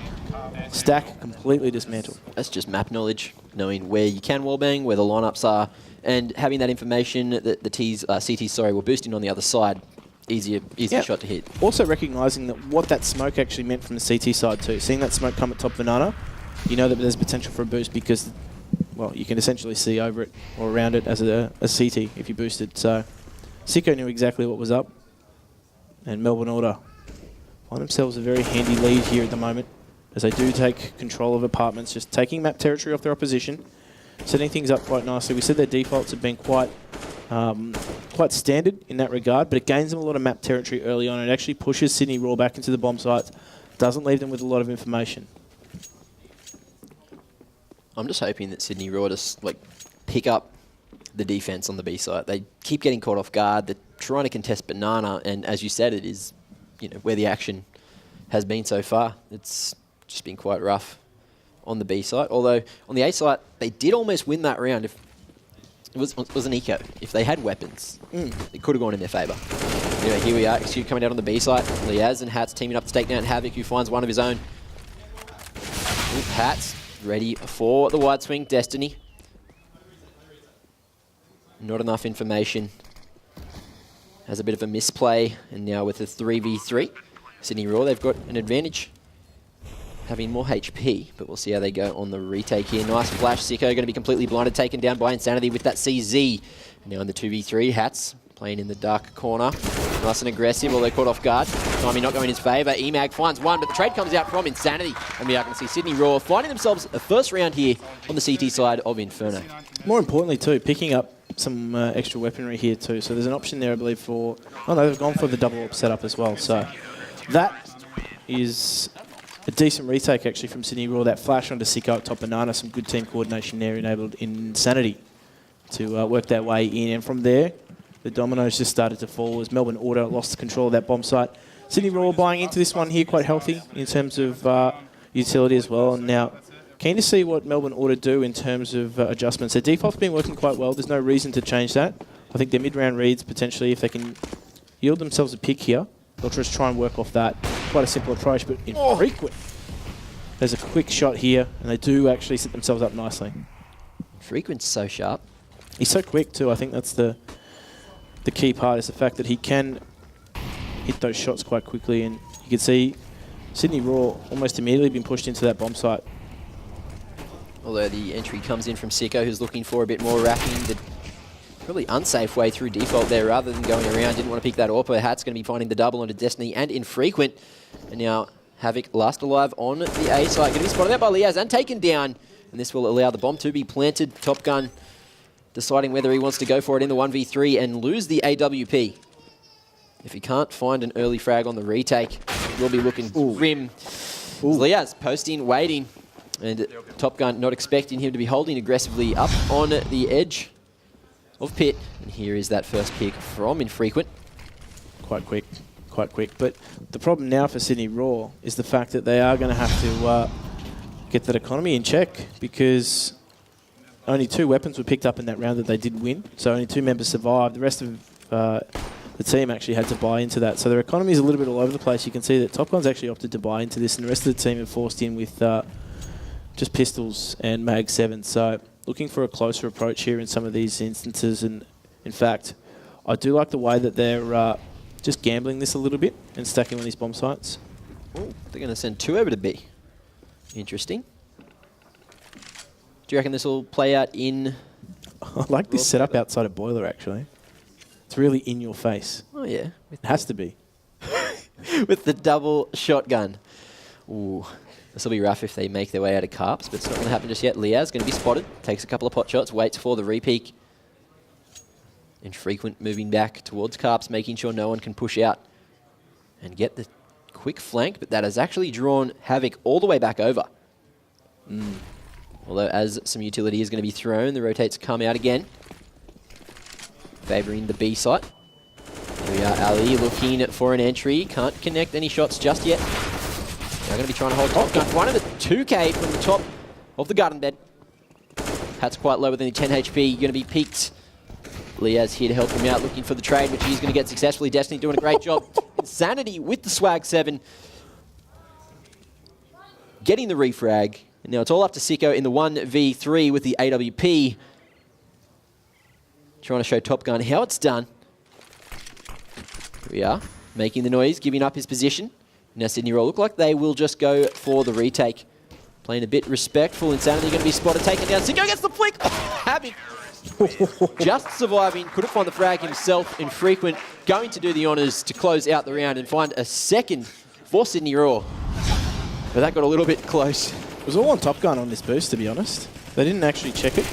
stack completely dismantled. That's just map knowledge, knowing where you can wallbang, where the lineups are, and having that information that the CTs were boosting on the other side. Easier shot to hit. Also recognising that what that smoke actually meant from the CT side too. Seeing that smoke come at top Banana, you know that there's potential for a boost because, well, you can essentially see over it or around it as a CT if you boost it. So Sicko knew exactly what was up, and Melbourne Order find themselves a very handy lead here at the moment, as they do take control of apartments, just taking map territory off their opposition, setting things up quite nicely. We said their defaults have been quite standard in that regard, but it gains them a lot of map territory early on. It actually pushes Sydney Raw back into the bomb sites, doesn't leave them with a lot of information. I'm just hoping that Sydney Raw just pick up the defense on the B site. They keep getting caught off guard. They're trying to contest Banana, and as you said, it is where the action has been so far. It's just been quite rough on the B site. Although on the A site, they did almost win that round. If it was an eco. If they had weapons, it could have gone in their favour. Anyway, here we are. Execute coming out on the B site. Liaz and Hats teaming up to take down Havoc, who finds one of his own. Hats ready for the wide swing. Destiny. Not enough information. Has a bit of a misplay. And now with the 3v3, Sydney Raw, they've got an advantage, having more HP, but we'll see how they go on the retake here. Nice flash. Sicko going to be completely blinded, taken down by Insanity with that CZ. Now in the 2v3, Hats playing in the dark corner. Nice and aggressive, although caught off guard. Timing not going in his favour. EMAG finds one, but the trade comes out from Insanity. And we are going to see Sydney Raw finding themselves a first round here on the CT side of Inferno. More importantly too, picking up some extra weaponry here too. So there's an option there, I believe, for... Oh no, they've gone for the double up setup as well. So that is a decent retake actually from Sydney Raw. That flash onto Sicko at top Banana, some good team coordination there enabled Insanity to work their way in. And from there, the dominoes just started to fall as Melbourne Order lost control of that bomb site. Sydney Raw buying into this one here quite healthy in terms of utility as well. And now, keen to see what Melbourne Order do in terms of adjustments. Their default's been working quite well. There's no reason to change that. I think their mid-round reads, potentially, if they can yield themselves a pick here, they'll just try and work off that. Quite a simple approach, but infrequent. There's a quick shot here, and they do actually set themselves up nicely. Frequent's so sharp. He's so quick too. I think that's the key part, is the fact that he can hit those shots quite quickly, and you can see Sydney Raw almost immediately been pushed into that bomb site. Although the entry comes in from Sicko, who's looking for a bit more wrapping. The really unsafe way through default there rather than going around. Didn't want to pick that AWP. Hat's going to be finding the double onto Destiny and Infrequent. And now Havoc last alive on the A site. Going to be spotted out by Liaz and taken down. And this will allow the bomb to be planted. Top Gun deciding whether he wants to go for it in the 1v3 and lose the AWP. If he can't find an early frag on the retake, we'll be looking grim. Liaz posting, waiting. And Top Gun not expecting him to be holding aggressively up on the edge of pit. And here is that first pick from Infrequent. Quite quick. But the problem now for Sydney Raw is the fact that they are going to have to get that economy in check, because only 2 weapons were picked up in that round that they did win. So only 2 members survived. The rest of the team actually had to buy into that. So their economy is a little bit all over the place. You can see that Top Gun's actually opted to buy into this, and the rest of the team have forced in with just pistols and mag 7. So looking for a closer approach here in some of these instances. And in fact, I do like the way that they're just gambling this a little bit and stacking on these bomb sites. Oh, they're going to send 2 over to B. Interesting. Do you reckon this will play out in... I like this setup outside of Boiler, actually. It's really in your face. Oh, yeah. It has to be. With the double shotgun. Ooh, this will be rough if they make their way out of Carps, but it's not going to happen just yet. Liaz going to be spotted, takes a couple of pot shots, waits for the repeak. Infrequent moving back towards Carps, making sure no one can push out and get the quick flank, but that has actually drawn Havoc all the way back over. Although as some utility is going to be thrown, the rotates come out again, favouring the B site. Here we are, Ali looking for an entry. Can't connect any shots just yet. They're going to be trying to hold top gun. One of the 2K from the top of the garden bed. Hat's quite low within the 10 HP. Going to be peaked. Liaz here to help him out, looking for the trade, which he's going to get successfully. Destiny doing a great job. Insanity with the swag 7. Getting the refrag. And now it's all up to Sicko in the 1v3 with the AWP. Trying to show Top Gun how it's done. Here we are, making the noise, giving up his position. Now Sydney Roll look like they will just go for the retake. Playing a bit respectful. Insanity going to be spotted, taken down. Sicko gets the flick. Havoc just surviving. Couldn't find the frag himself. Infrequent going to do the honours to close out the round and find a second for Sydney Raw. But that got a little bit close. It was all on Top Gun on this boost, to be honest. They didn't actually check it.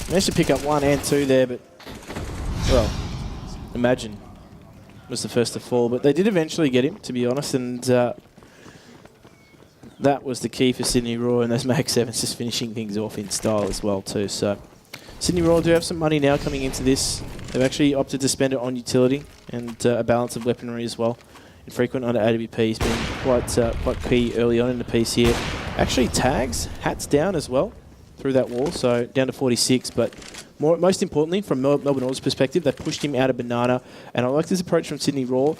Managed to pick up 1 and 2 there, but, well, Imagine was the first to fall. But they did eventually get him, to be honest, and that was the key for Sydney Raw, and those Mag 7s just finishing things off in style as well, too. So Sydney Raw do have some money now coming into this. They've actually opted to spend it on utility and a balance of weaponry as well. Infrequent under AWP has been quite key early on in the piece here. Actually tags, hats down as well through that wall, so down to 46. But most importantly, from Melbourne Oil's perspective, they pushed him out of Banana. And I like this approach from Sydney Raw.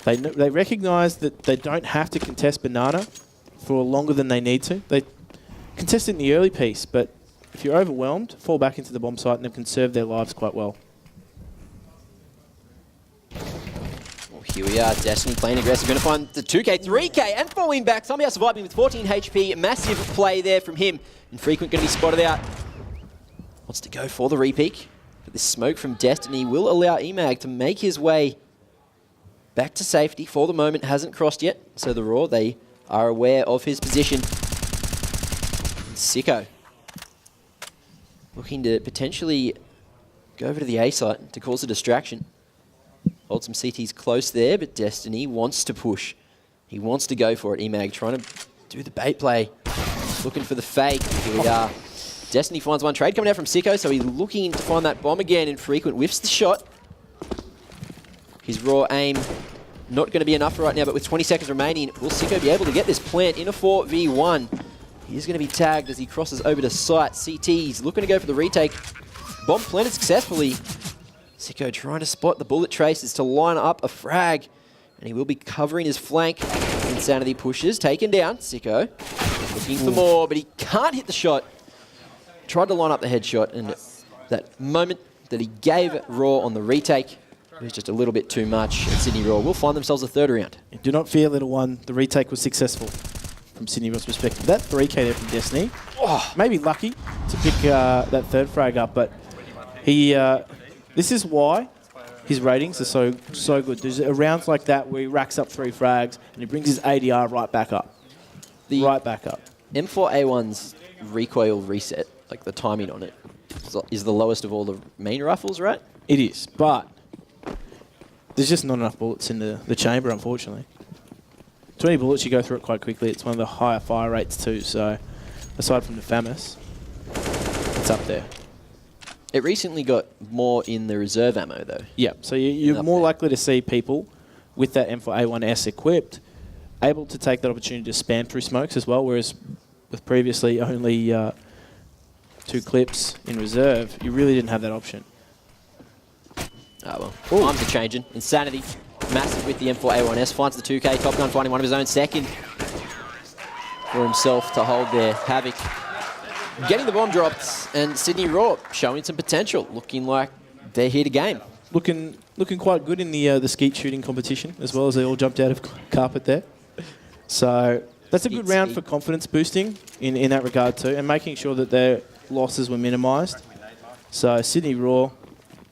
They recognise that they don't have to contest Banana for longer than they need to. They contest it in the early piece, but if you're overwhelmed, fall back into the bomb site and they've conserved their lives quite well. Here we are, Destiny playing aggressive, going to find the 2K, 3K, and falling back. Somehow surviving with 14 HP. Massive play there from him. Infrequent going to be spotted out. Wants to go for the repeak. But this smoke from Destiny will allow Emag to make his way back to safety. For the moment, hasn't crossed yet. So the Raw, they are aware of his position. And Sicko looking to potentially go over to the A site to cause a distraction. Hold some CTs close there, but Destiny wants to push. He wants to go for it. Emag trying to do the bait play. Looking for the fake. Here we are. Destiny finds one trade coming out from Sicko, so he's looking to find that bomb again. Infrequent whiffs the shot. His raw aim not going to be enough right now, but with 20 seconds remaining, will Sicko be able to get this plant in a 4v1? He's going to be tagged as he crosses over to site. CT's looking to go for the retake. Bomb planted successfully. Sicko trying to spot the bullet traces to line up a frag. And he will be covering his flank. Insanity pushes, taken down. Sicko looking for more, but he can't hit the shot. Tried to line up the headshot, and that moment that he gave Raw on the retake was just a little bit too much. And Sydney Raw will find themselves a third round. Do not fear, little one. The retake was successful from Sydney Raw's perspective. That 3K there from Destiny, maybe lucky to pick that third frag up, but he... this is why his ratings are so good. There's rounds like that where he racks up 3 frags and he brings his ADR right back up. Right back up. M4A1's recoil reset, like the timing on it, is the lowest of all the main rifles, right? It is, but there's just not enough bullets in the chamber, unfortunately. 20 bullets, you go through it quite quickly. It's one of the higher fire rates too, so aside from the FAMAS, it's up there. It recently got more in the reserve ammo, though. Yeah, so you're more likely to see people with that M4A1S equipped able to take that opportunity to spam through smokes as well, whereas with previously only 2 clips in reserve, you really didn't have that option. Oh well, times are changing. Insanity, massive with the M4A1S, finds the 2K, Top Gun finding one of his own second. for himself to hold there. Havoc getting the bomb dropped, and Sydney Raw showing some potential, looking like they're here to game. Looking quite good in the skeet shooting competition, as well as they all jumped out of carpet there. So that's a good round for confidence boosting in that regard too, and making sure that their losses were minimised. So Sydney Raw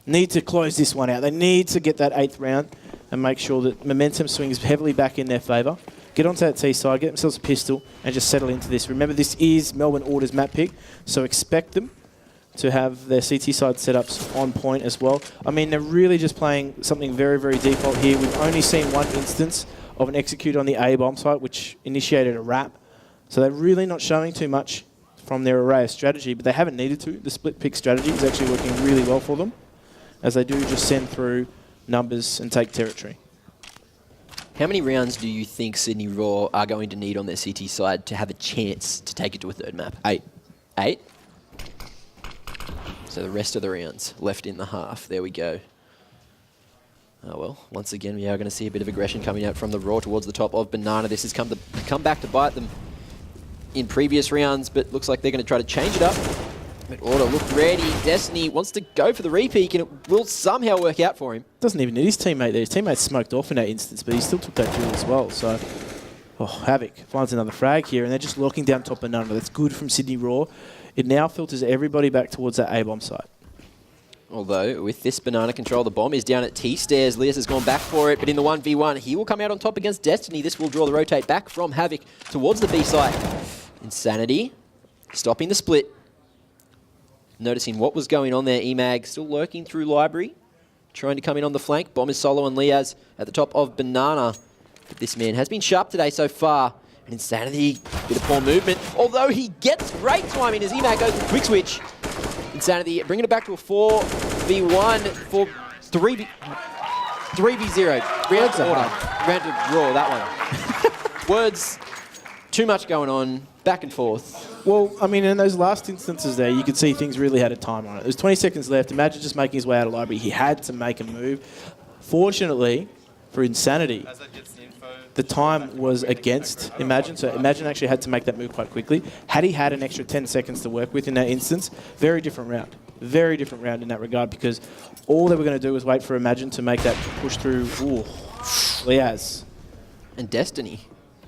need to close this one out. They need to get that 8th round and make sure that momentum swings heavily back in their favour. Get onto that T-side, get themselves a pistol, and just settle into this. Remember, this is Melbourne Order's map pick, so expect them to have their CT side setups on point as well. I mean, they're really just playing something very, very default here. We've only seen one instance of an execute on the A-bomb site, which initiated a wrap. So they're really not showing too much from their array of strategy, but they haven't needed to. The split pick strategy is actually working really well for them, as they do just send through numbers and take territory. How many rounds do you think Sydney Raw are going to need on their CT side to have a chance to take it to a 3rd map? 8. 8? So the rest of the rounds left in the half. There we go. Oh well, once again we are going to see a bit of aggression coming out from the Raw towards the top of Banana. This has come back to bite them in previous rounds, but looks like they're going to try to change it up. But Order look ready. Destiny wants to go for the repeat, and it will somehow work out for him. Doesn't even need his teammate there. His teammate smoked off in that instance, but he still took that duel as well. So, Havoc finds another frag here, and they're just locking down top Banana. That's good from Sydney Raw. It now filters everybody back towards that A-bomb site. Although, with this Banana control, the bomb is down at T-stairs. Lias has gone back for it, but in the 1v1, he will come out on top against Destiny. This will draw the rotate back from Havoc towards the B site. Insanity stopping the split. Noticing what was going on there, Emag still lurking through Library, trying to come in on the flank. Bomb is solo and Liaz at the top of Banana. But this man has been sharp today so far. And Insanity, bit of poor movement. Although he gets great timing as Emag goes with quick switch. Insanity bringing it back to a 4v1 for 3v0. Round to Order. Round to Raw, that one. Words, too much going on, back and forth. Well, I mean, in those last instances there, you could see things really had a time on it. There's 20 seconds left. Imagine just making his way out of Library. He had to make a move. Fortunately, for Insanity, the time was against Imagine, so Imagine actually had to make that move quite quickly. Had he had an extra 10 seconds to work with in that instance, very different round. Very different round in that regard, because all they were going to do was wait for Imagine to make that push through. Ooh, Liaz. And Destiny.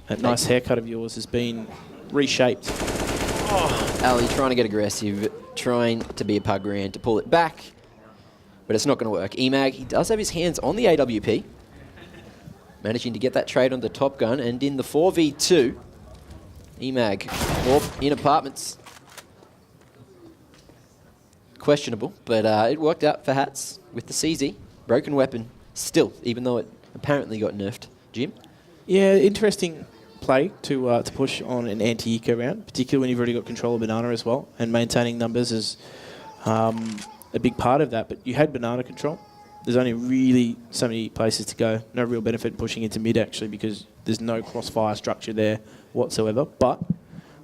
That nice haircut of yours has been reshaped. Ali trying to get aggressive, trying to be a pug grand to pull it back, but it's not going to work. Emag, he does have his hands on the AWP, managing to get that trade on the Top Gun, and in the 4v2, Emag in apartments. Questionable, but it worked out for Hats with the CZ. Broken weapon still, even though it apparently got nerfed. Jim? Yeah, interesting play to push on an anti-eco round, particularly when you've already got control of Banana as well, and maintaining numbers is a big part of that. But you had Banana control. There's only really so many places to go. No real benefit pushing into mid, actually, because there's no crossfire structure there whatsoever. But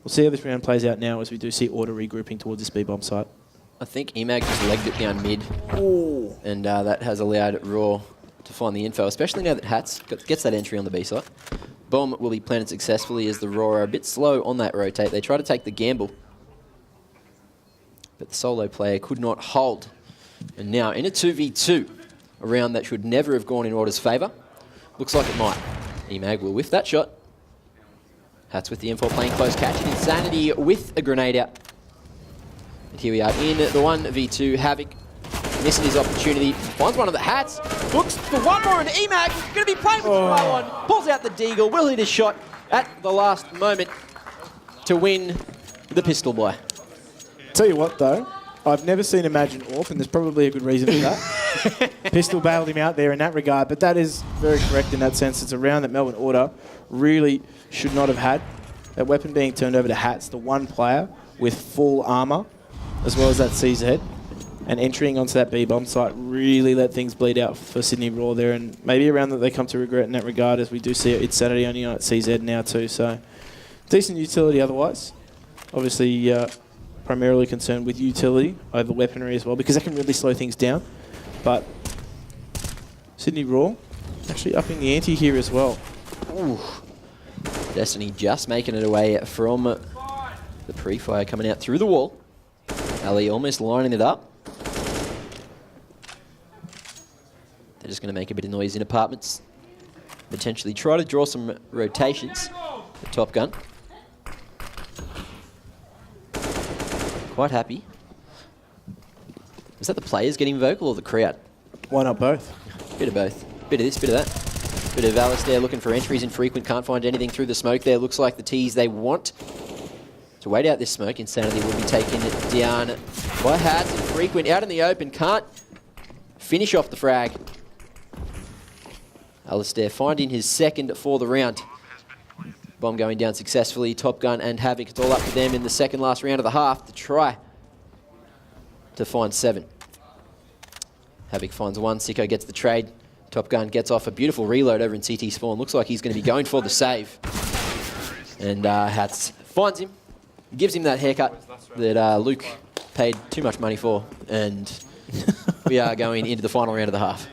we'll see how this round plays out now as we do see Order regrouping towards this B-bomb site. I think Emag just legged it down mid, and that has allowed Raw to find the info, especially now that Hats gets that entry on the B site. Bomb will be planted successfully as the Raw are a bit slow on that rotate. They try to take the gamble, but the solo player could not hold. And now in a 2v2, a round that should never have gone in Order's favour. Looks like it might. Emag will whiff that shot. Hats with the M4 playing close, catching Insanity with a grenade out. And here we are in the 1v2. Havoc missing his opportunity. Finds one of the Hats. Looks for one more, and Emag going to be playing with the right one. Pulls out the Deagle. Will hit his shot at the last moment to win the pistol boy. Tell you what, though, I've never seen Imagine off, and there's probably a good reason for that. Pistol bailed him out there in that regard, but that is very correct in that sense. It's a round that Melbourne Order really should not have had. That weapon being turned over to Hats, the one player with full armour, as well as that CZ, and entering onto that B-bomb site really let things bleed out for Sydney Raw there, and maybe a round that they come to regret in that regard, as we do see it's Saturday only on at CZ now too, so decent utility otherwise. Obviously, primarily concerned with utility over weaponry as well, because that can really slow things down. But Sydney Raw actually upping the ante here as well. Ooh. Destiny just making it away from the pre-fire coming out through the wall. Ali almost lining it up. They're just going to make a bit of noise in apartments. Potentially try to draw some rotations. The Top Gun. Quite happy. Is that the players getting vocal or the crowd? Why not both? Bit of both. Bit of this, bit of that. Bit of Alistair looking for entries infrequent. Can't find anything through the smoke there. Looks like the tees they want to wait out this smoke. Insanity will be taken down by Hats. Infrequent out in the open. Can't finish off the frag. Alistair finding his second for the round. Bomb going down successfully. Top Gun and Havoc. It's all up to them in the second last round of the half to try to find 7. Havoc finds 1. Sicko gets the trade. Top Gun gets off a beautiful reload over in CT spawn. Looks like he's going to be going for the save. And Hats finds him. Gives him that haircut that Luke paid too much money for. And we are going into the final round of the half.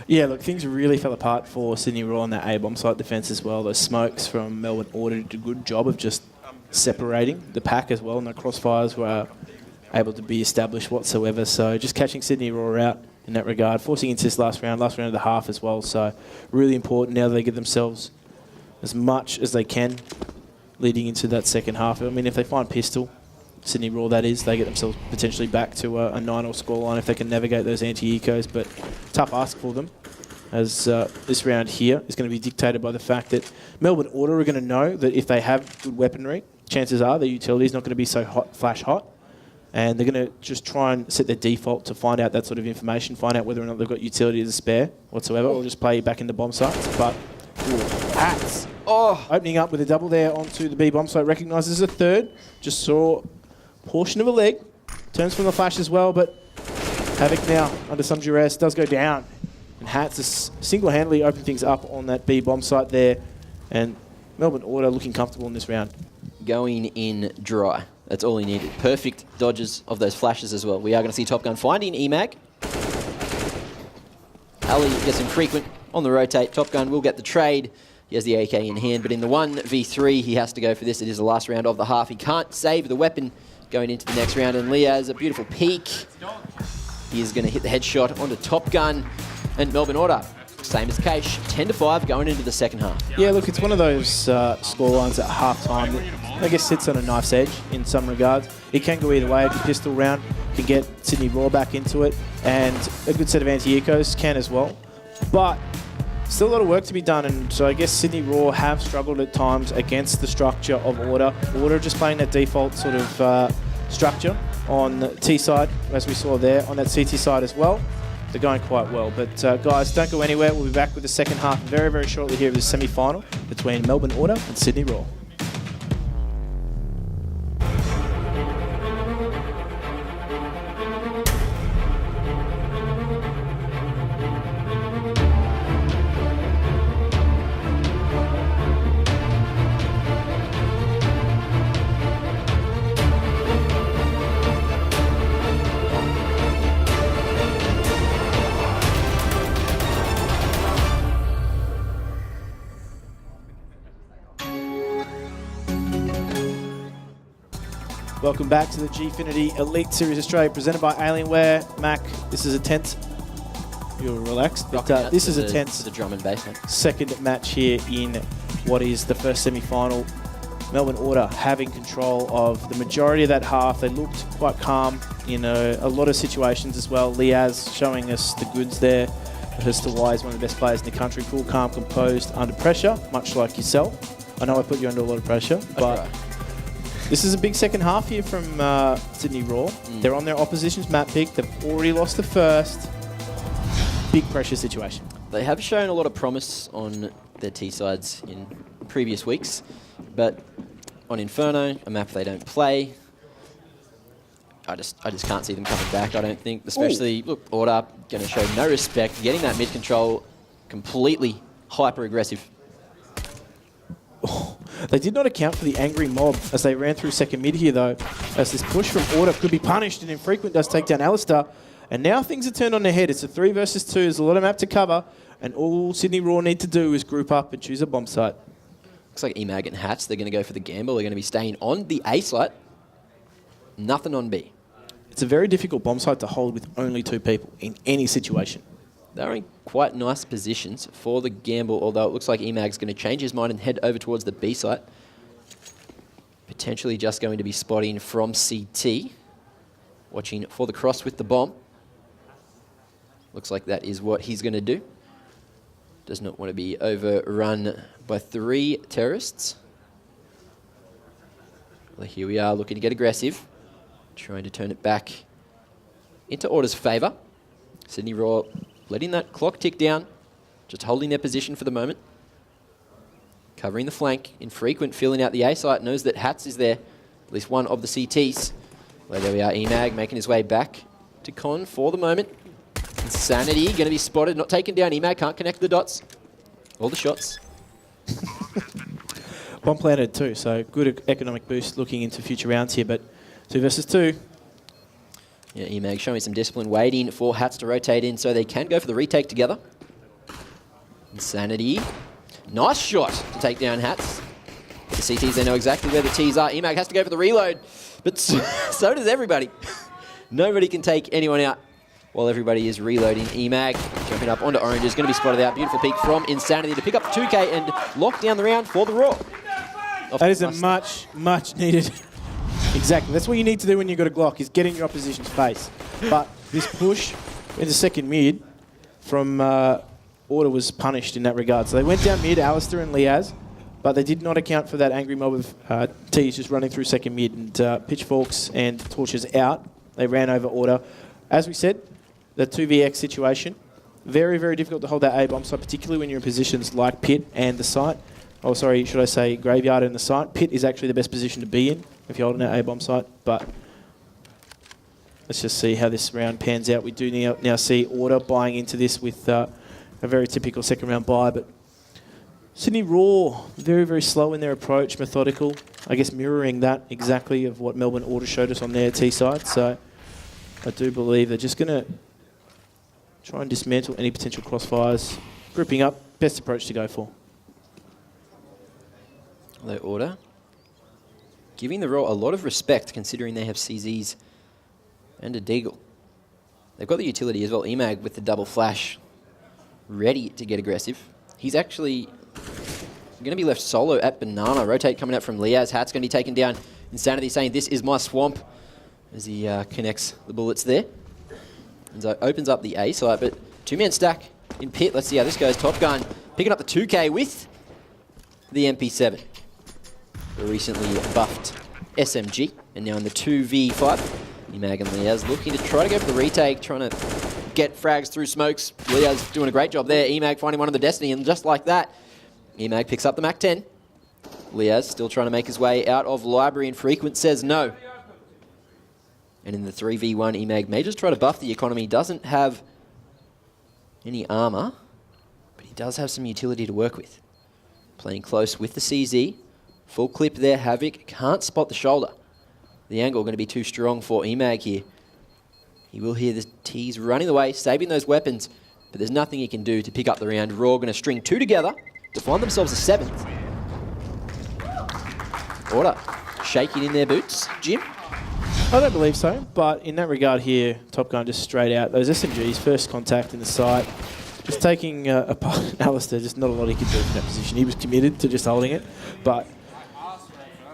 Yeah, look, things really fell apart for Sydney Raw on that A-bomb site defence as well. Those smokes from Melbourne Order did a good job of just separating the pack as well, and the crossfires were able to be established whatsoever. So just catching Sydney Raw out in that regard, forcing into this last round of the half as well. So really important now that they get themselves as much as they can leading into that second half. I mean, if they find pistol, Sydney Raw that is, they get themselves potentially back to a 9-all scoreline if they can navigate those anti-ecos, but tough ask for them, as this round here is going to be dictated by the fact that Melbourne Order are going to know that if they have good weaponry, chances are their utility is not going to be so flash hot, and they're going to just try and set their default to find out that sort of information, find out whether or not they've got utility to spare whatsoever, or just play back into bomb sites. But Hats opening up with a double there onto the B bomb site, recognises a third, just saw portion of a leg, turns from the flash as well, but Havoc now under some duress does go down, and Hats has single-handedly opened things up on that B bomb site there, and Melbourne Order looking comfortable in this round. Going in dry. That's all he needed. Perfect dodges of those flashes as well. We are going to see Top Gun finding EMAG. Ali gets infrequent on the rotate. Top Gun will get the trade. He has the AK in hand, but in the 1v3, he has to go for this. It is the last round of the half. He can't save the weapon going into the next round, and Leaz, a beautiful peek. He is going to hit the headshot onto Top Gun, and Melbourne Order, same as Keish, 10-5 going into the second half. Yeah, look, it's one of those scorelines at half-time that I guess sits on a knife's edge in some regards. It can go either way. A good pistol round can get Sydney Raw back into it, and a good set of anti-ecos can as well. But still a lot of work to be done, and so I guess Sydney Raw have struggled at times against the structure of Order. Order just playing that default sort of structure on the T side, as we saw there, on that CT side as well. They're going quite well. But guys, don't go anywhere. We'll be back with the second half very, very shortly here of the semi-final between Melbourne Order and Sydney Raw. Welcome back to the Gfinity Elite Series Australia, presented by Alienware. Mac, this is a tense. You're relaxed, but this is a tense the drum and bass, second match here in what is the first semi-final. Melbourne Order having control of the majority of that half. They looked quite calm in a lot of situations as well. Leaz showing us the goods there as to why he's one of the best players in the country. Cool, calm, composed, under pressure, much like yourself. I know I put you under a lot of pressure, but right. This is a big second half here from Sydney Raw. They're on their opposition's map pick. They've already lost the first. Big pressure situation. They have shown a lot of promise on their T-sides in previous weeks, but on Inferno, a map they don't play, I just can't see them coming back, I don't think. Especially, look, Order going to show no respect, getting that mid-control completely hyper-aggressive. They did not account for the angry mob as they ran through second mid here, though, as this push from Order could be punished, and Infrequent does take down Alistair. And now things are turned on their head. It's a 3 versus 2. There's a lot of map to cover, and all Sydney Raw need to do is group up and choose a bomb site. Looks like Emag and Hats, they're going to go for the gamble. They're going to be staying on the A site. Nothing on B. It's a very difficult bomb site to hold with only 2 people in any situation. They're in quite nice positions for the gamble, although it looks like Emag's going to change his mind and head over towards the B site. Potentially just going to be spotting from CT. Watching for the cross with the bomb. Looks like that is what he's going to do. Does not want to be overrun by 3 terrorists. Well, here we are looking to get aggressive. Trying to turn it back into Order's favour. Sydney Raw letting that clock tick down. Just holding their position for the moment. Covering the flank. Infrequent filling out the A site. Knows that Hats is there. At least one of the CTs. Well, there we are. Emag making his way back to Con for the moment. Insanity going to be spotted. Not taken down. Emag can't connect the dots. All the shots. Bomb planted too, so good economic boost looking into future rounds here, but 2 versus 2. Yeah, Emag showing some discipline, waiting for Hats to rotate in so they can go for the retake together. Insanity. Nice shot to take down Hats. The CTs, they know exactly where the Ts are. Emag has to go for the reload, but so does everybody. Nobody can take anyone out while everybody is reloading. Emag jumping up onto Orange is going to be spotted out. Beautiful peek from Insanity to pick up 2K and lock down the round for the Raw. That is a much needed... Exactly. That's what you need to do when you've got a Glock, is get in your opposition's face. But this push in the second mid from Order was punished in that regard. So they went down mid, Alistair and Liaz, but they did not account for that angry mob of T's just running through second mid. And Pitchforks and Torches out. They ran over Order. As we said, the 2vx situation, very, very difficult to hold that A bomb site, particularly when you're in positions like Pit and the site. Oh, sorry, should I say Graveyard and the site. Pit is actually the best position to be in if you're holding that A bomb site. But let's just see how this round pans out. We do now see Order buying into this with a very typical second round buy. But Sydney Raw, very, very slow in their approach, methodical. I guess mirroring that exactly of what Melbourne Order showed us on their T side. So I do believe they're just going to try and dismantle any potential crossfires. Gripping up, best approach to go for. Their Order giving the Raw a lot of respect considering they have CZs and a Deagle. They've got the utility as well. Emag with the double flash ready to get aggressive. He's actually going to be left solo at Banana. Rotate coming out from Liaz. Hat's going to be taken down. Insanity saying, "This is my swamp," as he connects the bullets there. And so opens up the A site, but 2-man stack in Pit. Let's see how this goes. Top Gun picking up the 2K with the MP7. The recently buffed SMG, and now in the 2v5. Emag and Liaz looking to try to go for the retake, trying to get frags through smokes. Liaz doing a great job there. Emag finding one of the Destiny, and just like that, Emag picks up the Mac-10. Liaz still trying to make his way out of library, and Frequent says no. And in the 3v1, Emag may just try to buff the economy. Doesn't have any armor, but he does have some utility to work with. Playing close with the CZ. Full clip there, Havoc can't spot the shoulder. The angle going to be too strong for Emag here. He will hear the T's running away, saving those weapons, but there's nothing he can do to pick up the round. Raw going to string 2 together to find themselves a 7th. Order shaking in their boots. Jim? I don't believe so, but in that regard here, Top Gun just straight out. Those SMGs, first contact in the site, just taking apart Alistair, just not a lot he could do in that position. He was committed to just holding it, but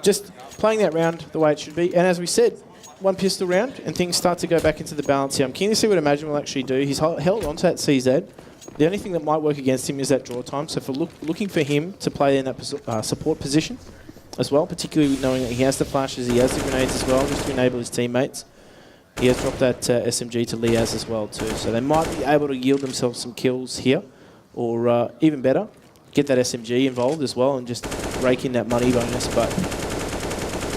just playing that round the way it should be. And as we said, 1 pistol round, and things start to go back into the balance here. I'm keen to see what Imagine will actually do. He's held onto that CZ. The only thing that might work against him is that draw time. So for looking for him to play in that support position as well, particularly knowing that he has the flashes, he has the grenades as well, just to enable his teammates. He has dropped that SMG to Liaz as well too. So they might be able to yield themselves some kills here, or even better, get that SMG involved as well and just rake in that money bonus. But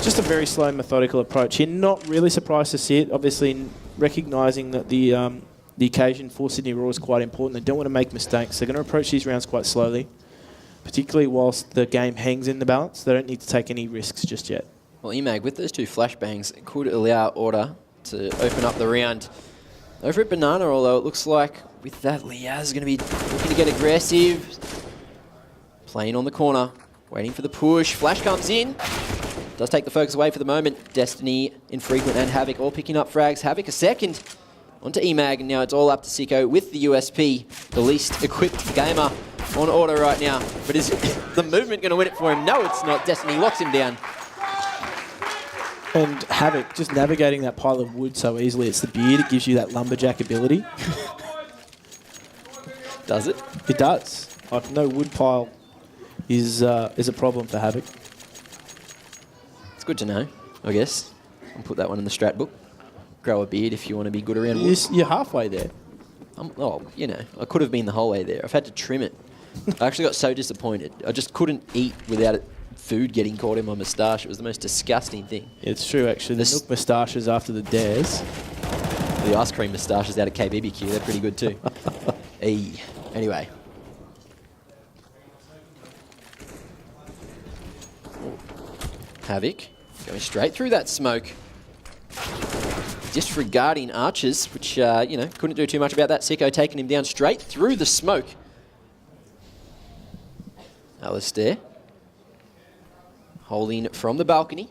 just a very slow, methodical approach here. Not really surprised to see it. Obviously, recognising that the occasion for Sydney Raw is quite important. They don't want to make mistakes. They're going to approach these rounds quite slowly, particularly whilst the game hangs in the balance. They don't need to take any risks just yet. Well, Emag, with those 2 flashbangs, could allow Order to open up the round over at Banana, although it looks like with that, Liaz is going to be looking to get aggressive. Playing on the corner. Waiting for the push. Flash comes in. Does take the focus away for the moment. Destiny, Infrequent, and Havoc all picking up frags. Havoc a second. Onto EMAG, and now it's all up to Sicko with the USP, the least equipped gamer on order right now. But is the movement going to win it for him? No, it's not. Destiny locks him down. And Havoc just navigating that pile of wood so easily. It's the beard. It gives you that lumberjack ability. Does it? It does. Like, no wood pile is a problem for Havoc. It's good to know, I guess. I'll put that one in the strat book. Grow a beard if you want to be good around wood. You're halfway there. You know, I could have been the whole way there. I've had to trim it. I actually got so disappointed. I just couldn't eat without food getting caught in my moustache. It was the most disgusting thing. It's true, actually. The milk moustaches after the dares. The ice cream moustaches out at KBBQ, they're pretty good too. Anyway. Havoc going straight through that smoke. Disregarding archers, which, you know, couldn't do too much about that. Sicko taking him down straight through the smoke. Alistair holding from the balcony.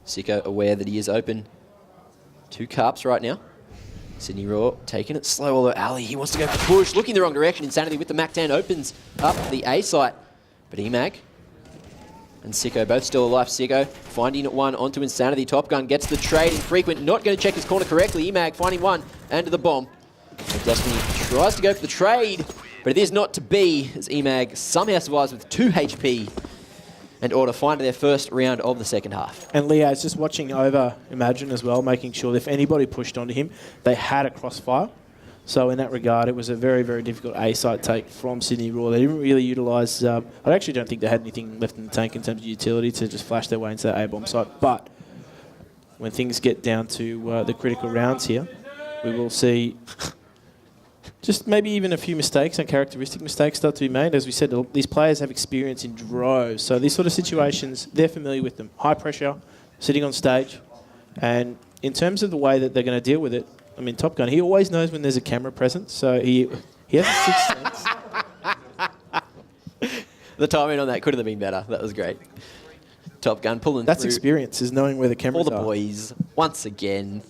Sicko aware that he is open 2 carps right now. Sydney Raw taking it slow, although Ali, he wants to go for push, looking the wrong direction. Insanity with the Mac-10 opens up the A site. But EMAG and Sicko both still alive. Sicko finding one onto Insanity. Top Gun gets the trade. Infrequent not going to check his corner correctly. EMAG finding one and the bomb. So Destiny tries to go for the trade, but it is not to be as EMAG somehow survives with 2 HP and Order find their first round of the second half. And Leah's just watching over Imagine as well, making sure that if anybody pushed onto him, they had a crossfire. So in that regard, it was a very, very difficult A-site take from Sydney Raw. They didn't really utilise... I actually don't think they had anything left in the tank in terms of utility to just flash their way into that A-bomb site. But when things get down to the critical rounds here, we will see just maybe even a few mistakes and characteristic mistakes start to be made. As we said, these players have experience in droves. So these sort of situations, they're familiar with them. High pressure, sitting on stage. And in terms of the way that they're going to deal with it, I mean, Top Gun, he always knows when there's a camera present, so he has a 6th sense. The timing on that couldn't have been better. That was great. Top Gun pulling That's through. experience, is knowing where the cameras are. are. All the boys, once again.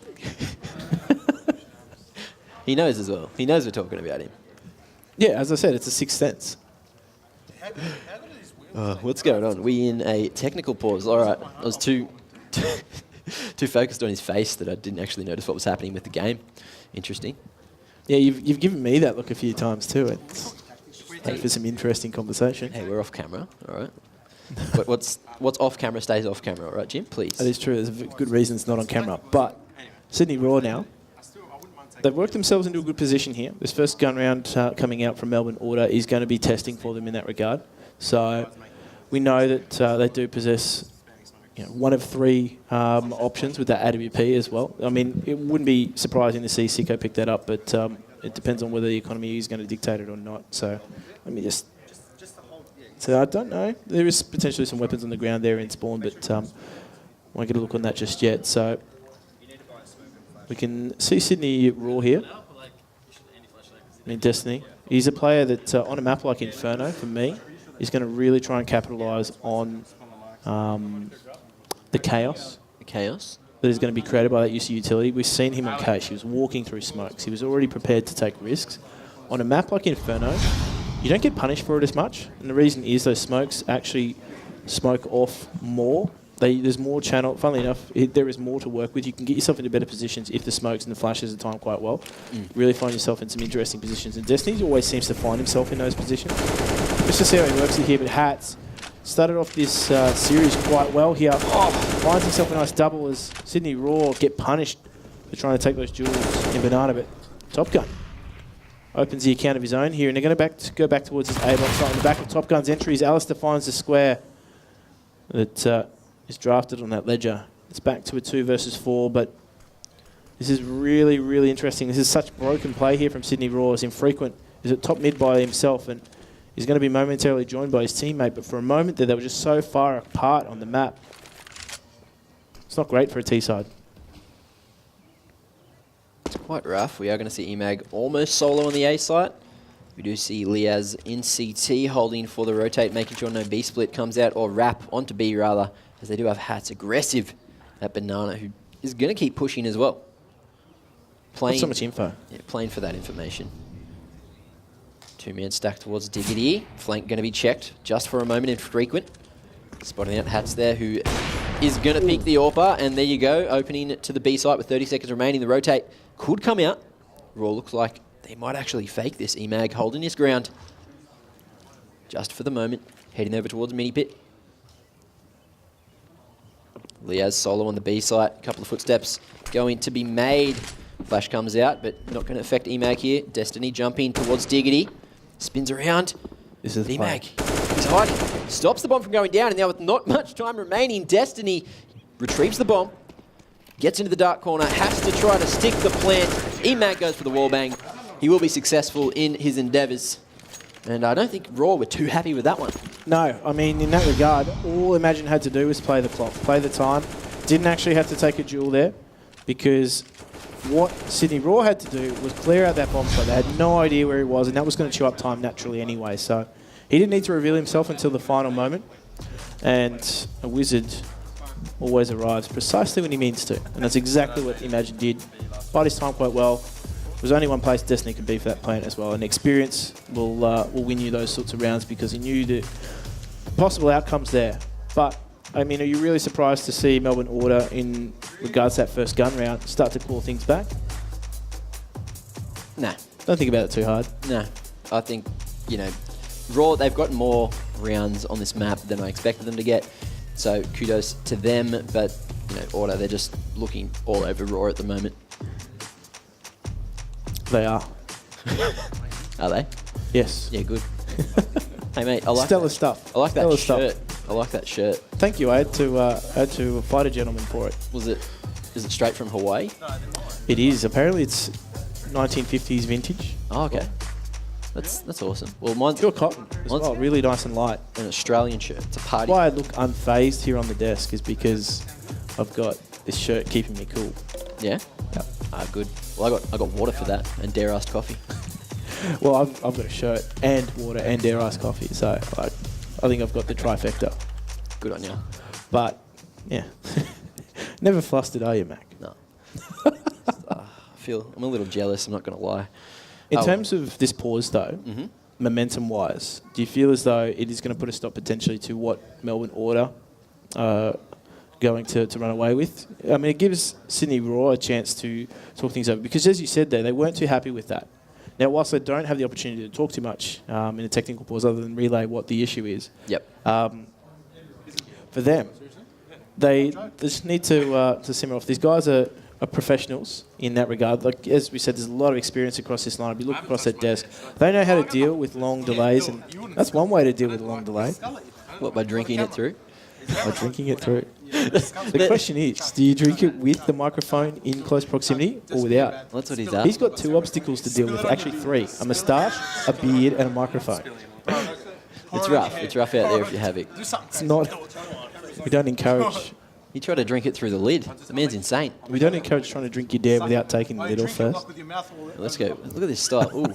He knows as well. He knows we're talking about him. Yeah, as I said, it's a 6th sense. What's going on? We in a technical pause. All right, I was too focused on his face that I didn't actually notice what was happening with the game. Interesting. Yeah, you've given me that look a few times too. It's for some interesting conversation. Hey, we're off camera, all right. But what's off camera stays off camera, all right, Jim? Please. That is true. There's a good reason it's not on camera. But Sydney Raw now, they've worked themselves into a good position here. This first gun round coming out from Melbourne Order is going to be testing for them in that regard. So we know that they do possess one of 3 options with that AWP as well. I mean, it wouldn't be surprising to see Sicko pick that up, but it depends on whether the economy is going to dictate it or not. So let me just... So I don't know. There is potentially some weapons on the ground there in spawn, but won't get a look on that just yet. So we can see Sydney Raw here. I mean, Destiny. He's a player that, on a map like Inferno, for me, is going to really try and capitalise on the chaos. The chaos? That is going to be created by that use of utility. We've seen him on Cache. He was walking through smokes. He was already prepared to take risks. On a map like Inferno, you don't get punished for it as much. And the reason is those smokes actually smoke off more. There's more channel. Funnily enough, there is more to work with. You can get yourself into better positions if the smokes and the flashes are timed quite well. Really find yourself in some interesting positions. And Destiny always seems to find himself in those positions. Let's just see how he works it here. But Hats started off this series quite well here. Finds himself a nice double as Sydney Raw get punished for trying to take those jewels in Banana. But Top Gun opens the account of his own here. And they're going to go back towards his A-bomb site. On the back of Top Gun's entries, Alistair finds the square that is drafted on that ledger. It's back to a 2 versus 4, but this is really, really interesting. This is such broken play here from Sydney Raw. As Infrequent is at top mid by himself, and he's going to be momentarily joined by his teammate, but for a moment there, they were just so far apart on the map. It's not great for a T-side. It's quite rough. We are going to see EMAG almost solo on the A site. We do see Liaz in CT holding for the rotate, making sure no B split comes out, or wrap onto B rather, as they do have hats. Aggressive, that Banana, who is going to keep pushing as well. Not so much info. Yeah, playing for that information. Two-man stack towards Diggity. Flank going to be checked just for a moment, infrequent. Spotting out Hats there, who is going to peek the AWPer, and there you go, opening to the B site with 30 seconds remaining. The rotate could come out. Raw looks like they might actually fake this. Emag holding his ground. Just for the moment, heading over towards Mini Pit. Liaz solo on the B site. A couple of footsteps going to be made. Flash comes out, but not going to affect Emag here. Destiny jumping towards Diggity. Spins around. This is Emag. He's hiding. Stops the bomb from going down, and now with not much time remaining, Destiny retrieves the bomb. Gets into the dark corner. Has to try to stick the plant. Emag goes for the wallbang. He will be successful in his endeavours. And I don't think Raw were too happy with that one. No, I mean, in that regard, all Imagine had to do was play the clock, play the time. Didn't actually have to take a duel there, because what Sydney Raw had to do was clear out that bomb site. They had no idea where he was, and that was going to chew up time naturally anyway. So he didn't need to reveal himself until the final moment. And a wizard always arrives precisely when he means to. And that's exactly what Imagine did. Bought his time quite well. There's only one place Destiny could be for that plant as well, and experience will win you those sorts of rounds, because he knew the possible outcomes there. But, I mean, are you really surprised to see Melbourne Order, in regards to that first gun round, start to claw things back? Nah. Don't think about it too hard. No. I think, you know, Raw, they've got more rounds on this map than I expected them to get. So kudos to them, but, you know, Order, they're just looking all over Raw at the moment. They are. Are they? Yes. Yeah, good. Hey, mate, I like Stellar that. stuff. I like that Stellar shirt. stuff. I like that shirt. Thank you. I had to fight a gentleman for it. Is it straight from Hawaii? It is. Apparently, it's 1950s vintage. Oh, okay. That's awesome. Well, mine's pure cotton as well. Really nice and light. An Australian shirt. It's a party. Why I look unfazed here on the desk is because I've got this shirt keeping me cool. Yeah. Yep. Good. Well, I got water for that, and Dare Iced coffee. Well, I've got a shirt and water and Dare Iced coffee, so I think I've got the trifecta. Good on you. But yeah, never flustered, are you, Mac? No. I'm a little jealous. I'm not going to lie. In terms of this pause, though, momentum-wise, do you feel as though it is going to put a stop potentially to what Melbourne Order going to run away with? I mean, it gives Sydney Raw a chance to talk things over, because as you said there, they weren't too happy with that. Now, whilst they don't have the opportunity to talk too much in a technical pause other than relay what the issue is, yep. For them, they just need to simmer off. These guys are professionals in that regard. Like, as we said, there's a lot of experience across this lineup. You look across that desk, they know how to deal with long delays, and that's one way to deal with a long delay. What, by drinking it through? By drinking it through. The question is, do you drink it with the microphone in close proximity or without? Well, that's what he's at. He's got two obstacles to deal with, actually three. A moustache, a beard, and a microphone. It's rough. It's rough out there if you have it. It's not. We don't encourage. You try to drink it through the lid. The man's insane. We don't encourage trying to drink your dare without taking the lid off first. Let's go. Look at this style. Ooh.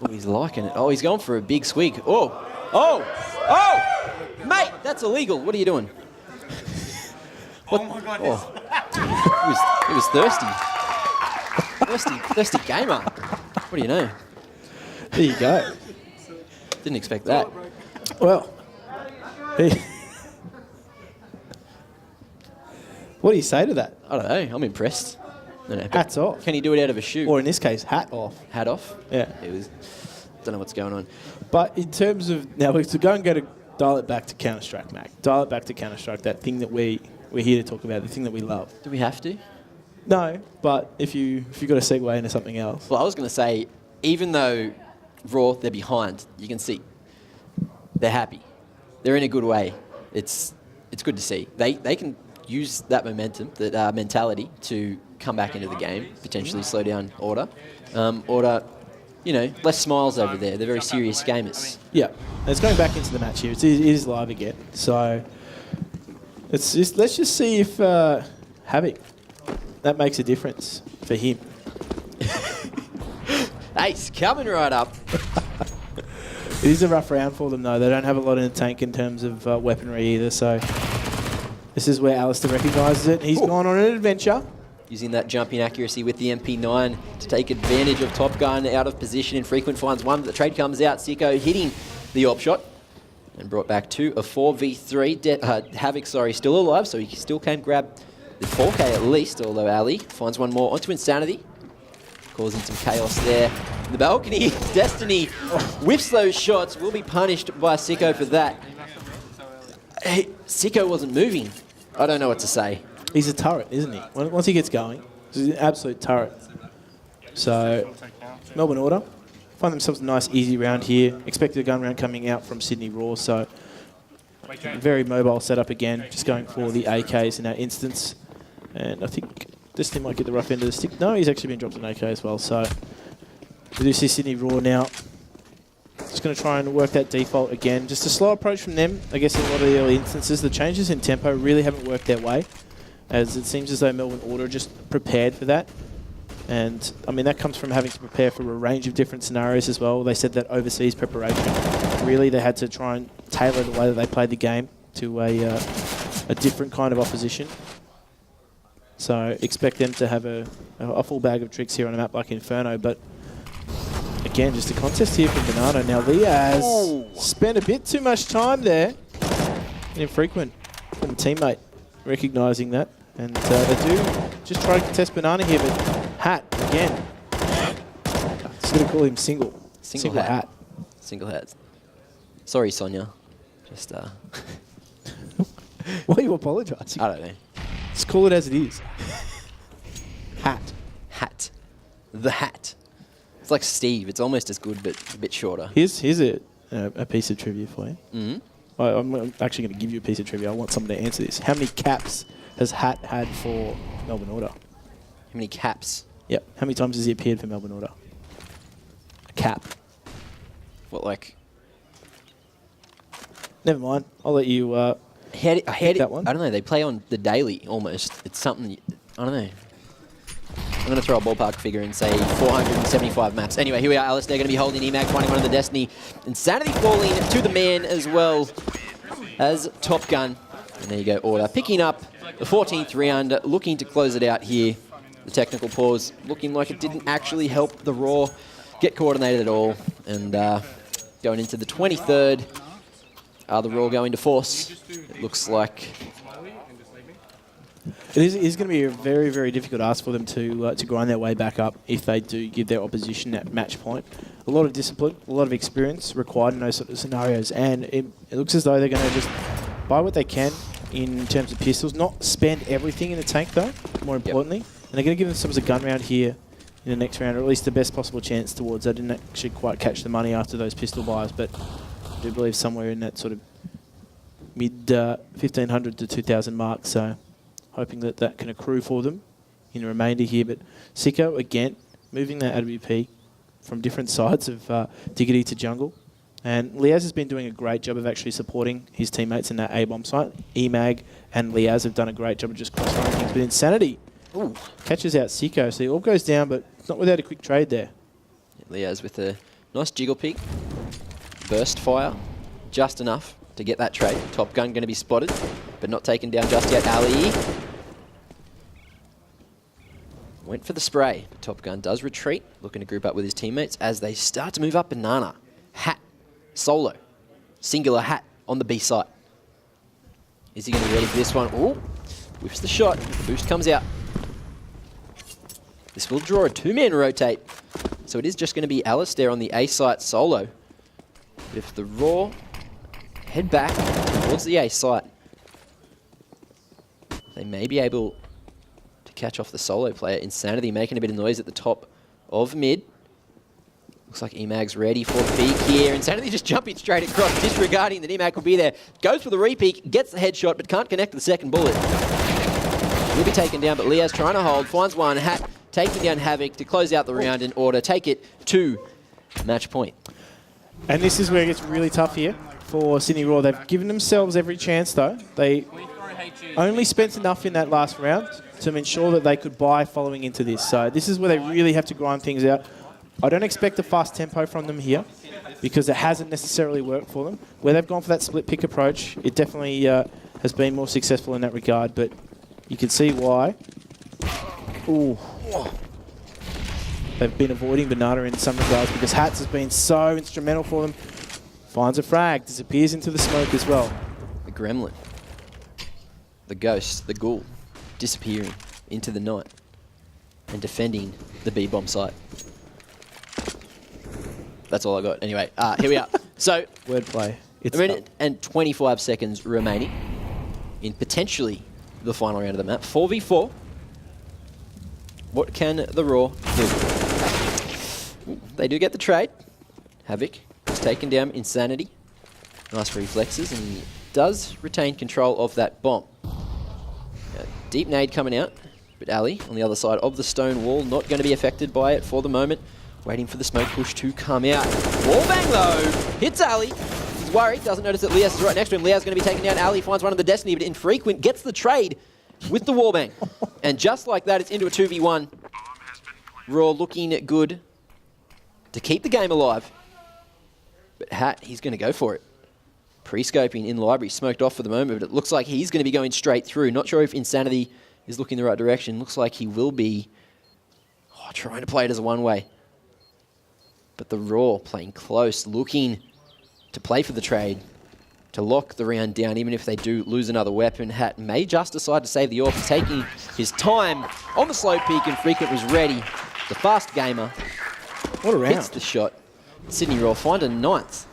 Oh, he's liking it. Oh, he's going for a big swig. Oh. Oh. Oh. Mate, that's illegal. What are you doing? What? Oh my God. Oh. He was thirsty. Thirsty gamer. What do you know? There you go. Didn't expect that. Well, what do you say to that? I don't know. I'm impressed. No, Hats off. Can he do it out of a shoe? Or in this case, hat off. Hat off? Yeah. It was. Don't know what's going on. But in terms of now, to dial it back to Counter-Strike, Mac. Dial it back to Counter-Strike. That thing that we're here to talk about. The thing that we love. Do we have to? No, but if you got a segue into something else. Well, I was going to say, even though Raw, they're behind, you can see they're happy. They're in a good way. It's good to see. They can use that momentum, that mentality to come back into the game, potentially slow down Order. Order, you know, less smiles over there. They're very serious gamers. Yeah, and it's going back into the match here. It is live again. So let's just see if Havoc, that makes a difference for him. Ace coming right up. It is a rough round for them, though. They don't have a lot in the tank in terms of weaponry either, so this is where Alistair recognises it. He's gone on an adventure. Using that jumping accuracy with the MP9 to take advantage of Top Gun out of position in frequent finds one. The trade comes out. Sicko hitting the op shot and brought back 2 of 4v3. Havoc, still alive, so he still can grab the 4K at least, although Ali finds one more onto Insanity, causing some chaos there. In the balcony, Destiny whiffs those shots, will be punished by Sicko for that. Hey, Sicko wasn't moving. I don't know what to say. He's a turret, isn't he? Once he gets going, he's an absolute turret. So, Melbourne Order find themselves a nice, easy round here. Expected a gun round coming out from Sydney Raw, so very mobile setup again, just going for the AKs in that instance. And I think this team might get the rough end of the stick. No, he's actually been dropped an AK as well, so we do see Sydney Raw now. Just going to try and work that default again. Just a slow approach from them. I guess in a lot of the early instances, the changes in tempo really haven't worked their way, as it seems as though Melbourne Order are just prepared for that. And, I mean, that comes from having to prepare for a range of different scenarios as well. They said that overseas preparation, really they had to try and tailor the way that they played the game to a different kind of opposition. So expect them to have a full bag of tricks here on a map like Inferno, but again, just a contest here for Banana. Now, Liaz spent a bit too much time there. Infrequent from a teammate recognising that. And they do just try to contest Banana here, but Hat again. Just going to call him single. Single hat. Single hat. Sorry, Sonia. Just, Why are you apologising? I don't know. Just call it as it is. Hat. Hat. The Hat. It's like Steve. It's almost as good, but a bit shorter. Here's a piece of trivia for you. Mm-hmm. I'm actually going to give you a piece of trivia. I want someone to answer this. How many caps has Hat had for Melbourne Order? How many caps? Yep. How many times has he appeared for Melbourne Order? A cap. What, like? Never mind. I'll let you pick that one. I don't know. They play on the daily almost. It's something. I don't know. I'm going to throw a ballpark figure and say 475 maps. Anyway, here we are. Alistair going to be holding EMAG, finding one of the Destiny. Insanity falling to the man as well as Top Gun. And there you go, Order. Picking up the 14th round, looking to close it out here. The technical pause looking like it didn't actually help the Raw get coordinated at all. And going into the 23rd, are the Raw going to force? It looks like... It is going to be a very, very difficult ask for them to grind their way back up if they do give their opposition that match point. A lot of discipline, a lot of experience required in those sort of scenarios, and it looks as though they're going to just buy what they can in terms of pistols, not spend everything in the tank though, more importantly. And they're going to give themselves a gun round here in the next round, or at least the best possible chance towards. I didn't actually quite catch the money after those pistol buys, but I do believe somewhere in that sort of mid 1,500 to 2,000 mark, so hoping that that can accrue for them in the remainder here. But Sicko, again, moving that AWP from different sides of Diggity to jungle. And Liaz has been doing a great job of actually supporting his teammates in that A-bomb site. EMAG and Liaz have done a great job of just cross-running things. But Insanity catches out Sicko, so he all goes down, but not without a quick trade there. Liaz with a nice jiggle peek. Burst fire, just enough to get that trade. Top Gun going to be spotted, but not taken down just yet. Ali went for the spray. Top Gun does retreat, looking to group up with his teammates as they start to move up. Banana, Hat, solo, singular Hat on the B site. Is he going to be ready for this one? Ooh, whiffs the shot. The boost comes out. This will draw a two-man rotate. So it is just going to be Alistair on the A site solo. If the Raw head back towards the A site, they may be able to catch off the solo player. Insanity making a bit of noise at the top of mid. Looks like EMAG's ready for the peek here. Insanity just jumping straight across, disregarding that EMAG could be there. Goes for the re-peek, gets the headshot, but can't connect to the second bullet. Will be taken down, but Liaz trying to hold. Finds one. Hat taking down Havoc to close out the round in Order. Take it to match point. And this is where it gets really tough here for Sydney Raw. They've given themselves every chance, though. They only spent enough in that last round to ensure that they could buy following into this. So this is where they really have to grind things out. I don't expect a fast tempo from them here. because it hasn't necessarily worked for them. Where they've gone for that split pick approach, it definitely has been more successful in that regard, but you can see why. Ooh. They've been avoiding Banana in some regards because Hats has been so instrumental for them. Finds a frag, disappears into the smoke as well. The gremlin, the ghost, the ghoul, disappearing into the night and defending the B-bomb site. That's all I got. Anyway, here we are. So, wordplay. It's a minute and 25 seconds remaining in potentially the final round of the map. 4v4. What can the Raw do? They do get the trade. Havoc is taken down. Insanity. Nice reflexes, and he does retain control of that bomb. Now, deep nade coming out, but Ali on the other side of the stone wall, not going to be affected by it for the moment. Waiting for the smoke push to come out. Wallbang though, hits Ali. He's worried, doesn't notice that Liaz is right next to him. Liaz is going to be taking down Ali, finds one of the Destiny, but Infrequent gets the trade with the wallbang. And just like that, it's into a 2v1. Raw looking good to keep the game alive. But Hat, he's going to go for it. Pre-scoping in library, smoked off for the moment, but it looks like he's going to be going straight through. Not sure if Insanity is looking the right direction. Looks like he will be trying to play it as a one-way. But the Raw playing close, looking to play for the trade, to lock the round down, even if they do lose another weapon. Hat may just decide to save the AWP. He's taking his time on the slow peak, and Frequent was ready. The fast gamer. What a round. Hits the shot. Sydney Raw find a 9th.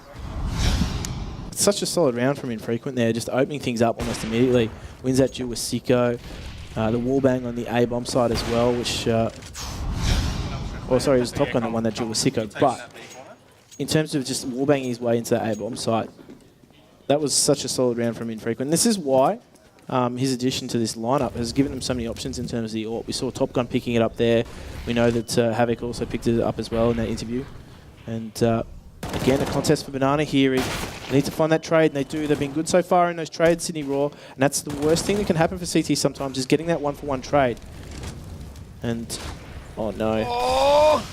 Such a solid round from Infrequent there, just opening things up almost immediately. Wins that duel with Sicko. The wallbang on the A-bomb side as well, which... oh, sorry, it was Top Gun that won that duel with Sicko. But in terms of just wallbanging his way into that A-bomb site, that was such a solid round from Infrequent. And this is why his addition to this lineup has given them so many options in terms of the AWP. We saw Top Gun picking it up there. We know that Havoc also picked it up as well in that interview. And again, a contest for Banana here. They need to find that trade, and they do. They've been good so far in those trades, Sydney Raw. And that's the worst thing that can happen for CT sometimes, is getting that one-for-one trade. And, oh no. Oh!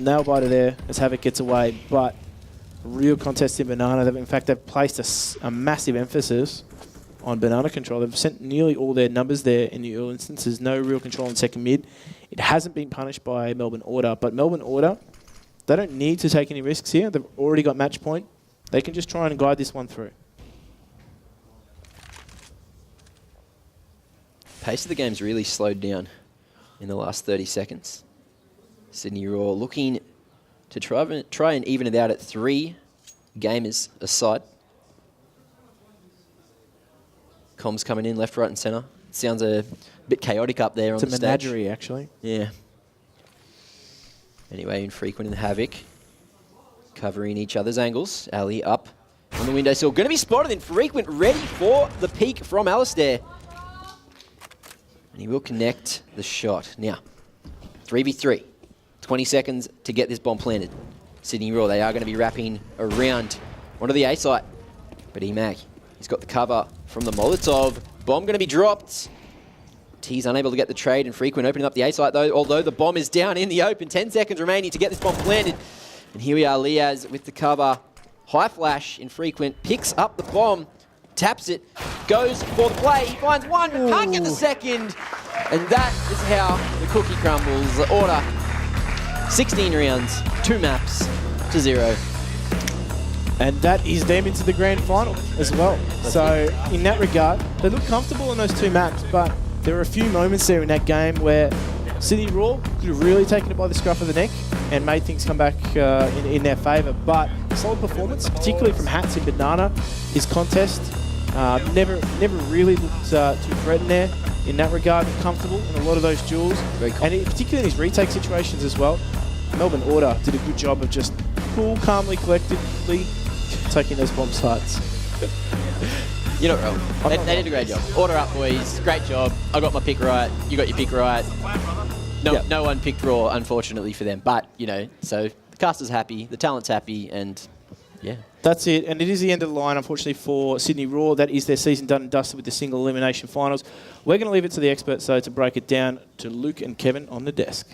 Nail biter there as Havoc gets away, but a real contest in Banana. In fact, they've placed a massive emphasis on Banana control. They've sent nearly all their numbers there in the early instances. No real control in second mid. It hasn't been punished by Melbourne Order, but Melbourne Order, they don't need to take any risks here. They've already got match point. They can just try and guide this one through. Pace of the game's really slowed down in the last 30 seconds. Sydney Raw looking to try and even it out at 3 gamers aside. Comms coming in left, right and centre. Sounds a bit chaotic up there on the stage. It's a menagerie, actually. Yeah. Anyway, Infrequent and Havoc covering each other's angles. Ali up on the windowsill. Going to be spotted. Infrequent ready for the peek from Alistair. And he will connect the shot. Now, 3v3. 20 seconds to get this bomb planted. Sydney Raw, they are going to be wrapping around onto the A site. But Emag, he's got the cover from the Molotov. Bomb going to be dropped. He's unable to get the trade. Infrequent opening up the A site though, although the bomb is down in the open. 10 seconds remaining to get this bomb planted. And here we are, Liaz with the cover. High flash, Infrequent picks up the bomb, taps it, goes for the play. He finds one, but can't get the second. And that is how the cookie crumbles. The Order, 16 rounds, 2 maps to 0. And that is them into the grand final as well. So in that regard, they look comfortable in those 2 maps, but there were a few moments there in that game where Sydney Raw could have really taken it by the scruff of the neck and made things come back in their favour. But solid performance, particularly from Hats and Banana. His contest never really looked too threatened there in that regard. Comfortable in a lot of those duels, and particularly in his retake situations as well. Melbourne Order did a good job of just cool, calmly, collectively taking those bomb sites. You're not wrong. They did a great job. Order up, boys. Great job. I got my pick right. You got your pick right. No one picked Raw, unfortunately, for them. But, you know, so the caster's happy, the talent's happy, and yeah. That's it. And it is the end of the line, unfortunately, for Sydney Raw. That is their season done and dusted with the single elimination finals. We're going to leave it to the experts, though, to break it down to Luke and Kevin on the desk.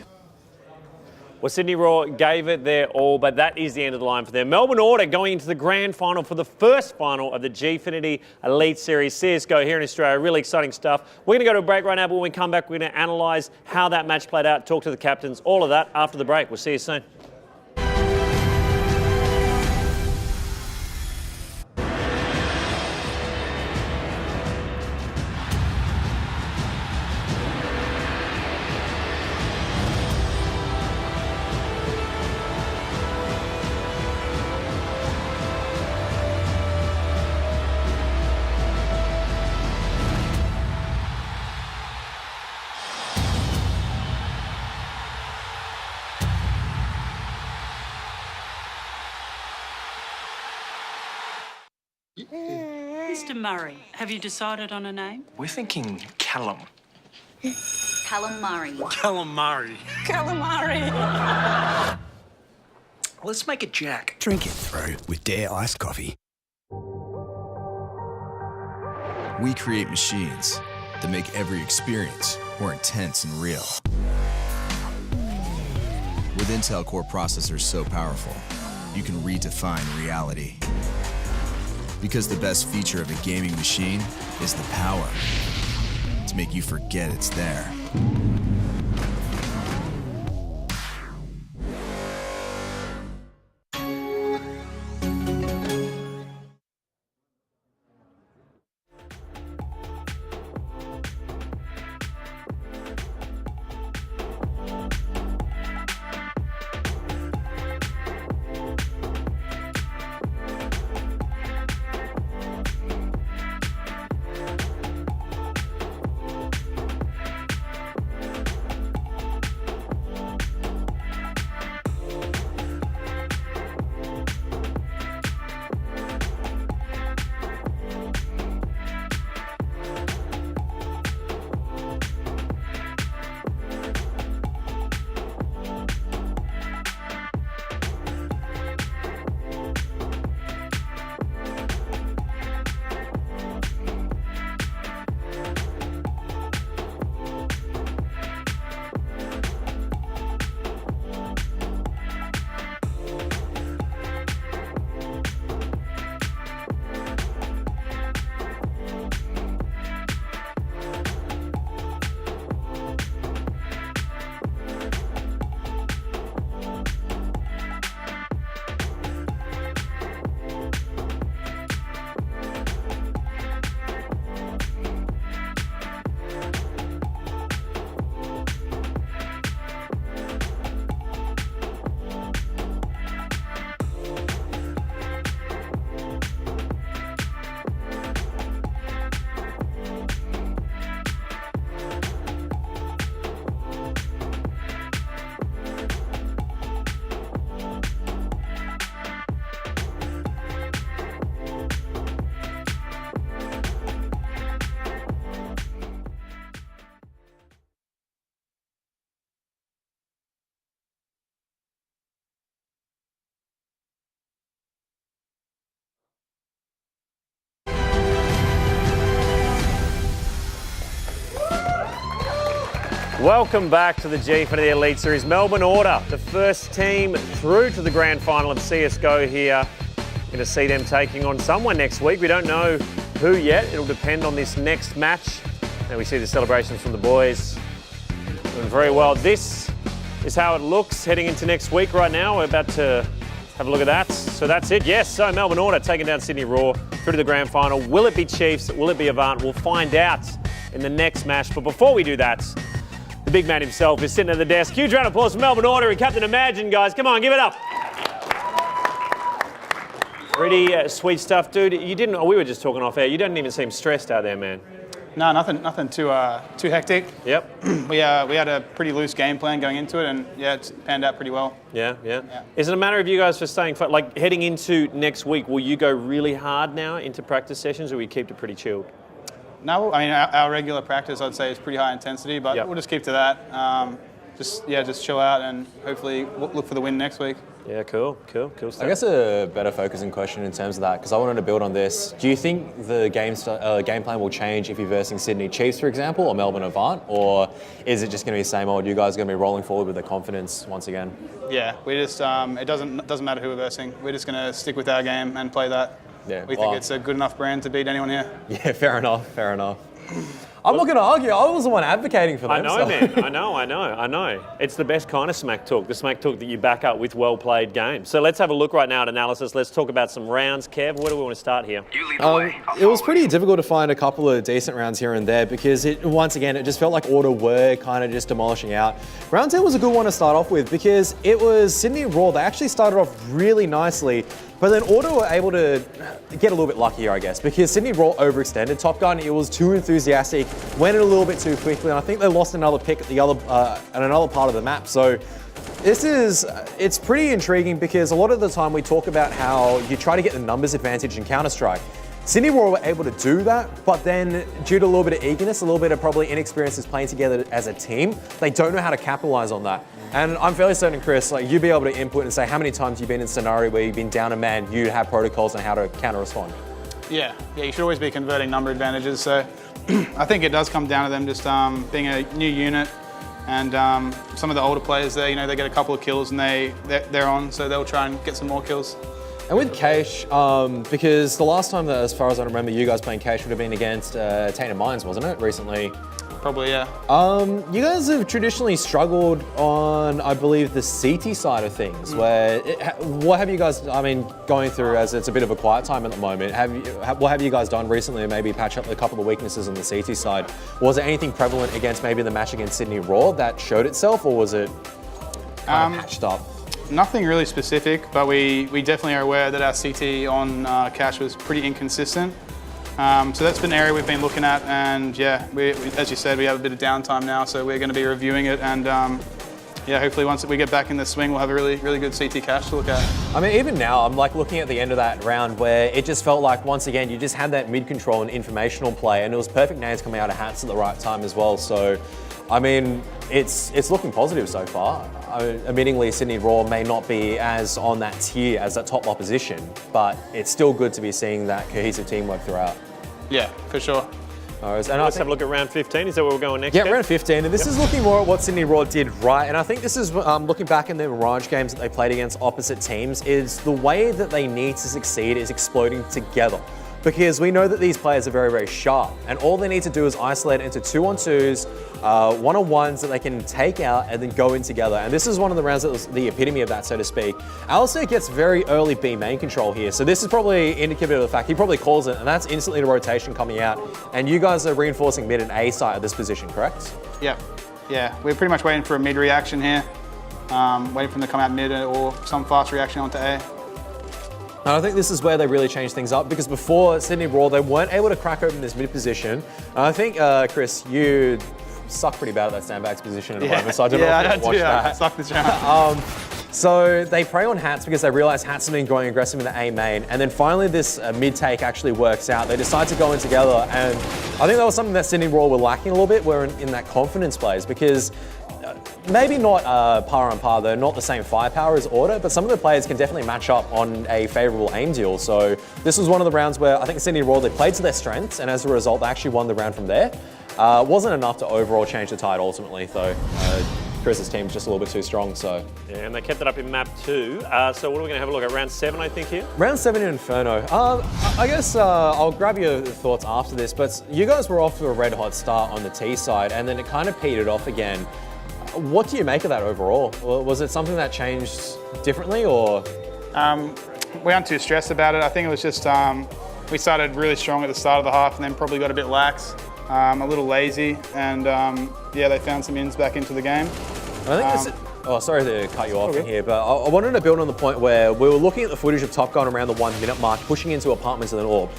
Well, Sydney Raw gave it their all, but that is the end of the line for them. Melbourne Order going into the grand final for the first final of the Gfinity Elite Series CSGO here in Australia. Really exciting stuff. We're going to go to a break right now, but when we come back, we're going to analyse how that match played out, talk to the captains, all of that after the break. We'll see you soon. Mr. Murray, have you decided on a name? We're thinking Callum. Calamari. Calamari. Calamari. Let's make it Jack. Drink it through with Dare iced coffee. We create machines that make every experience more intense and real. With Intel Core processors so powerful, you can redefine reality. Because the best feature of a gaming machine is the power to make you forget it's there. Welcome back to the Gfinity Elite Series. Melbourne Order, the first team through to the grand final of CSGO here. Going to see them taking on someone next week. We don't know who yet. It'll depend on this next match. And we see the celebrations from the boys doing very well. This is how it looks heading into next week right now. We're about to have a look at that. So that's it. Yes, so Melbourne Order taking down Sydney Raw through to the grand final. Will it be Chiefs? Will it be Avant? We'll find out in the next match. But before we do that, the big man himself is sitting at the desk. Huge round of applause for Melbourne Order and Captain Imagine, guys. Come on, give it up. Pretty sweet stuff, dude. You didn't. We were just talking off air. You didn't even seem stressed out there, man. No, nothing too hectic. Yep. We had a pretty loose game plan going into it, and yeah, it's panned out pretty well. Yeah. Is it a matter of you guys just staying like heading into next week? Will you go really hard now into practice sessions, or will you keep it pretty chilled? No, I mean our regular practice, I'd say, is pretty high intensity, but we'll just keep to that. Just chill out and hopefully look for the win next week. Yeah, cool stuff. I guess a better focusing question in terms of that, because I wanted to build on this. Do you think the game plan will change if you're versing Sydney Chiefs, for example, or Melbourne Avant, or is it just going to be the same old? You guys are going to be rolling forward with the confidence once again? Yeah, we just it doesn't matter who we're versing. We're just going to stick with our game and play that. Yeah, we think it's a good enough brand to beat anyone here. Yeah, fair enough. I'm not going to argue. I was the one advocating for them. I know, man. I know. It's the best kind of smack talk, the smack talk that you back up with well-played games. So let's have a look right now at analysis. Let's talk about some rounds. Kev, where do we want to start here? It was pretty difficult to find a couple of decent rounds here and there because once again, it just felt like Order were kind of just demolishing out. Round 10 was a good one to start off with because it was Sydney Raw. They actually started off really nicely. But then Order were able to get a little bit luckier, I guess, because Sydney Raw overextended. Top Gun, it was too enthusiastic, went in a little bit too quickly, and I think they lost another pick at another part of the map. So it's pretty intriguing because a lot of the time we talk about how you try to get the numbers advantage in Counter-Strike. Sydney Raw were able to do that, but then due to a little bit of eagerness, a little bit of probably inexperience playing together as a team, they don't know how to capitalize on that. And I'm fairly certain, Chris, like you'd be able to input and say how many times you've been in a scenario where you've been down a man, you have protocols on how to counter-respond. Yeah, you should always be converting number advantages. So I think it does come down to them just being a new unit, and some of the older players there, they get a couple of kills and they're on, so they'll try and get some more kills. And with Cache, because the last time that, as far as I remember, you guys playing Cache would have been against Tainted Minds, wasn't it, recently? Probably, yeah. You guys have traditionally struggled on, I believe, the CT side of things, where, what have you guys, going through as it's a bit of a quiet time at the moment, what have you guys done recently to maybe patch up a couple of weaknesses on the CT side? Was there anything prevalent against maybe the match against Sydney Raw that showed itself, or was it kind of patched up? Nothing really specific, but we definitely are aware that our CT on Cache was pretty inconsistent. So that's been an area we've been looking at, and yeah, we, as you said, we have a bit of downtime now, so we're going to be reviewing it, and hopefully once we get back in the swing, we'll have a really good CT Cache to look at. Even now, I'm like looking at the end of that round where it just felt like, once again, you just had that mid-control and informational play, and it was perfect nades coming out of hats at the right time as well. So, it's looking positive so far. Admittingly, Sydney Raw may not be as on that tier as that top opposition, but it's still good to be seeing that cohesive teamwork throughout. Yeah, for sure. Let's have a look at round 15. Is that where we're going next? Yeah, round 15. And this is looking more at what Sydney Raw did right. And I think this is, looking back in the Mirage games that they played against opposite teams, is the way that they need to succeed is exploding together. Because we know that these players are very, very sharp. And all they need to do is isolate into 2-on-2s, 1-on-1s that they can take out and then go in together. And this is one of the rounds that was the epitome of that, so to speak. Alistair gets very early B main control here. So this is probably indicative of the fact he probably calls it, and that's instantly the rotation coming out. And you guys are reinforcing mid and A side of this position, correct? Yeah, we're pretty much waiting for a mid reaction here. Waiting for them to come out mid or some fast reaction onto A. And I think this is where they really changed things up, because before Sydney Raw, they weren't able to crack open this mid position. And I think, Chris, you suck pretty bad at that sandbags position at the moment, so I don't know if you watched that. I suck this round. So they prey on Hats because they realize Hats have been going aggressive in the A main, and then finally this mid take actually works out. They decide to go in together, and I think that was something that Sydney Raw were lacking a little bit, were in that confidence plays, because maybe not par on par, they're not the same firepower as Order, but some of the players can definitely match up on a favourable aim deal. So this was one of the rounds where I think Sydney Raw, they played to their strengths, and as a result, they actually won the round from there. Wasn't enough to overall change the tide ultimately, though. Chris's team's just a little bit too strong, so. Yeah, and they kept it up in map 2. So what are we going to have a look at? Round 7, I think, here? Round 7 in Inferno. I guess I'll grab your thoughts after this, but you guys were off to a red hot start on the T side, and then it kind of petered off again. What do you make of that overall? Was it something that changed differently, or? We aren't too stressed about it. I think it was just, we started really strong at the start of the half and then probably got a bit lax, a little lazy, and they found some ins back into the game. I think sorry to cut you off in here, but I wanted to build on the point where we were looking at the footage of Top Gun around the 1 minute mark, pushing into apartments with an orb.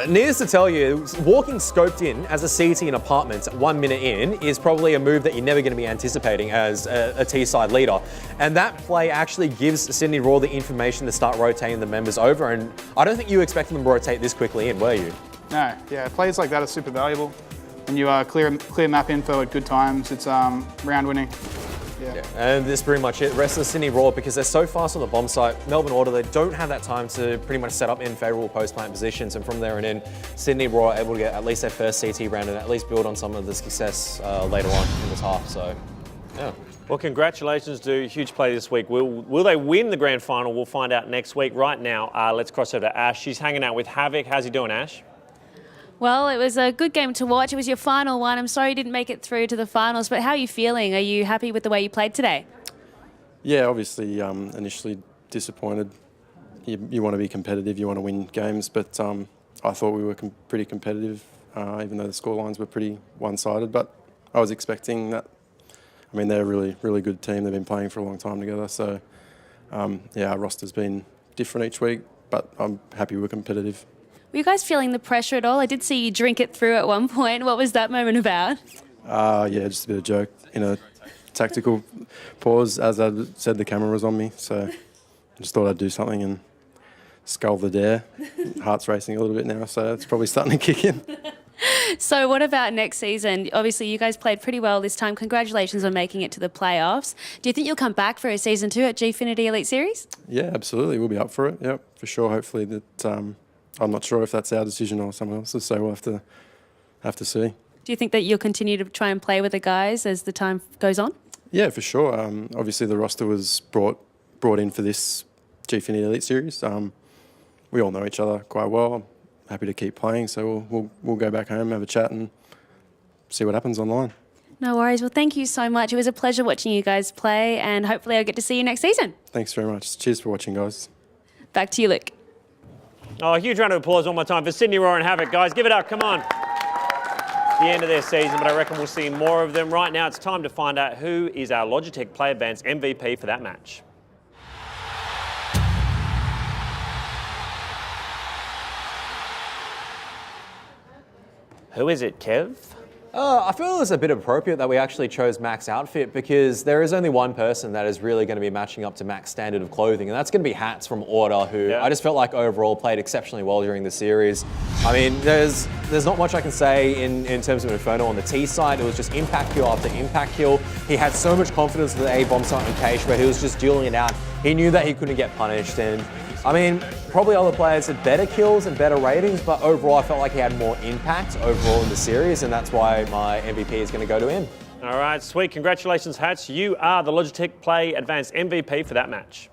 Needless to tell you, walking scoped in as a CT in apartments 1 minute in is probably a move that you're never going to be anticipating as a T-side leader. And that play actually gives Sydney Raw the information to start rotating the members over, and I don't think you expected them to rotate this quickly in, were you? No, plays like that are super valuable. When you clear map info at good times, it's round winning. Yeah. And this is pretty much it. The rest of the Sydney Raw, because they're so fast on the bomb site, Melbourne Order, they don't have that time to pretty much set up in favourable post-plant positions. And from there and in, Sydney Raw are able to get at least their first CT round and at least build on some of the success later on in this half. So, yeah. Well, congratulations to huge play this week. Will they win the grand final? We'll find out next week. Right now, let's cross over to Ash. She's hanging out with Havoc. How's he doing, Ash? Well, it was a good game to watch. It was your final one. I'm sorry you didn't make it through to the finals, but how are you feeling? Are you happy with the way you played today? Yeah, obviously initially disappointed. You want to be competitive, you want to win games, but I thought we were pretty competitive, even though the scorelines were pretty one-sided. But I was expecting that. I mean, they're a really, really good team. They've been playing for a long time together. So, yeah, our roster's been different each week, but I'm happy we're competitive. Were you guys feeling the pressure at all? I did see you drink it through at one point. What was that moment about? Yeah, just a bit of joke. In a tactical pause, as I said, the camera was on me. So I just thought I'd do something and scull the dare. Heart's racing a little bit now, so it's probably starting to kick in. So what about next season? Obviously, you guys played pretty well this time. Congratulations on making it to the playoffs. Do you think you'll come back for a season 2 at Gfinity Elite Series? Yeah, absolutely. We'll be up for it. Yep, for sure. Hopefully that. I'm not sure if that's our decision or someone else's, so we'll have to see. Do you think that you'll continue to try and play with the guys as the time goes on? Yeah, for sure. Obviously, the roster was brought in for this Gfinity Elite Series. We all know each other quite well. I'm happy to keep playing, so we'll go back home, have a chat, and see what happens online. No worries. Well, thank you so much. It was a pleasure watching you guys play, and hopefully I'll get to see you next season. Thanks very much. Cheers for watching, guys. Back to you, Luke. Oh, a huge round of applause one more time for Sydney Raw and Havoc, guys. Give it up, come on. The end of their season, but I reckon we'll see more of them. Right now, it's time to find out who is our Logitech Play Advance MVP for that match. Who is it, Kev? I feel it was a bit appropriate that we actually chose Mac's outfit because there is only one person that is really going to be matching up to Mac's standard of clothing, and that's going to be Hats from Order, who I just felt like overall played exceptionally well during the series. I mean, there's not much I can say in terms of Inferno on the T side. It was just impact kill after impact kill. He had so much confidence with the A bomb site on Cage where he was just dueling it out. He knew that he couldn't get punished, and I mean, probably other players had better kills and better ratings, but overall I felt like he had more impact overall in the series, and that's why my MVP is going to go to him. All right, sweet. Congratulations, Hats. You are the Logitech Play Advanced MVP for that match.